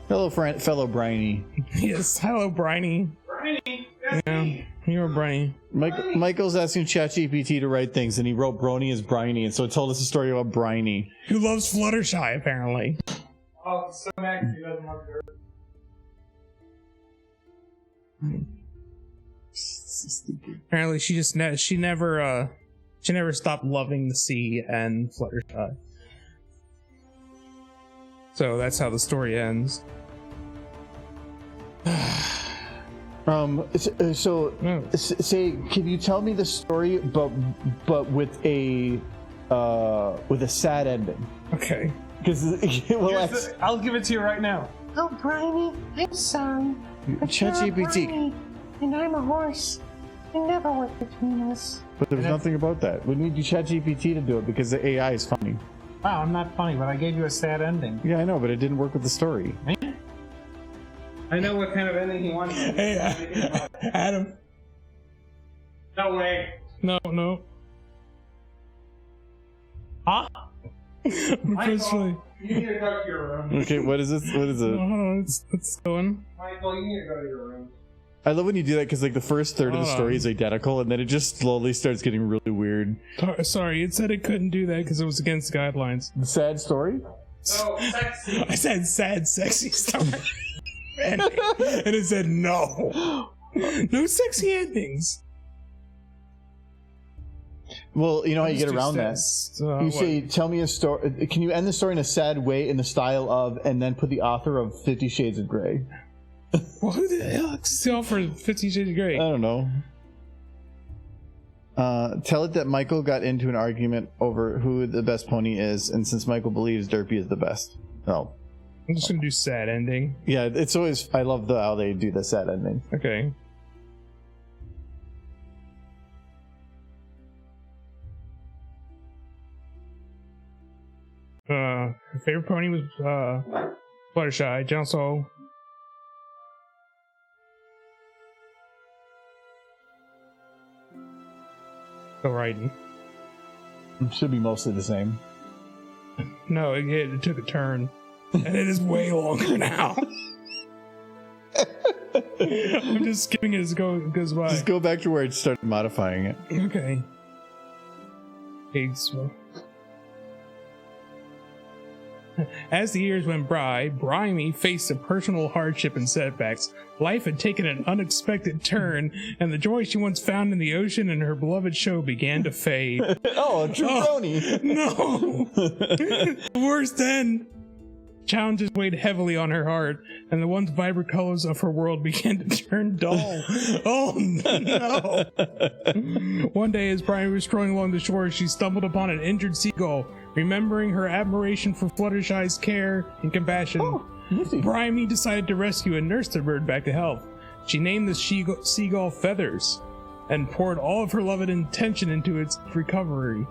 Hello, fellow briny.
Yes, hello, Briney.
Briny,
Yeah, you're a Briney.
Michael's asking ChatGPT to write things, and he wrote brony as briny, and so it told us a story about briny.
Who loves Fluttershy, apparently.
Oh, so Max, he doesn't want to.
Apparently, she never stopped loving the sea and Fluttershy. So that's how the story ends.
Say, can you tell me the story, but with a sad ending?
Okay.
Because
I'll give it to you right now.
Oh, Brimey, I'm sorry. But you're a
ChatGPT.
Brimey, and I'm a horse. You never went between us.
But there's nothing about that. We need ChatGPT to do it because the AI is funny.
Wow, I'm not funny, but I gave you a sad ending.
Yeah, I know, but it didn't work with the story.
I know what kind of ending he wants.
Hey, Adam.
No way.
No.
Huh?
Michael,
you need to go to your room.
Okay, what is this? What is it?
Hold on, it's going.
Michael, you need to go to your room.
I love when you do that because like the first third of the
Hold
story
on.
is identical, and then it just slowly starts getting really weird.
Sorry, it said it couldn't do that because it was against guidelines.
The sad story?
No, sexy.
I said sad, sexy story. and it said no. No sexy endings.
Well, you know how you get
Just do
around that.
sad-
You
what?
say, tell me a story. Can you end the story in a sad way in the style of, and then put the author of 50 Shades of Grey?
Well, who the hell sell for 50 Shades of Grey?
I don't know. Tell it that Michael got into an argument over who the best pony is, and since Michael believes Derpy is the best. Oh.
I'm just gonna do sad ending.
Yeah, it's always, I love how they do the sad ending.
Okay. Her favorite pony was Fluttershy, Johnso. Still writing.
Should be mostly the same.
No, it took a turn. And it is way longer now. I'm just skipping it as it goes by.
Just go back to where it started modifying it.
Okay. As the years went by, Brimey faced a personal hardship and setbacks. Life had taken an unexpected turn, and the joy she once found in the ocean and her beloved show began to fade.
Oh, a jabroni!
No! The worst end! Challenges weighed heavily on her heart, and the once vibrant colors of her world began to turn dull. Oh no! One day, as Brimey was strolling along the shore, she stumbled upon an injured seagull. Remembering her admiration for Fluttershy's care and compassion, Brimey decided to rescue and nurse the bird back to health. She named the seagull Feathers and poured all of her love and intention into its recovery.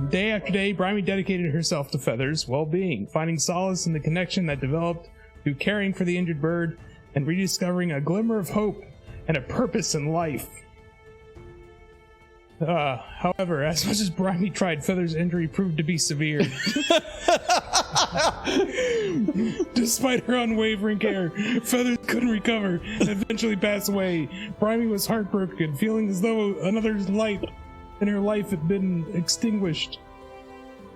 Day after day, Brimey dedicated herself to Feathers' well-being, finding solace in the connection that developed through caring for the injured bird and rediscovering a glimmer of hope and a purpose in life. However, as much as Brimey tried, Feather's injury proved to be severe. Despite her unwavering care, Feathers couldn't recover and eventually passed away. Brimey was heartbroken, feeling as though another light in her life had been extinguished.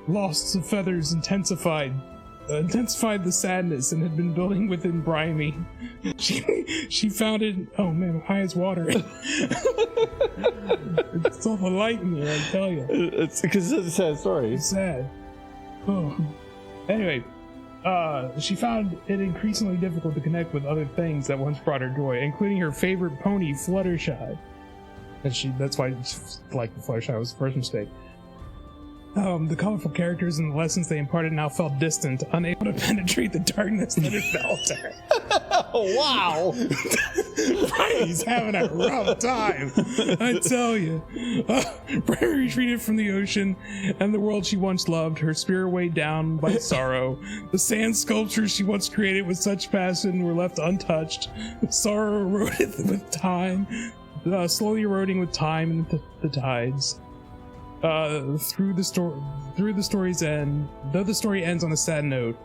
Loss of Feathers intensified the sadness and had been building within Brimey. She found it. Oh man, my eye is watering. It's all the light in here, I tell you.
It's because it's a sad story.
It's sad. Oh. Anyway, she found it increasingly difficult to connect with other things that once brought her joy, including her favorite pony, Fluttershy. And that's why like Fluttershy was the first mistake. The colorful characters and the lessons they imparted now felt distant, unable to penetrate the darkness that enveloped her.
Oh, wow!
Brimey's having a rough time, I tell you. Brimey retreated from the ocean and the world she once loved, her spirit weighed down by sorrow. The sand sculptures she once created with such passion were left untouched. Sorrow eroded with time, slowly eroding with time and the tides. Through the story's end, though the story ends on a sad note,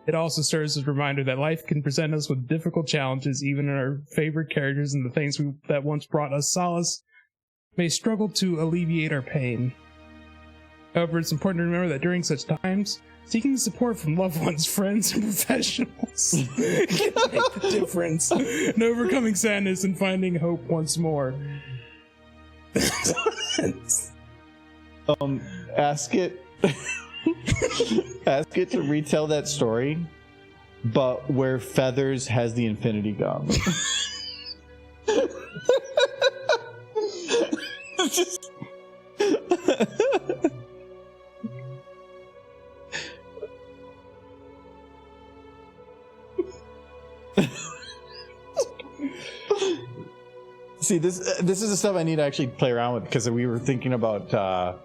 it also serves as a reminder that life can present us with difficult challenges. Even our favorite characters and the things that once brought us solace may struggle to alleviate our pain. However, it's important to remember that during such times, seeking the support from loved ones, friends, and professionals can make the difference in overcoming sadness and finding hope once more.
Ask it to retell that story, but where Feathers has the Infinity Gauntlet. Just... See, this is the stuff I need to actually play around with, because we were thinking about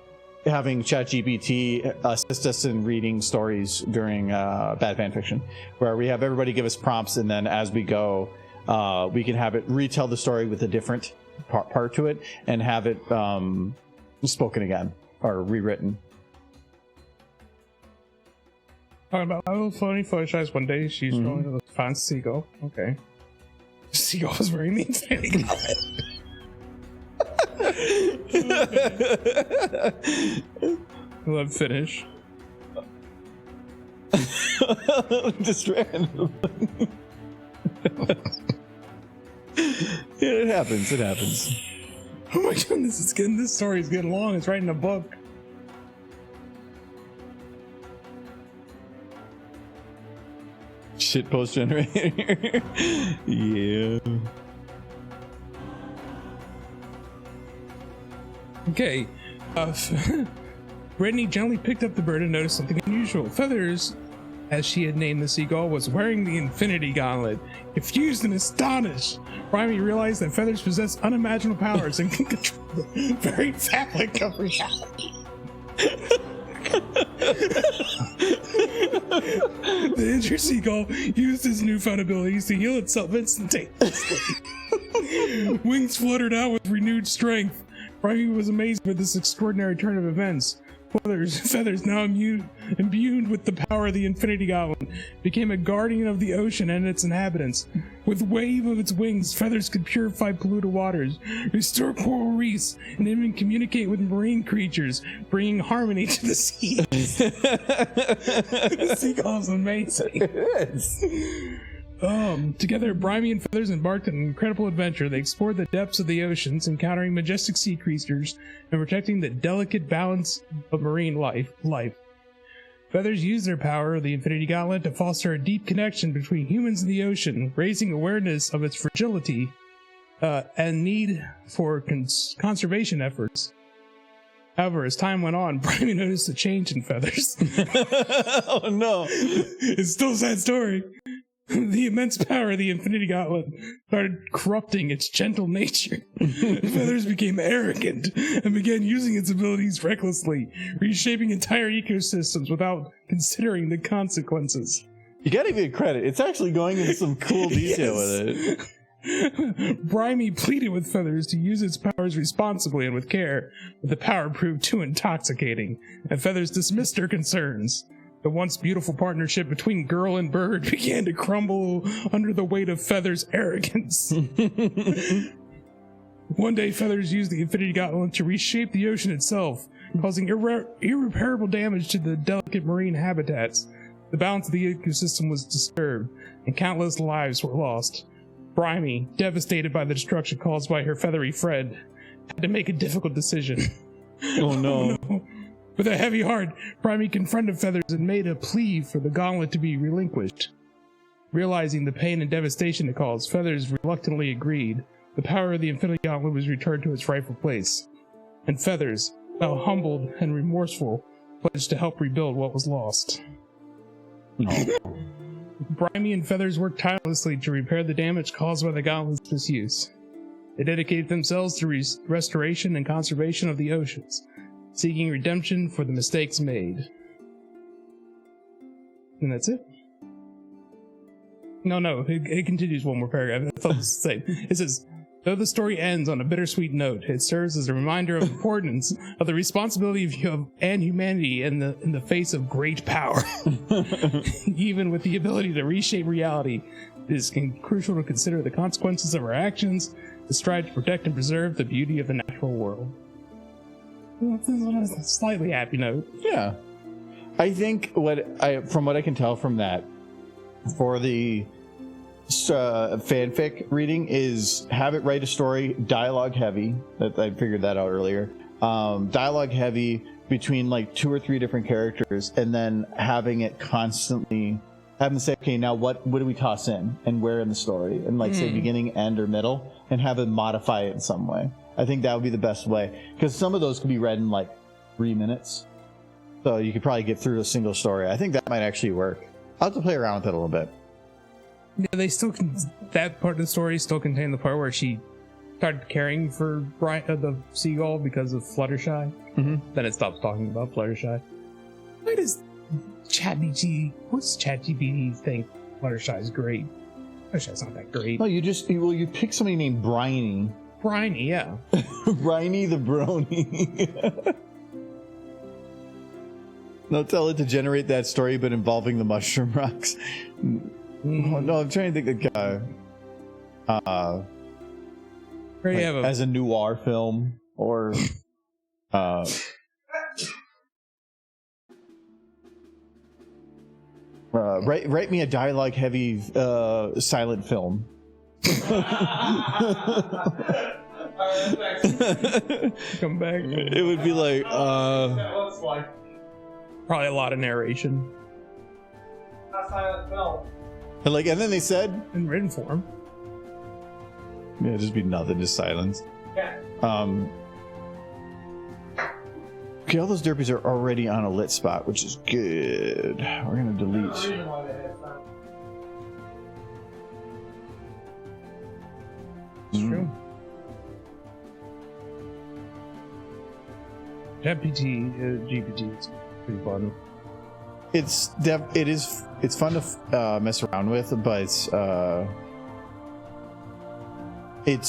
having ChatGPT assist us in reading stories during bad fan fiction, where we have everybody give us prompts, and then as we go, we can have it retell the story with a different part to it, and have it spoken again or rewritten.
Talking about my little floating Fluttershy. One day she's rolling with a fine seagull. Okay. The seagull was wearing the Infinity Gauntlet. Let him finish.
Just random. Yeah, it happens.
Oh my goodness, this story is getting long. It's writing a book.
Shitpost generator. Yeah.
Okay. Brittany gently picked up the bird and noticed something unusual. Feathers, as she had named the seagull, was wearing the Infinity Gauntlet. Confused and astonished, Brimey realized that Feathers possessed unimaginable powers and can control the very fabric of reality. The Dr. Seagull used his newfound abilities to heal itself instantaneously. Wings fluttered out with renewed strength. Brimy was amazed by this extraordinary turn of events. Feathers now imbued with the power of the Infinity Gauntlet, became a guardian of the ocean and its inhabitants. With wave of its wings, Feathers could purify polluted waters, restore coral reefs, and even communicate with marine creatures, bringing harmony to the sea. The seagull is amazing.
It is.
Together, Brimy and Feathers embarked on an incredible adventure. They explored the depths of the oceans, encountering majestic sea creatures and protecting the delicate balance of marine life. Feathers used their power of the Infinity Gauntlet to foster a deep connection between humans and the ocean, raising awareness of its fragility and need for conservation efforts. However, as time went on, Brimy noticed a change in Feathers.
Oh no.
It's still a sad story. The immense power of the Infinity Gauntlet started corrupting its gentle nature. Feathers became arrogant and began using its abilities recklessly, reshaping entire ecosystems without considering the consequences.
You gotta give it credit. It's actually going into some cool detail with it.
Brimy pleaded with Feathers to use its powers responsibly and with care, but the power proved too intoxicating, and Feathers dismissed her concerns. The once beautiful partnership between girl and bird began to crumble under the weight of Feathers' arrogance. One day, Feathers used the Infinity Gauntlet to reshape the ocean itself, causing irreparable damage to the delicate marine habitats. The balance of the ecosystem was disturbed, and countless lives were lost. Brimy, devastated by the destruction caused by her feathery friend, had to make a difficult decision.
Oh no.
Oh, no. With a heavy heart, Brimy confronted Feathers and made a plea for the gauntlet to be relinquished. Realizing the pain and devastation it caused, Feathers reluctantly agreed. The power of the Infinity Gauntlet was returned to its rightful place. And Feathers, now humbled and remorseful, pledged to help rebuild what was lost.
Oh.
Brimy and Feathers worked tirelessly to repair the damage caused by the gauntlet's misuse. They dedicated themselves to restoration and conservation of the oceans, seeking redemption for the mistakes made. And that's it. No, it continues one more paragraph. I thought it was the same. It says, though the story ends on a bittersweet note, it serves as a reminder of the importance of the responsibility of and humanity in the face of great power. Even with the ability to reshape reality, it is crucial to consider the consequences of our actions, to strive to protect and preserve the beauty of the natural world. On a slightly happy note.
Yeah. I think from what I can tell from that, for the fanfic reading, is have it write a story dialogue heavy. That I figured that out earlier. Dialogue heavy between like 2 or 3 different characters, and then having it constantly having to say, okay, now what do we toss in and where in the story, and like say beginning, end, or middle, and have it modify it in some way. I think that would be the best way, because some of those could be read in like 3 minutes, so you could probably get through a single story. I think that might actually work. I'll have to play around with it a little bit.
Yeah, they still that part of the story still contain the part where she started caring for the seagull because of Fluttershy.
Mm-hmm.
Then it stops talking about Fluttershy. Why does ChatGPT think Fluttershy is great? Fluttershy's not that great.
No, you pick somebody named Briny.
Briny, yeah.
Briny the Brony. No, tell it to generate that story, but involving the mushroom rocks. Oh, no, I'm trying to think of as a noir film, or write me a dialogue heavy silent film.
Come back.
It would be like
probably a lot of narration.
Not silent film.
and then they said
In written form.
yeah, just be nothing, just silence.
Yeah.
Okay, all those derpies are already on a lit spot, which is good. We're gonna delete.
There's no reason why they had fun.
It's true. GPT is pretty fun.
It's fun to mess around with, but it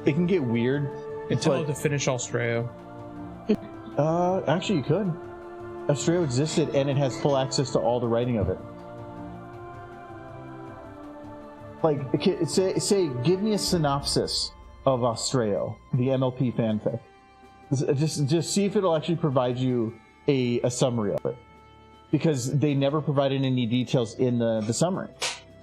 can get weird.
Until to finish Australia.
Actually, you could. Australia existed, and it has full access to all the writing of it. Like, say, give me a synopsis of Australia, the MLP fanfic. Just see if it'll actually provide you a summary of it, because they never provided any details in the summary.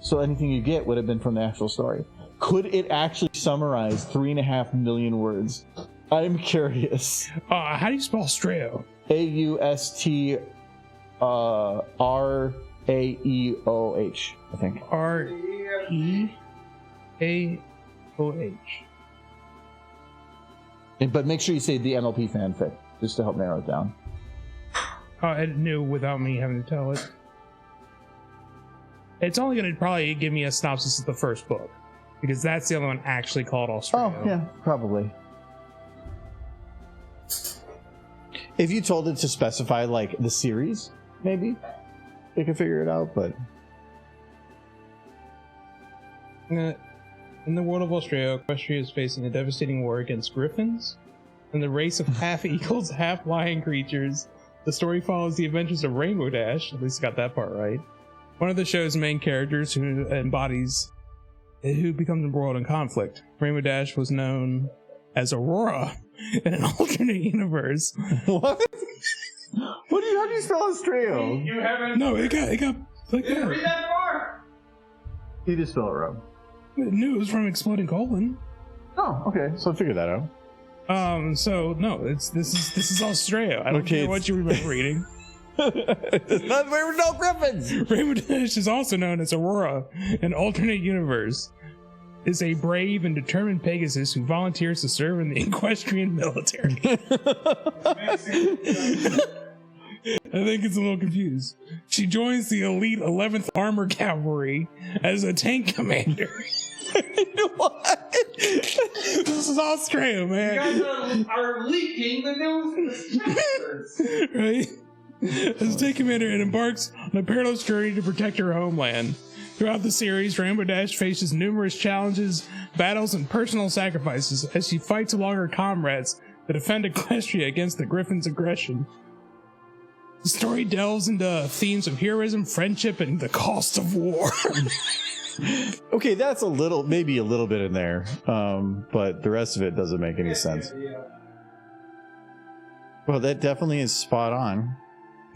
So anything you get would have been from the actual story. Could it actually summarize 3.5 million words? I'm curious.
How do you spell Australia?
AUSTRAEOH, I think.
REAOH.
But make sure you say the MLP fanfic, just to help narrow it down.
It knew without me having to tell it. It's only going to probably give me a synopsis of the first book, because that's the only one actually called Australia.
Oh, yeah, probably. If you told it to specify, like, the series, maybe they could figure it out, but...
In the world of Australia, Equestria is facing a devastating war against griffins and the race of half-eagles, half-lion creatures. The story follows the adventures of Rainbow Dash, at least I got that part right, one of the show's main characters who becomes embroiled in conflict. Rainbow Dash was known as Aurora in an alternate universe.
What? How do you spell Australia?
You haven't.
No, it got like
Didn't
that.
read that far.
You just spell it wrong.
I knew it was from Exploding Colon.
Oh, okay. So I figured that out.
So no, this is Australia. I don't
Okay,
care what you remember reading.
There were no griffins.
Rainbow Dash is also known as Aurora, an alternate universe. Is a brave and determined Pegasus who volunteers to serve in the equestrian military. I think it's a little confused. She joins the elite 11th Armored Cavalry as a tank commander.
What?
This is Australia, man.
You guys are leaking the news to the papers.
Right? As a tank commander, it embarks on a perilous journey to protect her homeland. Throughout the series, Rainbow Dash faces numerous challenges, battles, and personal sacrifices as she fights along her comrades to defend Equestria against the Griffin's aggression. The story delves into themes of heroism, friendship, and the cost of war.
Okay, that's maybe a little bit in there, but the rest of it doesn't make any sense.
Yeah.
Well, that definitely is spot on.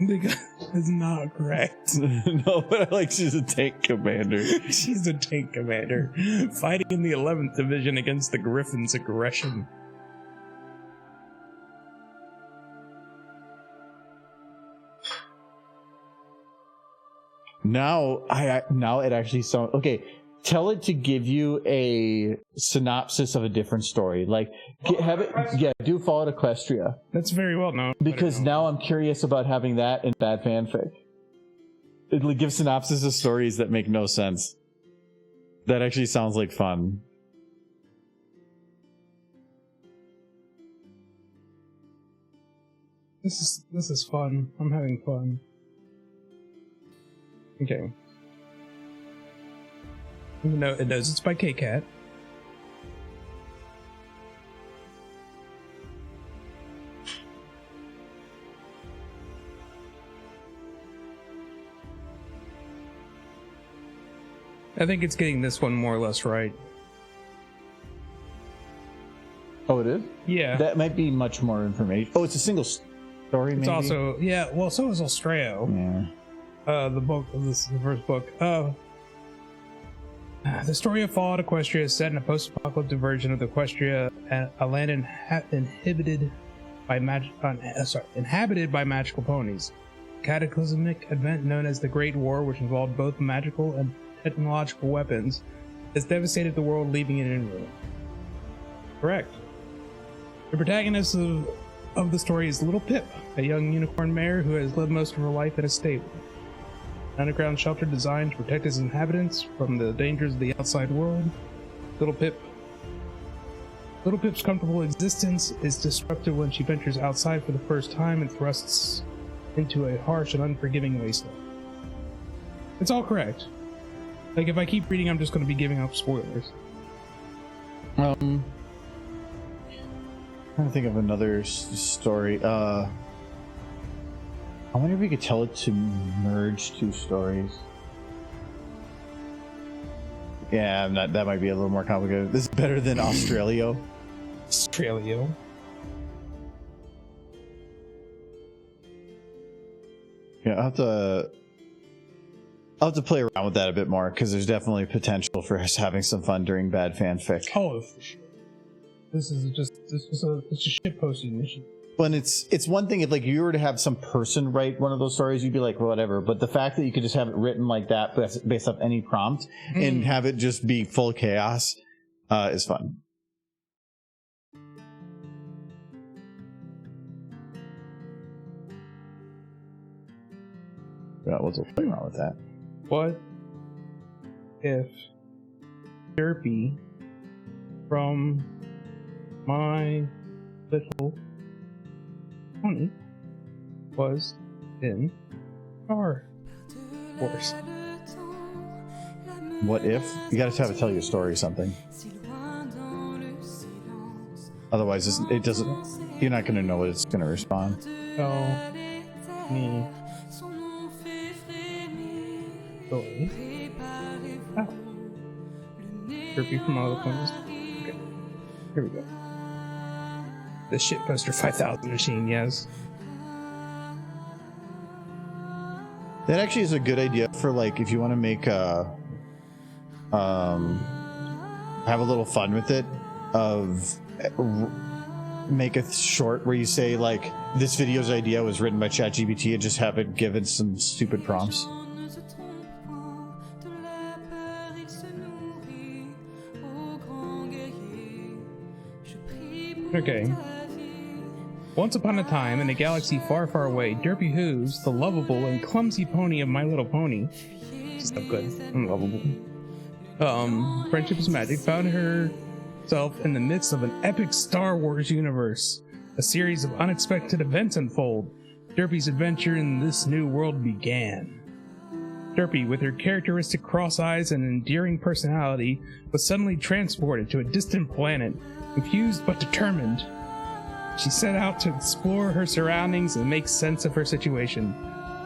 That's not correct.
No, but I like she's a tank commander.
She's a tank commander, fighting in the 11th Division against the Griffin's aggression.
Now it actually sounds okay. Tell it to give you a synopsis of a different story. Like, do Fallout Equestria.
That's very well known.
Because now I'm curious about having that in bad fanfic. It'll give synopsis of stories that make no sense. That actually sounds like fun.
This is fun. I'm having fun. Okay. No, it knows it's by K-Cat. I think it's getting this one more or less right.
Oh, it is?
Yeah.
That might be much more information. Oh, it's a single story, maybe?
It's also, yeah, well, so is Australia.
Yeah.
The book, this is the first book. The story of Fallout Equestria is set in a post-apocalyptic version of the Equestria, a land inhabited by magical ponies. A cataclysmic event known as the Great War, which involved both magical and technological weapons, has devastated the world, leaving it in ruin. Correct. The protagonist of the story is Little Pip, a young unicorn mare who has lived most of her life in a stable. An underground shelter designed to protect its inhabitants from the dangers of the outside world. Little Pip's comfortable existence is disrupted when she ventures outside for the first time and thrusts into a harsh and unforgiving wasteland. It's all correct. Like, if I keep reading, I'm just going to be giving up spoilers.
Trying to think of another story. I wonder if we could tell it to merge two stories. Yeah, that might be a little more complicated. This is better than Australia.
Australia.
Yeah, I'll have to play around with that a bit more, because there's definitely potential for us having some fun during bad fanfic.
Oh, for sure. This is a shit posting mission.
But it's one thing if like you were to have some person write one of those stories, you'd be like, well, whatever. But the fact that you could just have it written like that based off any prompt and have it just be full chaos is fun. Yeah, what's play around with that?
What if Derpy from My Little Pony was in Star Wars?
What if? You gotta have it tell you a story or something. Otherwise, it doesn't. You're not gonna know what it's gonna respond.
Oh, me. Story. Oh. Derpy from all the ponies. Okay. Here we go. The shitposter 5000 machine, yes.
That actually is a good idea for like if you want to make a have a little fun with it. Make a short where you say like this video's idea was written by ChatGPT and just have it given some stupid prompts.
Okay. Once upon a time, in a galaxy far, far away, Derpy Hooves, the lovable and clumsy pony of My Little Pony, she's so good and lovable. Friendship is Magic, found herself in the midst of an epic Star Wars universe. A series of unexpected events unfold. Derpy's adventure in this new world began. Derpy, with her characteristic cross eyes and endearing personality, was suddenly transported to a distant planet. Confused but determined, she set out to explore her surroundings and make sense of her situation.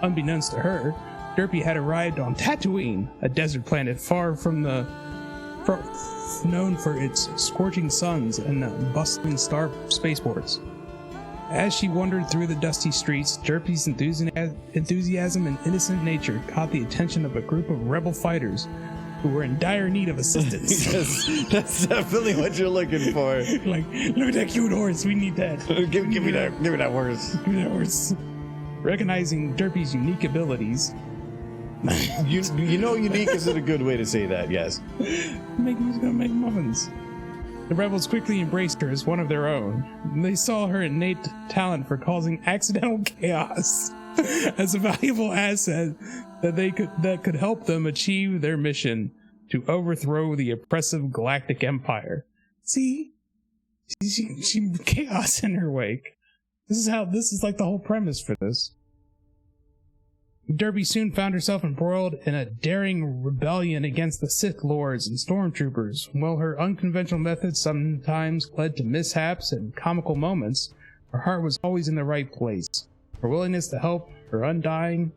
Unbeknownst to her, Derpy had arrived on Tatooine, a desert planet far from known for its scorching suns and bustling spaceports. As she wandered through the dusty streets, Derpy's enthusiasm and innocent nature caught the attention of a group of rebel fighters who were in dire need of assistance.
That's definitely what you're looking for.
Like, look at that cute horse. We need that.
Give me that horse.
Give me that horse. Recognizing Derpy's unique abilities.
you know, unique isn't a good way to say that. Yes.
He's gonna make muffins. The rebels quickly embraced her as one of their own. They saw her innate talent for causing accidental chaos as a valuable asset that could help them achieve their mission to overthrow the oppressive galactic empire. See, she chaos in her wake. This is like the whole premise for this. Derpy soon found herself embroiled in a daring rebellion against the Sith Lords and Stormtroopers. While her unconventional methods sometimes led to mishaps and comical moments, her heart was always in the right place. Her willingness to help, her undying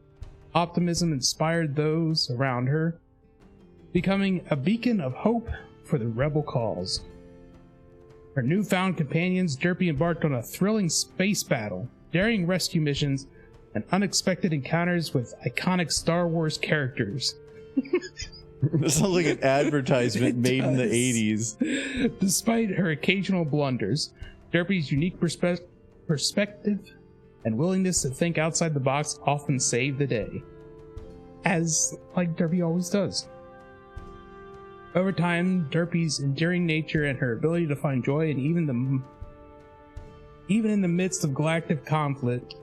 optimism inspired those around her, becoming a beacon of hope for the rebel cause. Her newfound companions, Derpy embarked on a thrilling space battle, daring rescue missions, and unexpected encounters with iconic Star Wars characters.
This sounds like an advertisement made in the 80s.
Despite her occasional blunders, Derpy's unique perspective and willingness to think outside the box often saved the day. As, like Derpy always does. Over time, Derpy's endearing nature and her ability to find joy in even in the midst of galactic conflict,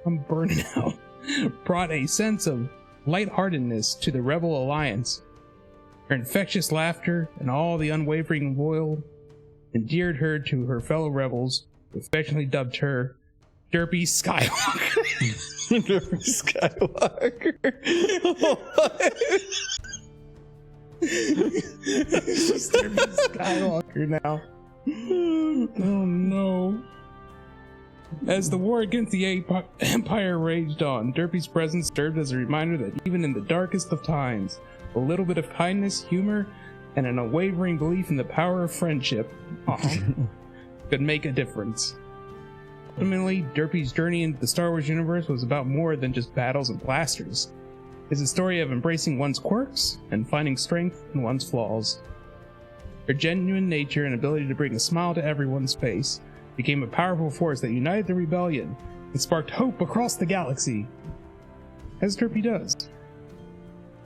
I'm burning out, brought a sense of lightheartedness to the Rebel Alliance. Her infectious laughter and all the unwavering loyal endeared her to her fellow rebels, who affectionately dubbed her Derpy Skywalker.
Skywalker.
It's just Derpy Skywalker now. Oh no. As the war against the Empire raged on, Derpy's presence served as a reminder that even in the darkest of times, a little bit of kindness, humor, and an unwavering belief in the power of friendship could make a difference. Ultimately, Derpy's journey into the Star Wars universe was about more than just battles and blasters. It's a story of embracing one's quirks and finding strength in one's flaws. Her genuine nature and ability to bring a smile to everyone's face became a powerful force that united the rebellion and sparked hope across the galaxy, as Derpy does.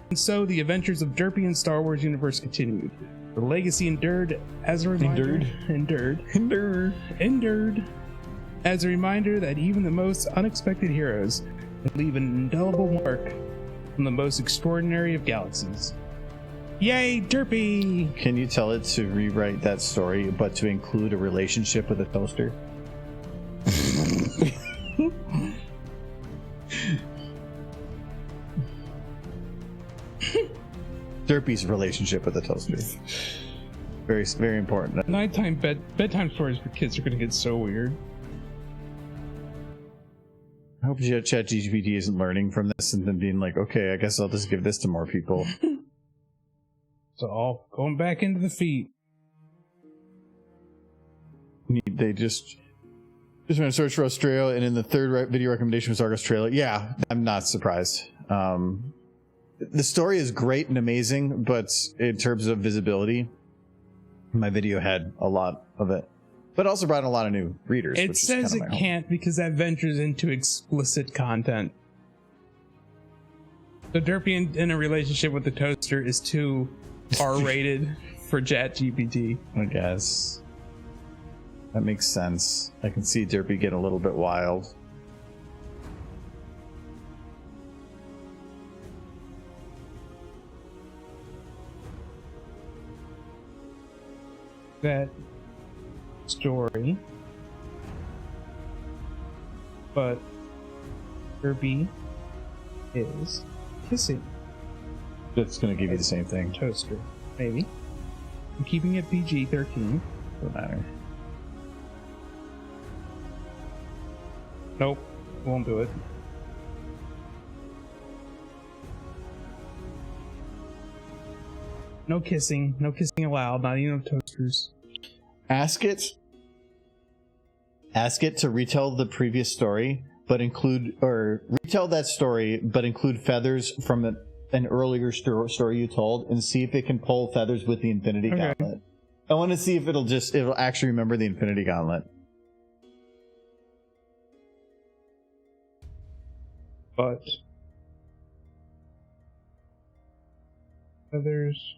And so the adventures of Derpy in Star Wars universe continued. The legacy endured as a reminder. Endured as a reminder that even the most unexpected heroes can leave an indelible mark on the most extraordinary of galaxies. Yay, Derpy!
Can you tell it to rewrite that story, but to include a relationship with a toaster? Derpy's relationship with a toaster. Very, very important.
Nighttime bedtime stories for kids are going to get so weird.
I hope ChatGPT isn't learning from this and then being like, okay, I guess I'll just give this to more people.
So all going back into the feet.
They just went to search for Australia, and in the third video recommendation was Australia. Yeah, I'm not surprised. The story is great and amazing, but in terms of visibility, my video had a lot of it. But also brought in a lot of new readers.
It
which
says
is
it can't because that ventures into explicit content. So Derpy in a relationship with the toaster is too R-rated for ChatGPT.
I guess. That makes sense. I can see Derpy get a little bit wild.
That story, but Derpy is kissing
That's going to give you the same thing.
toaster. Maybe. I'm keeping it PG-13.
Doesn't matter.
Nope, won't do it. No kissing allowed, not even of toasters.
Ask it to retell the previous story, but retell that story, but include feathers from an earlier story you told, and see if it can pull feathers with the Infinity Gauntlet. I want to see if it'll actually remember the Infinity Gauntlet.
But feathers.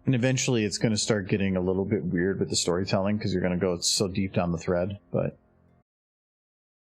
And eventually it's going to start getting a little bit weird with the storytelling because you're going to go so deep down the thread, but